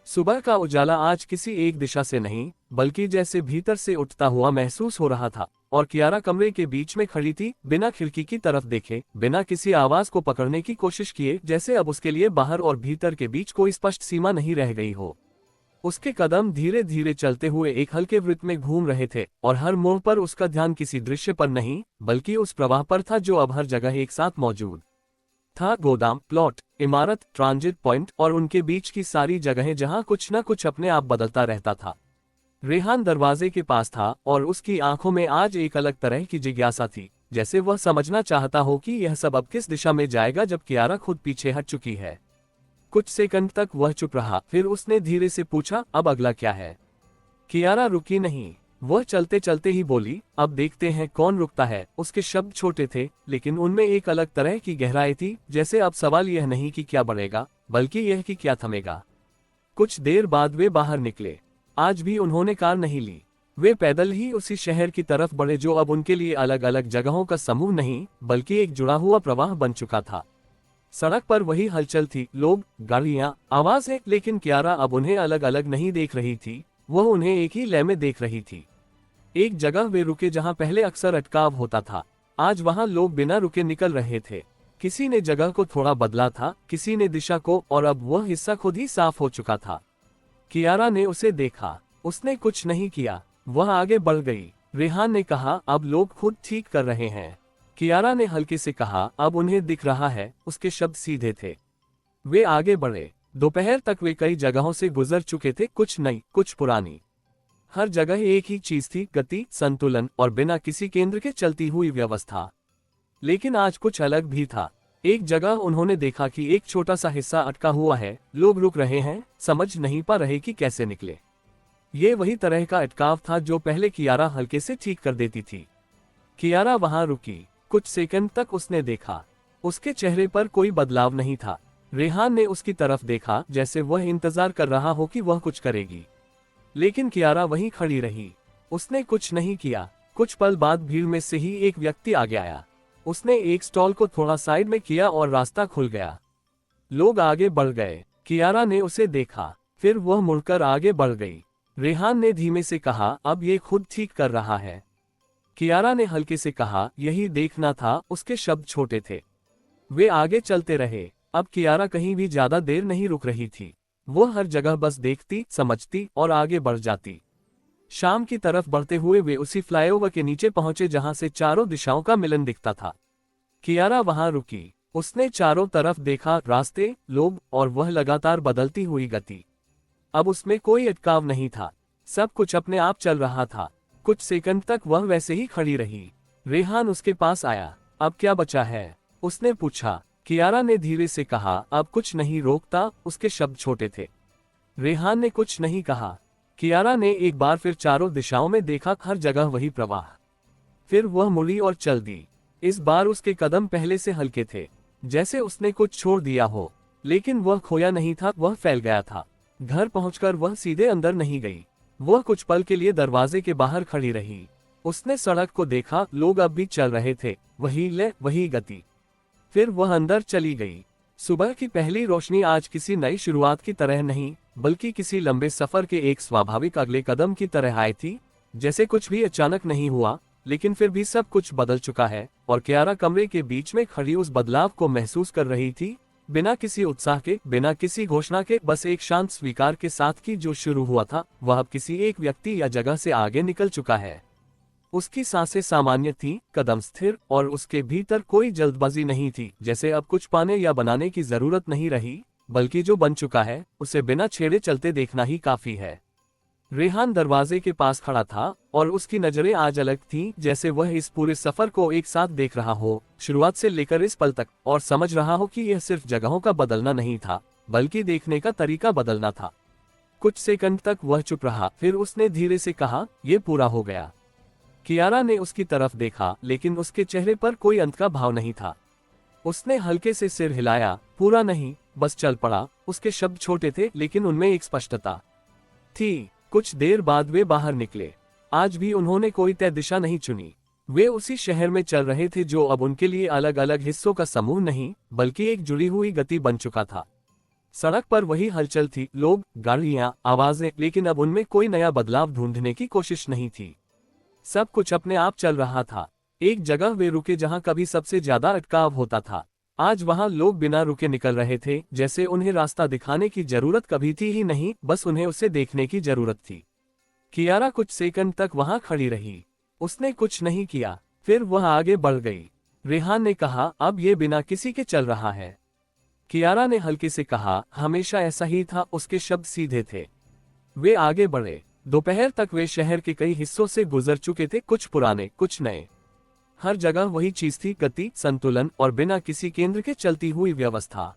B: सुबह का उजाला आज किसी एक दिशा से नहीं, बल्कि जैसे भीतर से उठता हुआ महसूस हो रहा था। और कियारा कमरे के बीच में खड़ी थी, बिना खिड़की की तरफ देखे, बिना किसी आवाज को पकड़ने की कोशिश किए, जैसे अब उसके लिए बाहर और भीतर के बीच कोई स्पष्ट सीमा नहीं रह गई हो। उसके कदम धीरे धीरे चलते हुए एक हल्के वृत्त में घूम रहे थे, और हर मोड़ पर उसका ध्यान किसी दृश्य पर नहीं, बल्कि उस प्रवाह पर था जो अब हर जगह एक साथ मौजूद था। गोदाम, प्लॉट, इमारत, ट्रांजिट पॉइंट और उनके बीच की सारी जगहें जहां कुछ न कुछ अपने आप बदलता रहता था। रेहान दरवाजे के पास था और उसकी आंखों में आज एक अलग तरह की जिज्ञासा थी, जैसे वह समझना चाहता हो कि यह सब अब किस दिशा में जाएगा जब कियारा खुद पीछे हट चुकी है। कुछ सेकंड तक वह चुप रहा, फिर उसने धीरे से पूछा, अब अगला क्या है? कियारा रुकी नहीं। वह चलते चलते ही बोली, अब देखते हैं कौन रुकता है। उसके शब्द छोटे थे, लेकिन उनमें एक अलग तरह की गहराई थी, जैसे अब सवाल यह नहीं कि क्या बढ़ेगा, बल्कि यह कि क्या थमेगा। कुछ देर बाद वे बाहर निकले। आज भी उन्होंने कार नहीं ली। वे पैदल ही उसी शहर की तरफ बढ़े जो अब उनके लिए अलग अलग जगहों का समूह नहीं, बल्कि एक जुड़ा हुआ प्रवाह बन चुका था। सड़क पर वही हलचल थी, लोग, गाड़ियां, आवाजें, लेकिन कियारा अब उन्हें अलग अलग नहीं देख रही थी, वह उन्हें एक ही लय में देख रही थी। एक जगह वे रुके जहां पहले अक्सर अटकाव होता था। आज वहां लोग बिना रुके निकल रहे थे। किसी ने जगह को थोड़ा बदला था, किसी ने दिशा को, और अब वह हिस्सा खुद ही साफ हो चुका था। कियारा ने उसे देखा। उसने कुछ नहीं किया। वह आगे बढ़ गई। रेहान ने कहा, अब लोग खुद ठीक कर रहे हैं। कियारा ने हल्के से कहा, अब उन्हें दिख रहा है। उसके शब्द सीधे थे। वे आगे बढ़े। दोपहर तक वे कई जगहों से गुजर चुके थे, कुछ नई, कुछ पुरानी। हर जगह एक ही चीज थी, गति, संतुलन और बिना किसी केंद्र के चलती हुई व्यवस्था। लेकिन आज कुछ अलग भी था। एक जगह उन्होंने देखा कि एक छोटा सा हिस्सा अटका हुआ है। लोग रुक रहे हैं, समझ नहीं पा रहे कि कैसे निकले। ये वही तरह का अटकाव था जो पहले कियारा हल्के से ठीक कर देती थी। कियारा वहां रुकी। कुछ सेकंड तक उसने देखा। उसके चेहरे पर कोई बदलाव नहीं था। रेहान ने उसकी तरफ देखा, जैसे वह इंतजार कर रहा हो कि वह कुछ करेगी, लेकिन कियारा वहीं खड़ी रही। उसने कुछ नहीं किया। कुछ पल बाद भीड़ में से ही एक व्यक्ति आगे आया। उसने एक स्टॉल को थोड़ा साइड में किया और रास्ता खुल गया। लोग आगे बढ़ गए। कियारा ने उसे देखा, फिर वह मुड़कर आगे बढ़ गई। रेहान ने धीमे से कहा, अब ये खुद ठीक कर रहा है। कियारा ने हल्के से कहा, यही देखना था। उसके शब्द छोटे थे। वे आगे चलते रहे। अब कियारा कहीं भी ज्यादा देर नहीं रुक रही थी। वह हर जगह बस देखती, समझती और आगे बढ़ जाती। शाम की तरफ बढ़ते हुए वे उसी फ्लाईओवर के नीचे पहुंचे जहां से चारों दिशाओं का मिलन दिखता था। कियारा वहां रुकी। उसने चारों तरफ देखा, रास्ते, लोग और वह लगातार बदलती हुई गति। अब उसमें कोई अटकाव नहीं था। सब कुछ अपने आप चल रहा था। कुछ सेकंड तक वह वैसे ही खड़ी रही। रेहान उसके पास आया। अब क्या बचा है? उसने पूछा। कियारा ने धीरे से कहा, अब कुछ नहीं रोकता। उसके शब्द छोटे थे। रेहान ने कुछ नहीं कहा। कियारा ने एक बार फिर चारों दिशाओं में देखा, हर जगह वही प्रवाह। फिर वह मुड़ी और चल दी। इस बार उसके कदम पहले से हल्के थे, जैसे उसने कुछ छोड़ दिया हो, लेकिन वह खोया नहीं था, वह फैल गया था। घर पहुंचकर वह सीधे अंदर नहीं गई। वह कुछ पल के लिए दरवाजे के बाहर खड़ी रही। उसने सड़क को देखा, लोग अब भी चल रहे थे, वही लय, वही गति। फिर वह अंदर चली गई। सुबह की पहली रोशनी आज किसी नई शुरुआत की तरह नहीं, बल्कि किसी लंबे सफर के एक स्वाभाविक अगले कदम की तरह आई थी। जैसे कुछ भी अचानक नहीं हुआ, लेकिन फिर भी सब कुछ बदल चुका है। और कियारा कमरे के बीच में खड़ी उस बदलाव को महसूस कर रही थी, बिना किसी उत्साह के, बिना किसी घोषणा के, बस एक शांत स्वीकार के साथ कि जो शुरू हुआ था वह अब किसी एक व्यक्ति या जगह से आगे निकल चुका है। उसकी सांसें सामान्य थीं, कदम स्थिर, और उसके भीतर कोई जल्दबाजी नहीं थी, जैसे अब कुछ पाने या बनाने की जरूरत नहीं रही, बल्कि जो बन चुका है उसे बिना छेड़े चलते देखना ही काफी है। रेहान दरवाजे के पास खड़ा था और उसकी नजरें आज अलग थीं, जैसे वह इस पूरे सफर को एक साथ देख रहा हो, शुरुआत से लेकर इस पल तक, और समझ रहा हो कि यह सिर्फ जगहों का बदलना नहीं था, बल्कि देखने का तरीका बदलना था। कुछ सेकंड तक वह चुप रहा, फिर उसने धीरे से कहा, यह पूरा हो गया। कियारा ने उसकी तरफ देखा, लेकिन उसके चेहरे पर कोई अंत का भाव नहीं था। उसने हल्के से सिर हिलाया, पूरा नहीं, बस चल पड़ा। उसके शब्द छोटे थे, लेकिन उनमें एक स्पष्टता थी। कुछ देर बाद वे बाहर निकले। आज भी उन्होंने कोई तय दिशा नहीं चुनी। वे उसी शहर में चल रहे थे जो अब उनके लिए अलग अलग हिस्सों का समूह नहीं, बल्कि एक जुड़ी हुई गति बन चुका था। सड़क पर वही हलचल थी, लोग, गाड़ियां, आवाजें, लेकिन अब उनमें कोई नया बदलाव ढूंढने की कोशिश नहीं थी। सब कुछ अपने आप चल रहा था। एक जगह वे रुके जहां कभी सबसे ज्यादा अटकाव होता था। आज वहां लोग बिना रुके निकल रहे थे, जैसे उन्हें रास्ता दिखाने की जरूरत कभी थी ही नहीं, बस उन्हें उसे देखने की जरूरत थी। कियारा कुछ सेकंड तक वहां खड़ी रही। उसने कुछ नहीं किया। फिर वह आगे बढ़ गई। रेहान ने कहा, अब ये बिना किसी के चल रहा है। कियारा ने हल्के से कहा, हमेशा ऐसा ही था। उसके शब्द सीधे थे। वे आगे बढ़े। दोपहर तक वे शहर के कई हिस्सों से गुजर चुके थे, कुछ पुराने, कुछ नए। हर जगह वही चीज थी, गति, संतुलन और बिना किसी केंद्र के चलती हुई व्यवस्था।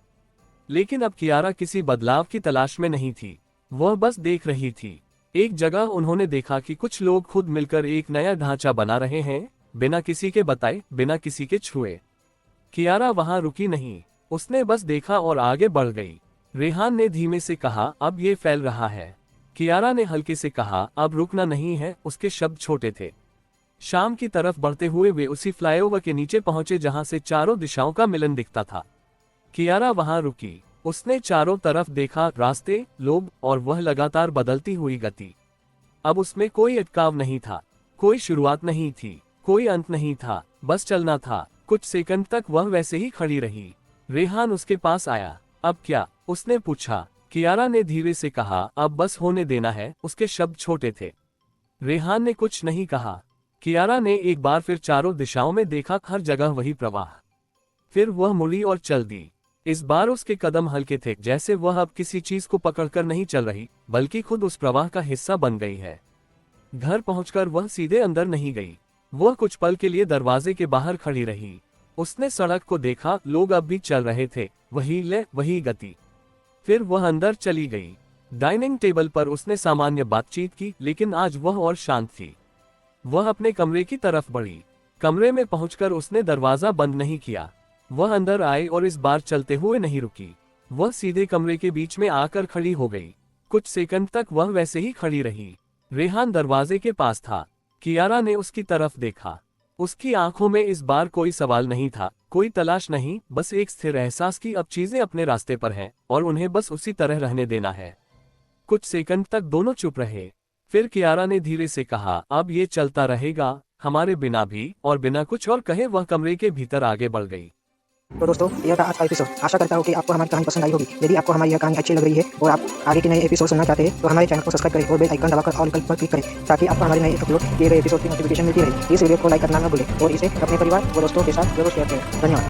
B: लेकिन अब कियारा किसी बदलाव की तलाश में नहीं थी। वह बस देख रही थी। एक जगह उन्होंने देखा कि कुछ लोग खुद मिलकर एक नया ढांचा बना रहे हैं, बिना किसी के बताए, बिना किसी के छुए। कियारा वहां रुकी नहीं। उसने बस देखा और आगे बढ़ गई। रेहान ने धीमे से कहा, अब ये फैल रहा है। कियारा ने हल्के से कहा, अब रुकना नहीं है। उसके शब्द छोटे थे। शाम की तरफ बढ़ते हुए वे उसी फ्लाईओवर के नीचे पहुंचे जहां से चारों दिशाओं का मिलन दिखता था। कियारा वहां रुकी। उसने चारों तरफ देखा, रास्ते, लोग और वह लगातार बदलती हुई गति। अब उसमें कोई अटकाव नहीं था, कोई शुरुआत नहीं थी, कोई अंत नहीं था, बस चलना था। कुछ सेकंड तक वह वैसे ही खड़ी रही। रेहान उसके पास आया। अब क्या? उसने पूछा। कियारा ने धीरे से कहा, अब बस होने देना है। उसके शब्द छोटे थे। रेहान ने कुछ नहीं कहा। कियारा ने एक बार फिर चारों दिशाओं में देखा, हर जगह वही प्रवाह। फिर वह मुड़ी और चल दी। इस बार उसके कदम हल्के थे, जैसे वह अब किसी चीज को पकड़कर नहीं चल रही, बल्कि खुद उस प्रवाह का हिस्सा बन गई है। घर पहुंचकर वह सीधे अंदर नहीं गई। वह कुछ पल के लिए दरवाजे के बाहर खड़ी रही। उसने सड़क को देखा, लोग अब भी चल रहे थे, वही लय, वही गति। फिर वह अंदर चली गई। डाइनिंग टेबल पर उसने सामान्य बातचीत की, लेकिन आज वह और शांत थी। वह अपने कमरे की तरफ बढ़ी। कमरे में पहुंचकर उसने दरवाजा बंद नहीं किया। वह अंदर आई और इस बार चलते हुए नहीं रुकी। वह सीधे कमरे के बीच में आकर खड़ी हो गई। कुछ सेकंड तक वह वैसे ही खड़ी रही। रेहान दरवाजे के पास था। कियारा ने उसकी तरफ देखा। उसकी आंखों में इस बार कोई सवाल नहीं था, कोई तलाश नहीं, बस एक स्थिर एहसास कि अब चीजें अपने रास्ते पर हैं और उन्हें बस उसी तरह रहने देना है। कुछ सेकंड तक दोनों चुप रहे। फिर कियारा ने धीरे से कहा, अब ये चलता रहेगा, हमारे बिना भी। और बिना कुछ और कहे वह कमरे के भीतर आगे बढ़ गई।
A: तो दोस्तों, यह था आज का एपिसोड। आशा करता हूँ कि आपको हमारी कहानी पसंद आई होगी। यदि आपको हमारी यह कहानी अच्छी लग रही है और आप आगे के नए एपिसोड सुनना चाहते हैं तो हमारे चैनल को सब्सक्राइब करें और बेल आइकन दबाकर ऑल विकल्प पर क्लिक करें ताकि आपको हमारे नए अपलोड किए गए एपिसोड की नोटिफिकेशन मिलती रहे। इस वीडियो को लाइक करना न भूलें और इसे अपने परिवार व दोस्तों के साथ जरूर शेयर करें। धन्यवाद।